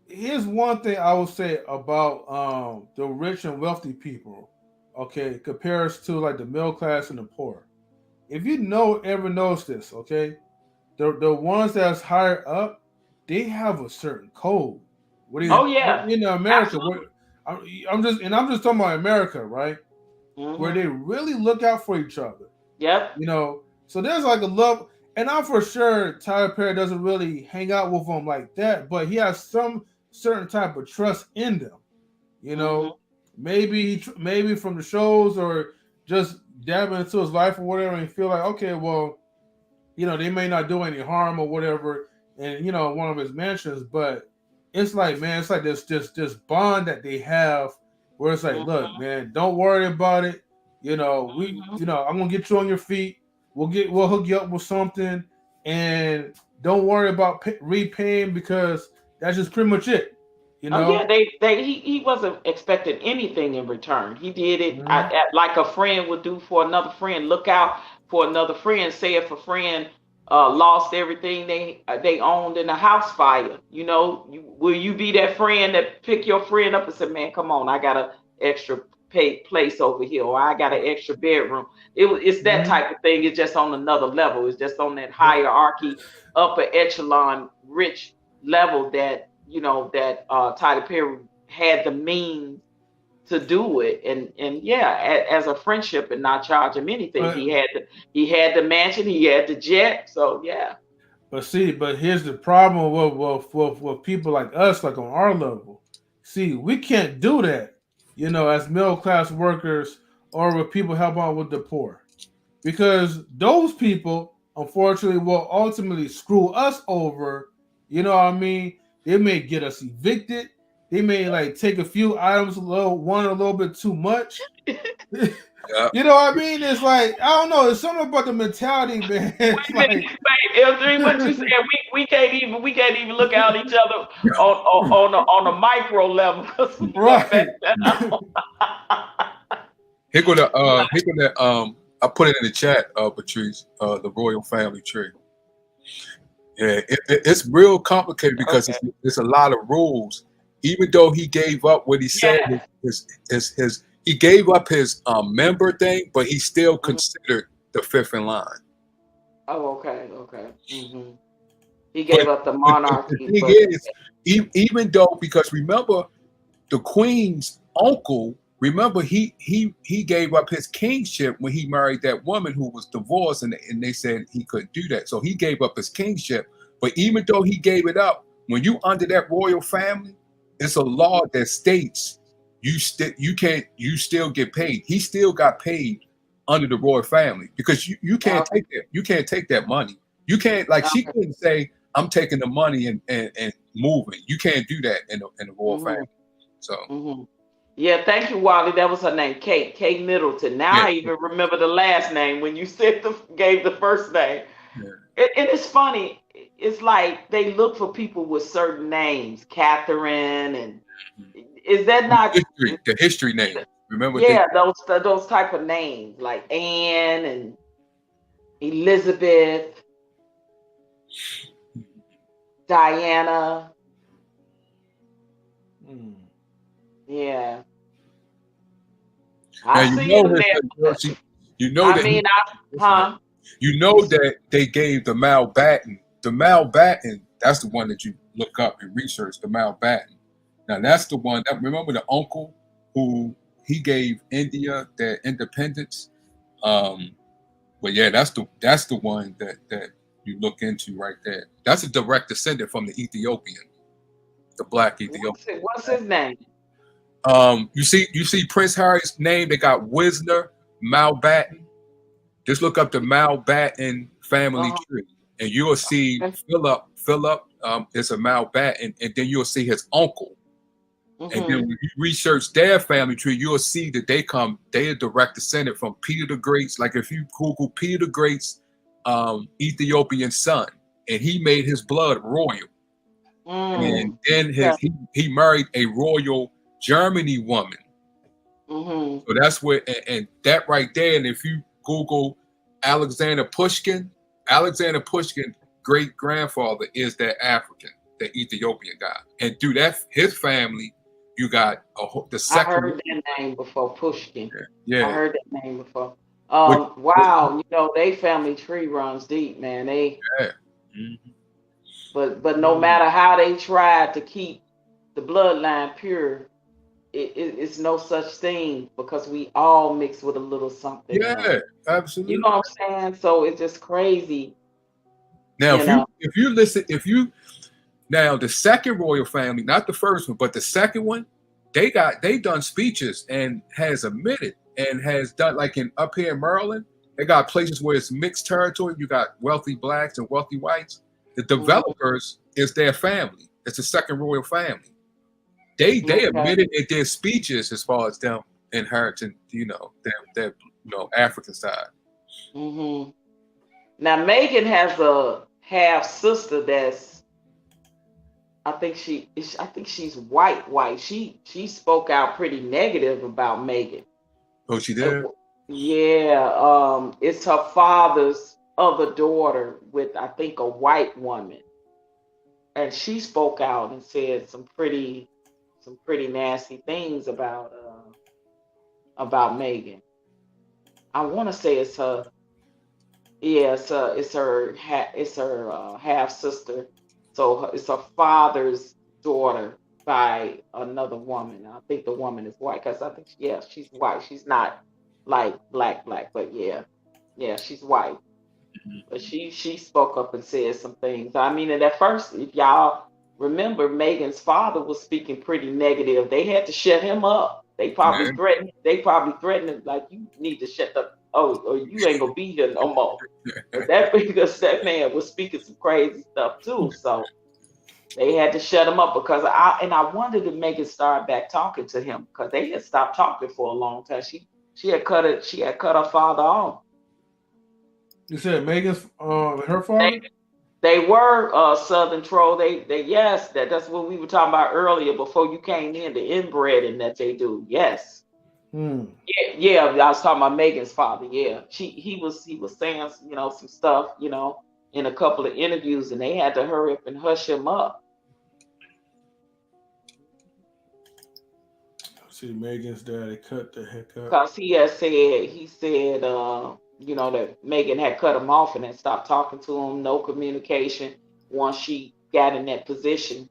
here's one thing I will say about the rich and wealthy people, okay, compares to, like, the middle class and the poor. If you ever notice this, okay, the ones that's higher up, they have a certain code. In America, I'm just talking about America, right? Where they really look out for each other. Yep. So there's like a love, and I'm for sure Tyler Perry doesn't really hang out with them like that, but he has some certain type of trust in them. Maybe from the shows or just dabbing into his life or whatever, and feel like, okay, well, they may not do any harm or whatever, and one of his mansions, but it's like, man, it's like this bond that they have where it's like, look, man, don't worry about it. I'm gonna get you on your feet. We'll hook you up with something, and don't worry about repaying, because that's just pretty much it. Oh yeah, he wasn't expecting anything in return. He did it like a friend would do for another friend. Look out for another friend. Say if a friend lost everything they owned in a house fire, will you be that friend that pick your friend up and say, man, come on, I got an extra paid place over here, or I got an extra bedroom. It's that type of thing. It's just on another level. It's just on that hierarchy, upper echelon, rich level that Tyler Perry had the means to do it, and as a friendship, and not charge him anything. He had the mansion, he had the jet, so yeah. But here's the problem with people like us, like on our level. See, we can't do that, as middle class workers, or with people help out with the poor, because those people, unfortunately, will ultimately screw us over. You know what I mean? They may get us evicted. They may, like, take a few items a little bit too much. Yeah. You know what I mean? It's like I don't know. It's something about the mentality, man. It's Wait, like L3, what you said? We can't even look at each other on a micro level because we gonna mess right. that up. I put it in the chat, Patrice, the royal family tree. Yeah, it's real complicated because Okay. it's a lot of rules. Even though he gave up what he said, Yeah. he gave up his member thing, but he still Mhm. considered the fifth in line. Oh, okay, okay. He But, gave up the but the monarchy, thing but is, even though, because remember, the queen's uncle, remember he gave up his kingship when he married that woman who was divorced, and they said he couldn't do that. So he gave up his kingship. But even though he gave it up, when you under that royal family, it's a law that states you still get paid. He still got paid under the royal family because you can't okay, take that. You can't take that money. You can't, like, she okay. couldn't say, I'm taking the money and moving. You can't do that in the royal hmm family. So Yeah, thank you, Wally. That was her name, Kate Middleton. Now yeah, I even remember the last name when you said gave the first name. yeah. And it's funny. It's like they look for people with certain names, Catherine, and is that not? The history name. Remember they Yeah, those type of names like Anne and Elizabeth, Diana. Mm. Yeah, now I see you, man. you know I that mean, huh? you know that they gave the Mountbatten. The Mountbatten, that's the one that you look up and research, the Mountbatten. Now that's the one that, remember the uncle who he gave India their independence. But yeah, that's the one that you look into right there. That's a direct descendant from the Ethiopian, the black Ethiopian. What's his name? You see Prince Harry's name. They got Wisner Mountbatten. Just look up the Mountbatten family Uh-huh. tree, and you'll see Philip. Philip is a Mountbatten, and then you'll see his uncle. And then when you research their family tree, you'll see that they are direct descendant from Peter the Great's. Like if you Google Peter the Great's Ethiopian son, and he made his blood royal. And then he married a royal Germany woman. So that's where, and that right there. And if you Google Alexander Pushkin great grandfather is that African, the Ethiopian guy. And through his family, you got the I second. heard that name before, Pushkin. Yeah. I heard that name before. What, Wow, they family tree runs deep, man. yeah. But no matter how they tried to keep the bloodline pure, it's no such thing because we all mix with a little something in us. Yeah, absolutely. You know what I'm saying? So it's just crazy. Now, now the second royal family, not the first one, but the second one, they done speeches and has admitted and has done, like up here in Maryland, they got places where it's mixed territory. You got wealthy blacks and wealthy whites. The developers is their family. It's the second royal family. They admitted in their speeches as far as them inheriting, their African side. Now Megan has a half sister that's, I think she's white. She spoke out pretty negative about Megan. Oh, she did? Yeah, it's her father's other daughter with, I think, a white woman, and she spoke out and said some pretty nasty things about Megan. I want to say it's her. Yeah, it's her half sister. So it's her father's daughter by another woman. I think the woman is white because I think she's white. She's not like black, but yeah, she's white. But she spoke up and said some things. I mean, and at first, if y'all remember, Megan's father was speaking pretty negative. They had to shut him up. They probably threatened. Him, like, you need to shut up. Oh, or you ain't gonna be here no more. But because that man was speaking some crazy stuff too. So they had to shut him up because I wondered if Megan started back talking to him because they had stopped talking for a long time. She had cut it. She had cut her father off. You said Megan's her father? They were Southern Troll. They yes, that's what we were talking about earlier before you came in, the inbreeding that they do. Yes. Yeah, I was talking about Megan's father. Yeah. He was saying, some stuff, in a couple of interviews, and they had to hurry up and hush him up. See, Megan's daddy cut the heck up. Because he said, that Megan had cut him off and had stopped talking to him, no communication once she got in that position.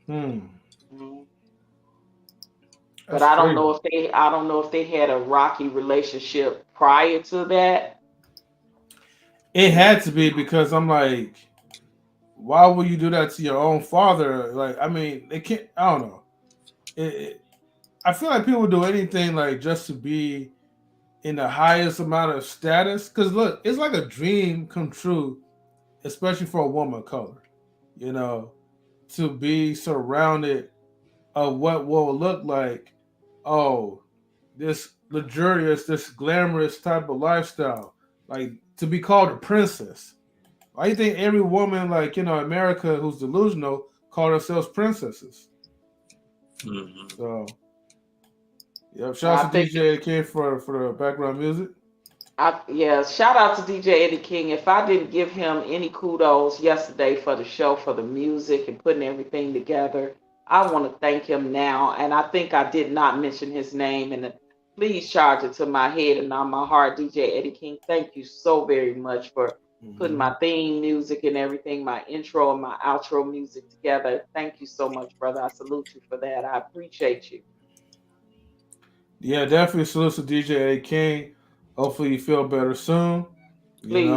But I don't know if they had a rocky relationship prior to that. It had to be, because I'm like, why would you do that to your own father? Like, I mean, they can't. I don't know. I feel like people do anything like just to be in the highest amount of status. Because look, it's like a dream come true, especially for a woman of color. To be surrounded of what will look like, this luxurious, this glamorous type of lifestyle, like to be called a princess. I think every woman, like America, who's delusional, call themselves princesses. So, yep. Shout out to DJ Eddie King for the background music. Shout out to DJ Eddie King. If I didn't give him any kudos yesterday for the show, for the music and putting everything together, I want to thank him now. And I think I did not mention his name. And please charge it to my head and not my heart, DJ Eddie King. Thank you so very much for putting my theme music and everything, my intro and my outro music together. Thank you so much, brother. I salute you for that. I appreciate you. Yeah, definitely salute to DJ Eddie King. Hopefully you feel better soon. Please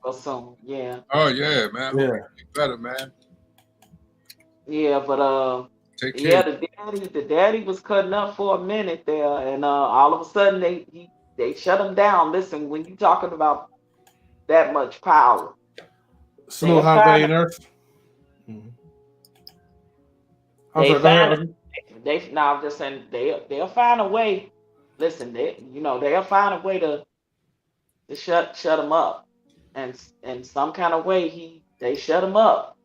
feel soon. Yeah. Oh yeah, man. Yeah. Get better, man. Yeah, but take care. The daddy was cutting up for a minute there, and all of a sudden they shut him down. Listen, when you talking about that much power, salute High Value Nurse. I'm just saying they'll find a way. Listen, they'll find a way to shut him up, and some kind of way they shut him up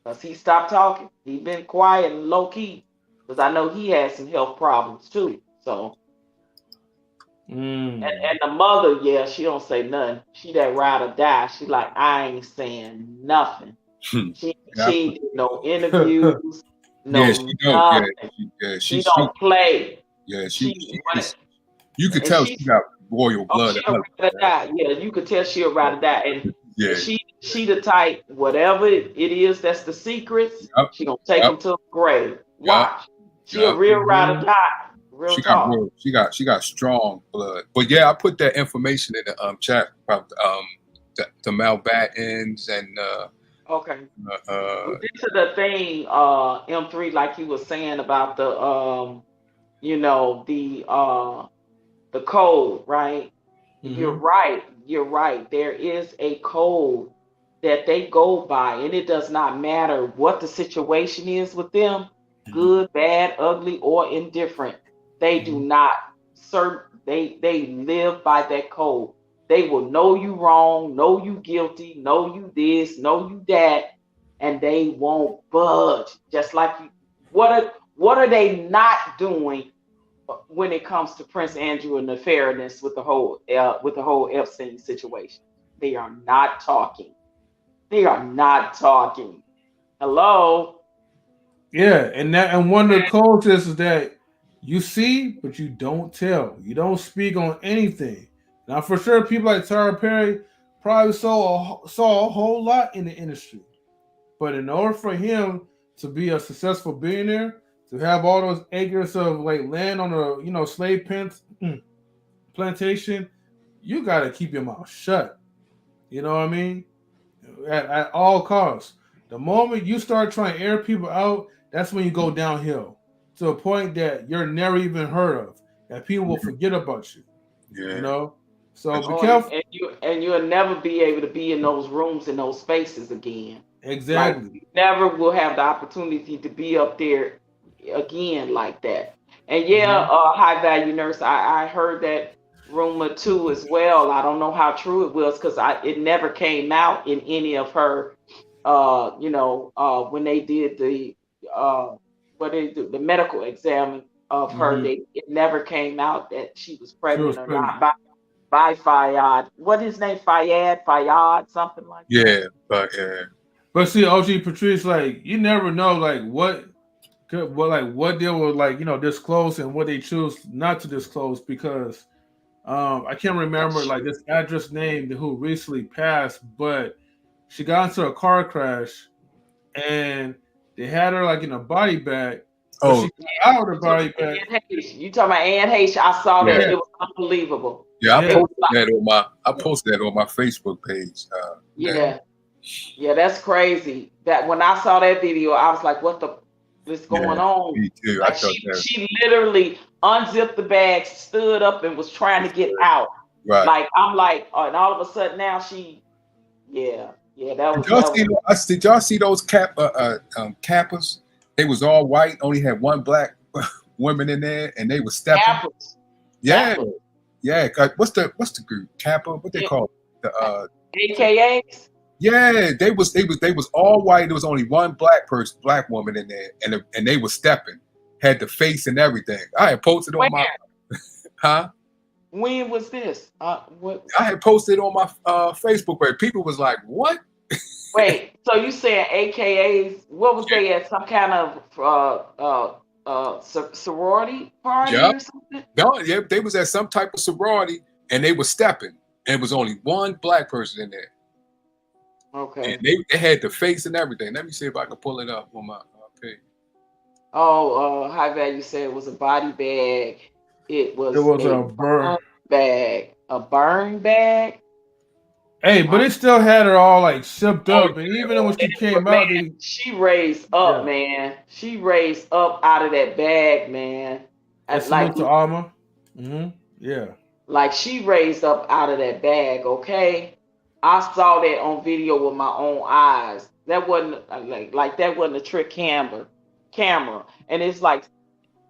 because he stopped talking. He been quiet and low key because I know he had some health problems too. So, and the mother, she don't say nothing. She that ride or die. She like, I ain't saying nothing. She did no interviews. No, she don't. She don't play. Yeah, you could tell she got royal blood. Yeah, you could tell she'll ride or die. And she the type, whatever it is that's the secrets, she gonna take them to the grave. Watch. She a real ride or die. Real talk. She got strong blood. But yeah, I put that information in the chat about the Mountbattens and okay. This is the thing, M3, like you were saying about the the code, right? You're right. There is a code that they go by, and it does not matter what the situation is with them, good, bad, ugly, or indifferent. They do not they live by that code. They will know you wrong, know you guilty, know you this, know you that, and they won't budge. Just like you. What are they not doing when it comes to Prince Andrew and the fairness with the whole Epstein situation? They are not talking. They are not talking. Hello. Yeah, and one of the codes is that you see, but you don't tell. You don't speak on anything. Now, for sure, people like Tyler Perry probably saw a whole lot in the industry. But in order for him to be a successful billionaire, to have all those acres of like land on a slave plantation, you got to keep your mouth shut. You know what I mean? At all costs. The moment you start trying to air people out, that's when you go downhill to a point that you're never even heard of, that people will forget about you. Yeah. So be careful. And you'll never be able to be in those rooms, in those spaces again. Exactly. Like, you never will have the opportunity to be up there again like that. And yeah, high value nurse. I heard that rumor too as well. I don't know how true it was because it never came out in any of her when they did the what they do the medical exam of her, it never came out that she was She was pregnant or pregnant. not by Fayyad. What his name? Fayyad, something like that. Yeah, but yeah. But see, OG Patrice, like you never know, like what they will like, disclose and what they choose not to disclose because I can't remember like this actress name who recently passed, but she got into a car crash and they had her like in a body bag. But she got out of the body bag. You talking about Anne Heche? I saw that. It was unbelievable. Yeah, I posted that on my Facebook page. Yeah, that's crazy. That when I saw that video, I was like, "What is going on?" Me too. Like she literally unzipped the bag, stood up, and was trying to get out. Right. Like I'm like, and all of a sudden now that was. Did y'all see those Kappas? They was all white, only had one black woman in there, and they was stepping. Kappas. Yeah, yeah. What's the group? Kappa? What they call it? The AKAs. Yeah, they was all white. There was only one black woman in there, and they was stepping, had the face and everything. I had posted on my, huh? When was this? What? I had posted on my Facebook page. People was like, "What?" Wait, so you saying AKAs? What was they at? Some kind of sorority party or something? No, yeah, they was at some type of sorority, and they was stepping, and it was only one black person in there. Okay. And they had the face and everything. Let me see if I can pull it up on my page. Oh, high value said it was a body bag. It was a burn bag. A burn bag. Hey, but it still had her all like sipped up, and even when she came out, she raised up, man. She raised up out of that bag, man. Like to Alma. Yeah. Like she raised up out of that bag. Okay, I saw that on video with my own eyes. That wasn't like that wasn't a trick camera, and it's like,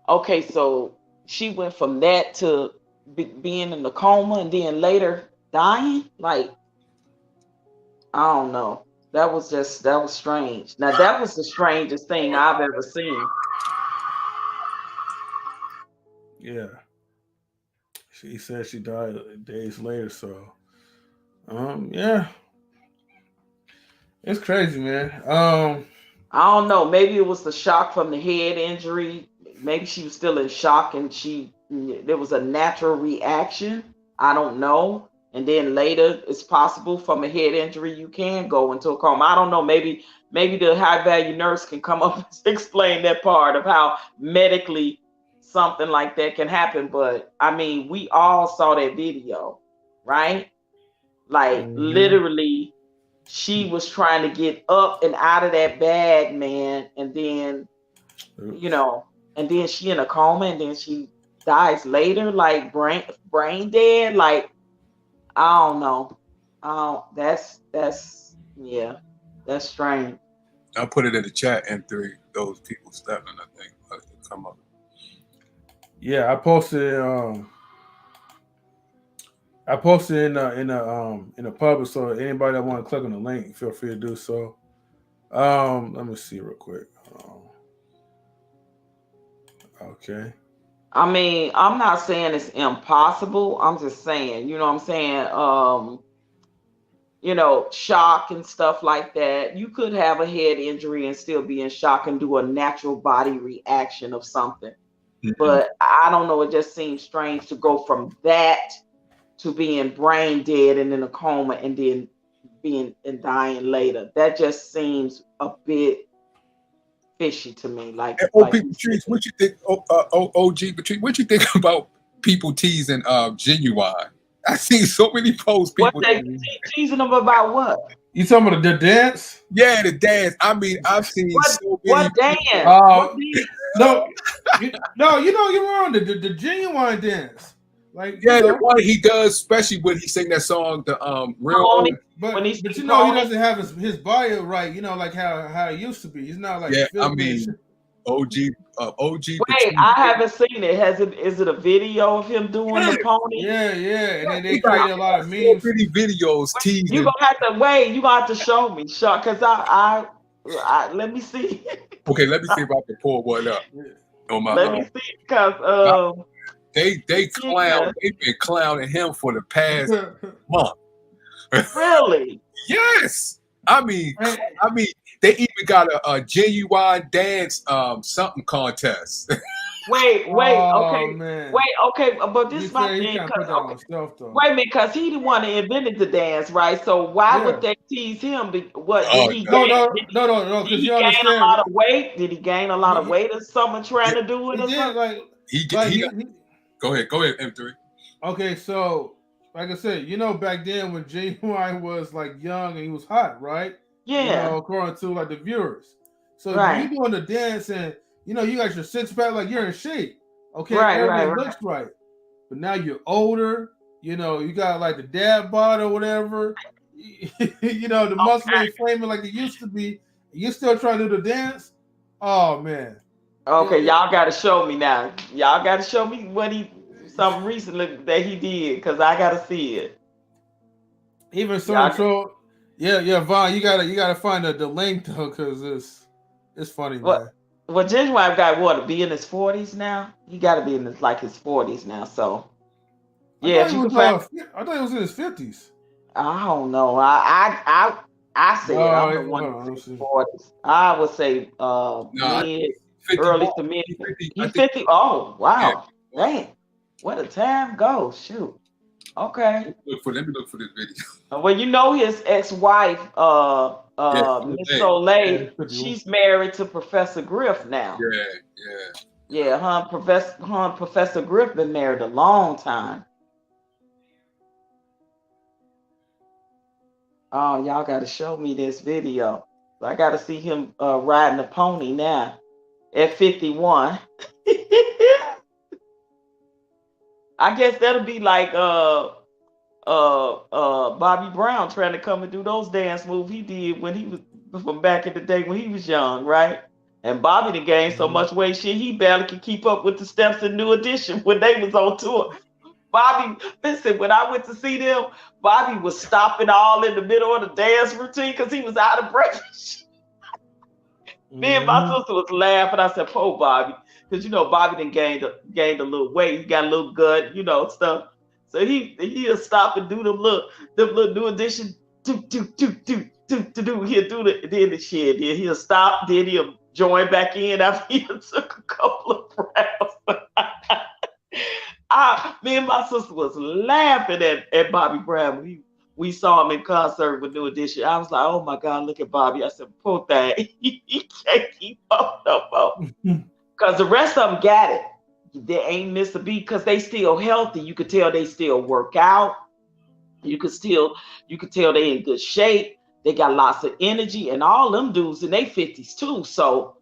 okay, so she went from that to being in the coma and then later dying, like. I don't know. That was strange. Now that was the strangest thing I've ever seen. Yeah. She said she died days later, so yeah. It's crazy, man. I don't know. Maybe it was the shock from the head injury. Maybe she was still in shock and there was a natural reaction. I don't know. And then later, it's possible from a head injury you can go into a coma. I don't know. Maybe the high value nurse can come up and explain that part of how medically something like that can happen. But I mean, we all saw that video, right? Like literally, she was trying to get up and out of that bag, man, and then and then she in a coma, and then she dies later, like brain dead, like. I don't know. That's strange. I'll put it in the chat. M3. Those people stepping, I think, come up. Yeah, I posted. I posted in a public, so anybody that want to click on the link, feel free to do so. Let me see real quick. Okay. I mean, I'm not saying it's impossible. I'm just saying, you know what I'm saying? Shock and stuff like that. You could have a head injury and still be in shock and do a natural body reaction of something. Mm-hmm. But I don't know. It just seems strange to go from that to being brain dead and in a coma and then being and dying later. That just seems a bit fishy to me. Like, Patrice, what you think? OG Patrice, what you think about people teasing Genuine? I seen so many posts. People what they teasing them about? What you talking about the dance? Yeah, the dance. I mean, I've seen so many. What dance? No, you're wrong. The Genuine dance. Like the one he does, especially when he sing that song, the real. But he doesn't have his bio right. Like how it used to be. He's not like. Yeah, I mean, OG OG. Wait, I haven't seen it. Is it a video of him doing the pony? Yeah, and then they He got created a lot of memes. many videos teasing. You gonna have to wait. You gonna have to show me, cause I let me see. Okay, let me see if I can pull one up on my. Let me see, cause they've been clowning him for the past month. Really? Yes. I mean, they even got a genuine dance something contest. Wait, Oh, okay, man. okay, but this You is my say he thing. can't put that on himself, though. Wait a minute, cause he the one that invented the dance, right? So why would they tease him? What did he gain? No, Did because he you gain understand. a lot of weight? Did he gain a lot of weight or something trying to do it or something? Go ahead, M3. Okay, so like I said, back then when Genuine was like young and he was hot, right? Yeah. According to like the viewers. So Right. when you doing the dance and you got your six pack, like you're in shape. Okay, Right, everything looks right. But now you're older, you got like the dad bod or whatever. The muscle ain't flaming like it used to be. You still trying to do the dance? Oh man. Okay, y'all gotta show me now. Y'all gotta show me something recently that he did, because I gotta see it. Even so, Vaughn, you gotta find the link though, because it's funny, man. Well, Genuine guy to be in his 40s now. He got to be in his 40s now. So yeah, if you can find. I thought he was in his 50s. I don't know. I said I'm the one in his 40s. I would say mid, early to mid. He's 50. Oh wow, dang! Where the time go? Shoot. Okay. Let me look for this video. Well, his ex-wife, Miss Soleil, she's married to Professor Griff now. Yeah, her and Professor Griff been married a long time. Oh, y'all got to show me this video. I got to see him riding a pony now at 51. I guess that'll be like Bobby Brown trying to come and do those dance moves he did when he was from back in the day when he was young, right? And Bobby done gained so much weight, shit, he barely could keep up with the steps in New Edition when they was on tour. Bobby, listen, when I went to see them, Bobby was stopping all in the middle of the dance routine because he was out of breath. Me and my sister was laughing. I said, "Poor Bobby," because Bobby done gained a little weight. He got a little gut, stuff. So he'll stop and do them little New Edition do. He'll do the shit. Then he'll stop. Then he'll join back in after he took a couple of breaths. Me and my sister was laughing at Bobby Brown. We saw him in concert with New Edition. I was like, "Oh my God, look at Bobby." I said, "Poor thing, he can't keep up no more." Because the rest of them got it. They ain't missed a beat because they still healthy. You could tell they still work out. You could tell they in good shape. They got lots of energy, and all them dudes in their 50s too. So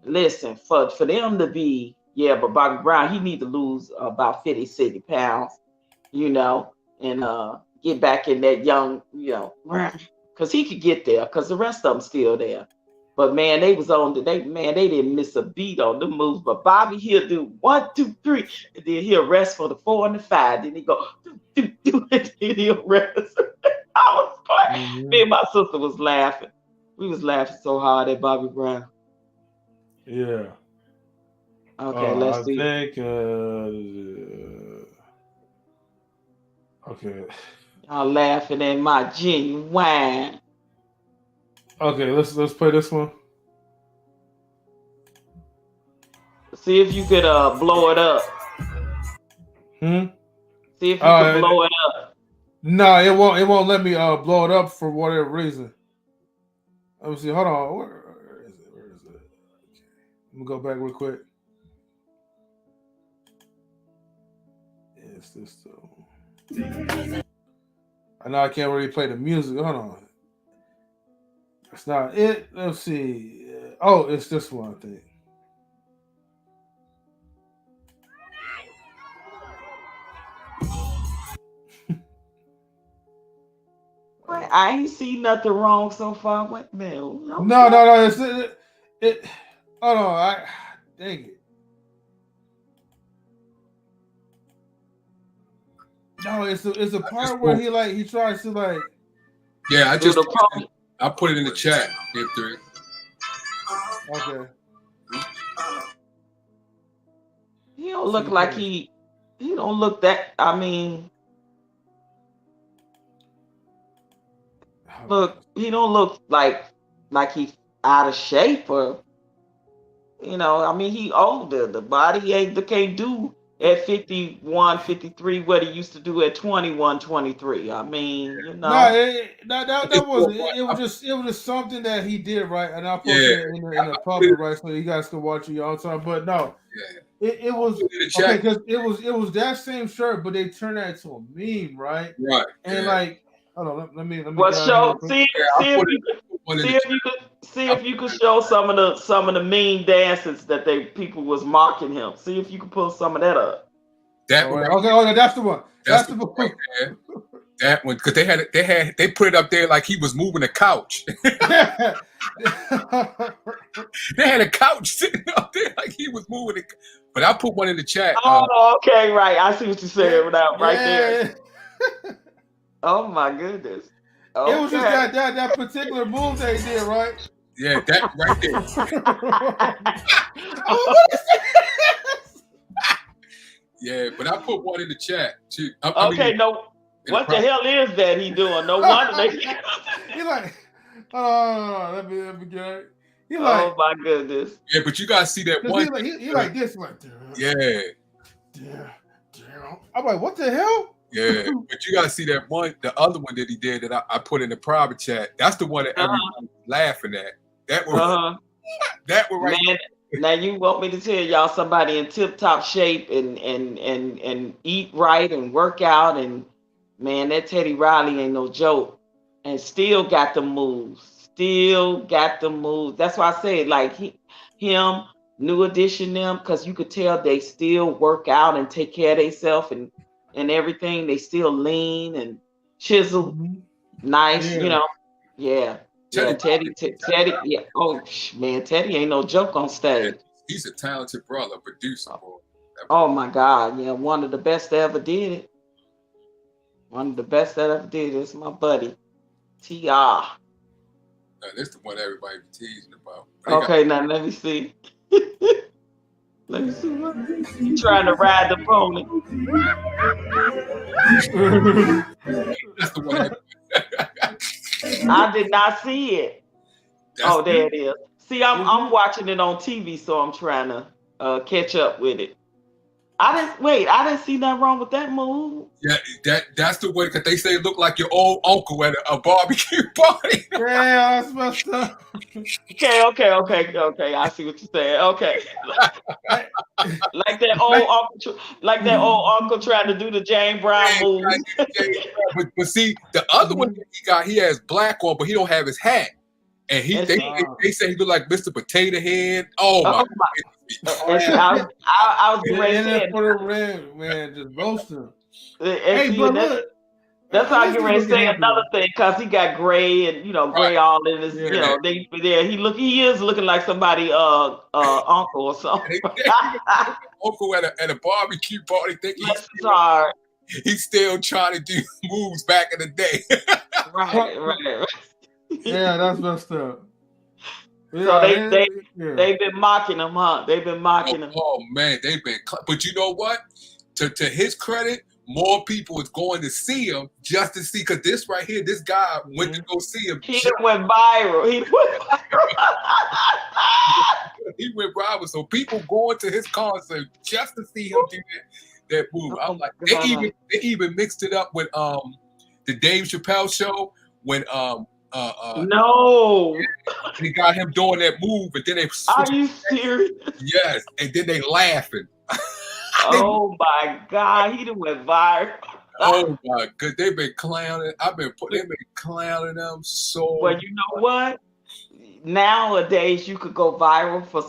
listen, for them to be, but Bobby Brown, he need to lose about 50, 60 pounds, and get back in that young, because he could get there, because the rest of them still there. But man, they didn't miss a beat on them moves. But Bobby, he'll do 1, 2, 3, and then he'll rest for the 4 and the 5. Then he go do, and then he'll rest. I was playing. Me and my sister was laughing. We was laughing so hard at Bobby Brown. Yeah. Okay, let's see. I think. Okay. Y'all laughing at my Genuine. Okay, let's play this one. See if you could blow it up. See if you can blow it up. No, it won't let me blow it up for whatever reason. Let me see. Hold on. Where is it? Okay. Let me go back real quick. It's this though. I know I can't really play the music. Hold on. That's not it. Let's see. Oh, it's this one, I think. I ain't seen nothing wrong so far. What the hell? No. It's it. Hold on. Dang it. No, it's a part where he tries to like. Yeah, I Do just the I put it in the chat. After Okay. he don't look like he don't look that. I mean, look, he don't look like he's out of shape or I mean, he older. The body ain't can't do at 51, 53 what he used to do at 21, 23. I mean, No, that wasn't. It was just something that he did, right? And I posted it in the public, right, so you guys can watch it your own time. But no, it was okay because it was that same shirt, but they turned that into a meme, right? Right. And like, hold on, let me. Well, see if you could show some of the mean dances that people was mocking him. See if you could pull some of that up. That one. Okay, that's the one. That's the one. Right there. That one, because they put it up there like he was moving a couch. They had a couch sitting up there like he was moving it. But I put one in the chat. Oh, okay, right. I see what you're saying right there. Oh my goodness. Okay. It was just that particular move they did, right? Yeah, that right there. Yeah, but I put one in the chat too. What the hell is that he doing? No wonder they. He like, let me get it. He like, oh my goodness. Yeah, but you gotta see that one. He like this, like, damn. I'm like, what the hell? Yeah, but you gotta see that one, the other one that he did that I put in the private chat. That's the one that everyone was laughing at. That was that was right. Man, now you want me to tell y'all somebody in tip top shape and eat right and work out, and man, that Teddy Riley ain't no joke, and still got the moves. That's why I said like him, New Edition them, because you could tell they still work out and take care of themselves and everything. They still lean and chisel, nice, Yeah. Teddy. Yeah. Oh man, Teddy ain't no joke on stage. He's a talented brother, producer. Oh my God, yeah, one of the best that ever did it. One of the best that ever did it is my buddy, T.R. That's the one everybody be teasing about. Okay, now let me see. Let me see what you trying to ride the pony. That's the one. I did not see it. There it is. See, I'm watching it on TV, so I'm trying to catch up with it. I didn't see nothing wrong with that move. Yeah, that's the way, because they say it look like your old uncle at a barbecue party. Yeah, that's messed up. Okay. I see what you're saying. Okay. like that old uncle trying to do the James Brown move. But see, the other one he has black on, but he don't have his hat. And they say he look like Mr. Potato Head. Oh my God. I was ready to say for the red, man, just boasting. Hey, but look. That's how I get ready to say another thing, because he got gray and gray all in his he is looking like somebody uncle or something. Uncle at a barbecue party think he's still trying to do moves back in the day. Right. Yeah, that's messed up. Yeah, so they've been mocking him, huh? They've been mocking him. Oh man, they've been. But you know what? To his credit, more people is going to see him just to see, because this right here, this guy went to go see him. He went viral. He went viral. So people going to his concert just to see him do that move. I'm like, they even mixed it up with the Dave Chappelle show when no, they got him doing that move, and then they. Are you serious? Yes, and then they laughing. Oh my God, he done went viral. Oh my God, they've been clowning. They've been clowning them so. Well, you know what? Nowadays, you could go viral for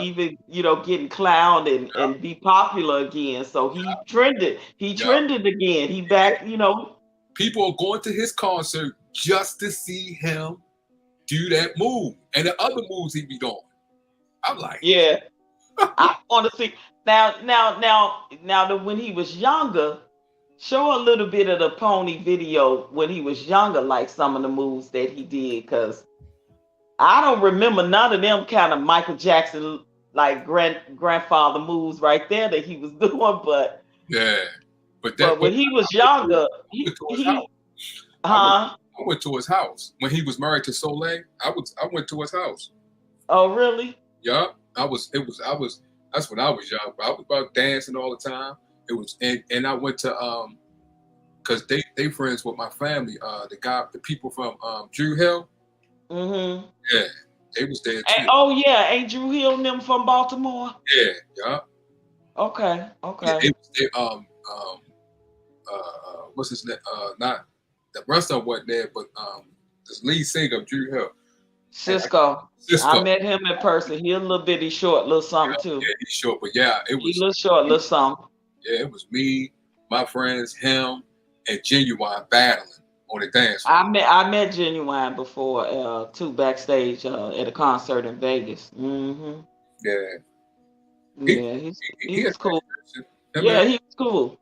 even getting clowned and be popular again. So he trended. He trended again. He back. People are going to his concert just to see him do that move and the other moves he be doing. I'm like, yeah. I want to see now when he was younger. Show a little bit of the pony video when he was younger, like some of the moves that he did, because I don't remember none of them kind of Michael Jackson like grandfather moves right there that he was doing. But Yeah, but when he was younger, he I went to his house when he was married to Soleil. I went to his house. Oh, really? Yeah, that's when I was young. I was about dancing all the time. It was, and I went to because they friends with my family. The people from Drew Hill. Mm-hmm. Yeah, they was there too. And, ain't Drew Hill and them from Baltimore? Yeah. Okay. Yeah, what's his name? Not the rest of wasn't there, but the lead singer of Drew Hill. Cisco. I met him in person. He a little bitty short, little something too. Yeah, he's short, but yeah, it was. He little short, little something. Yeah, it was me, my friends, him, and Genuine battling on the dance floor. I met Genuine before too, backstage at a concert in Vegas. Mm-hmm. Yeah. He was cool. Yeah, he was cool.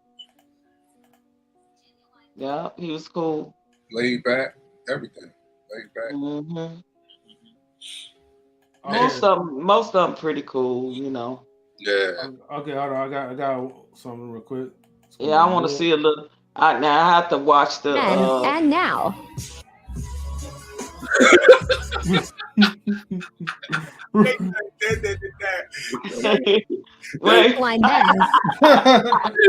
Yeah, he was cool. Laid back, everything. Laid back. Mm-hmm. Most of them pretty cool, you know. Yeah. Okay, hold on. I got something real quick. Yeah, I want to see a little. I have to watch the. And now. Wait. Line dance.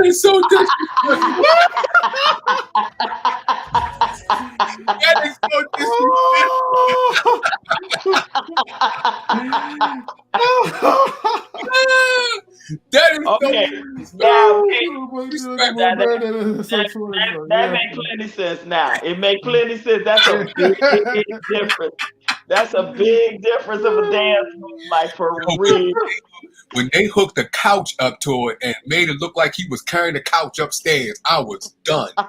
It's so disrespectful. That is so That is okay. That makes plenty sense now. It makes plenty sense. That's a big difference. That's a big difference of a dance move, like for real. When they hooked the couch up to it and made it look like he was carrying the couch upstairs, I was done. I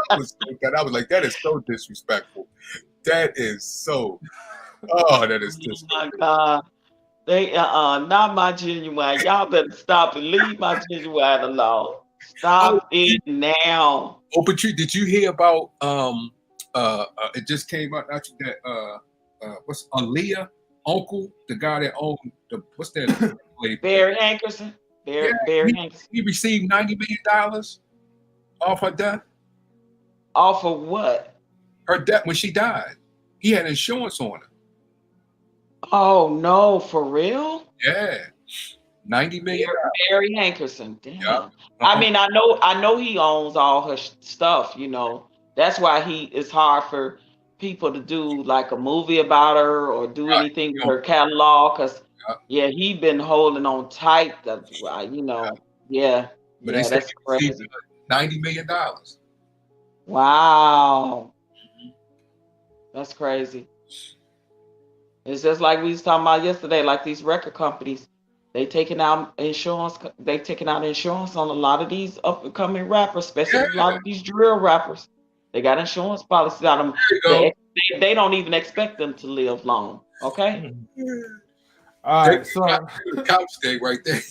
was like, that is so disrespectful. That is so. Oh, that is disrespectful. Oh my God. They not my Genuine. Y'all better stop and leave my Genuine alone. Stop it now. Oh, Patrice, did you hear about it just came out that what's Aaliyah uncle, the guy that owned what's that lady? Barry Hankerson. Barry Hankerson. He received $90 million off her death. Off of what? Her death when she died. He had insurance on her. Oh no, for real? Yeah. $90 million. Barry Hankerson. Damn. Yeah. I mean, I know he owns all her stuff, you know. That's why it's hard for people to do like a movie about her or do anything with her catalog, because he been holding on tight. That's why, you know. Yeah. But that's crazy. $90 million. Wow. That's crazy. It's just like we was talking about yesterday, like these record companies, they taking out insurance. They taking out insurance on a lot of these up and coming rappers, especially a lot of these drill rappers. They got insurance policies on them. They don't even expect them to live long. Okay. All right, so couch stay right there.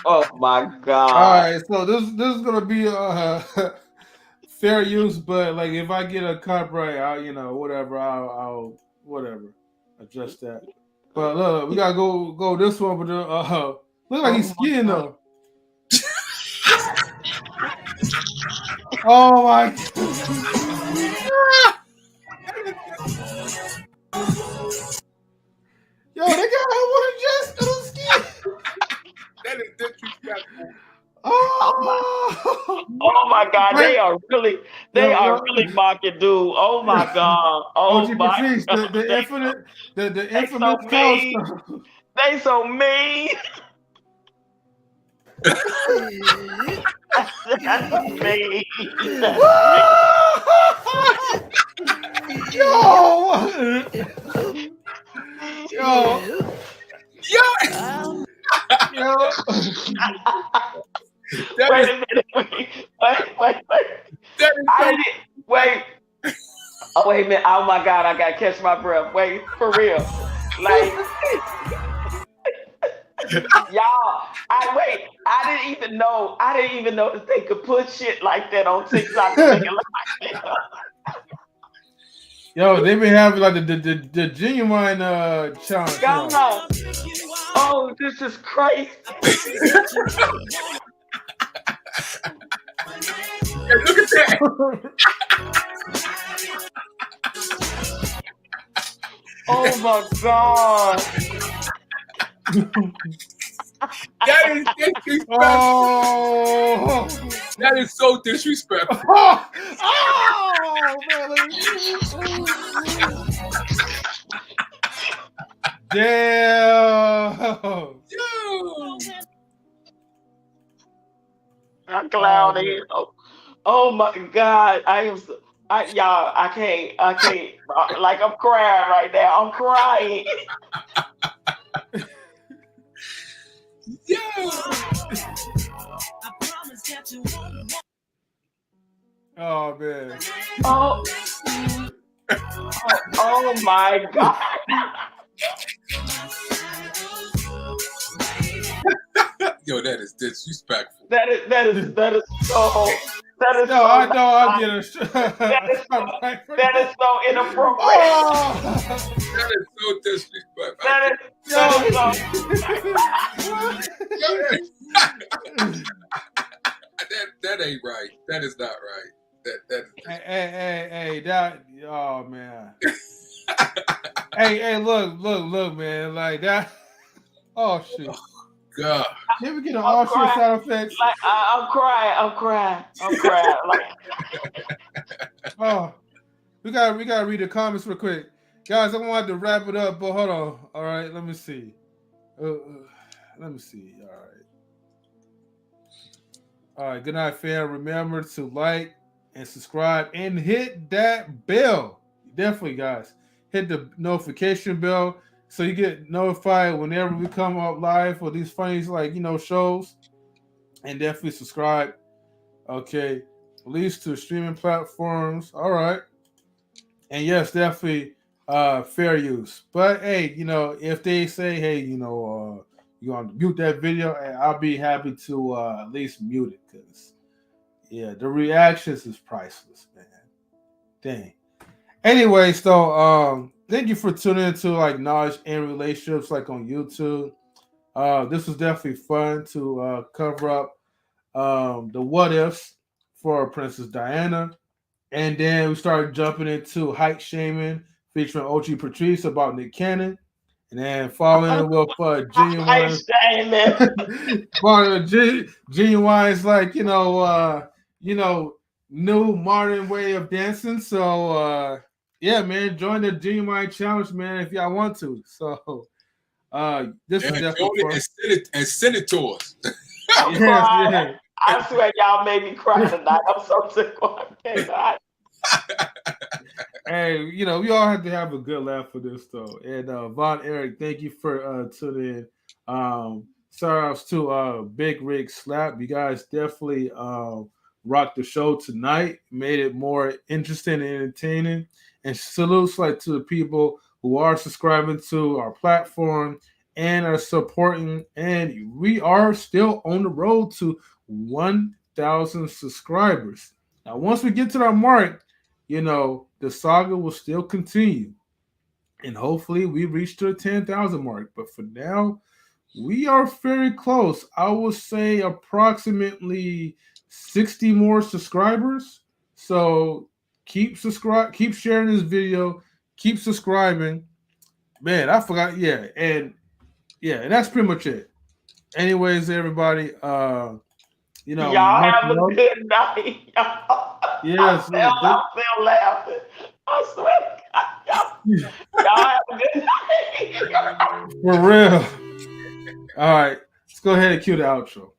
Oh my God. All right, so this is gonna be fair use, but like if I get a copyright, I'll whatever, whatever adjust that. But look, we gotta go this one, but look like he's skiing though. Oh my God. Yo, they got one just little ski. That is disrespectful. Oh my God, they are really mocking dude. Oh my God. Oh my Patrice, God. the infamous couch. They so mean. That's mean. Wait a minute. Wait. Wait. Oh, wait a minute. Oh my God, I gotta catch my breath. Wait, for real. Like Y'all, I didn't even know that they could put shit like that on TikTok and make it look like that. Yo, they been having like the genuine challenge. God. Oh, this is crazy. Look at that. Oh my God. That is disrespectful. Oh, That is so disrespectful. oh, man. Damn. Yo. I'm clowning. Oh my God. Y'all, I can't. Like, I'm crying right now. I'm crying. Yo. Oh man. Oh my God. Yo, that is disrespectful. That is so. That is No, so, I know I get it. that is so inappropriate. Oh. That is so disrespectful. That is so. That ain't right. That is not right. That Hey, that. Oh man. hey, look, man. Like that. Oh shoot. God. Can we get an all shit sound effects? Like, I'm crying. Like, Oh, we gotta read the comments real quick, guys. I'm gonna have to wrap it up, but hold on. All right, let me see. Let me see. All right. Good night, fam. Remember to like and subscribe and hit that bell. Definitely, guys. Hit the notification bell so you get notified whenever we come up live for these funny, shows. And definitely subscribe. Okay. Release to streaming platforms. All right. And yes, definitely fair use. But hey, if they say, hey, you want to mute that video, I'll be happy to at least mute it, because the reactions is priceless, man. Dang. Anyways, though, thank you for tuning into knowledge and relationships on YouTube. This was definitely fun to cover up the what ifs for Princess Diana. And then we started jumping into height shaming featuring OG Patrice about Nick Cannon. And then following with genuine genuine's new modern way of dancing. So yeah, man, join the genuine challenge, man, if y'all want to. So this is definitely fun. And send it to us. Yeah. I swear y'all made me cry tonight. I'm so sick of it. Hey, we all have to have a good laugh for this, though. And Vaughn, Eric, thank you for tuning in. Shout outs to Big Rig Slap. You guys definitely rocked the show tonight, made it more interesting and entertaining. And salutes to the people who are subscribing to our platform and are supporting. And we are still on the road to 1,000 subscribers. Now, once we get to that mark, the saga will still continue. And hopefully we reach the 10,000 mark. But for now, we are very close. I will say approximately 60 more subscribers. So keep sharing this video, keep subscribing. Man, I forgot. Yeah, and that's pretty much it. Anyways, everybody, y'all have a good night. Yes, I'm still laughing. I swear to God, y'all have a good night. For real. All right, let's go ahead and cue the outro.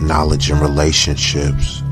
knowledge and relationships.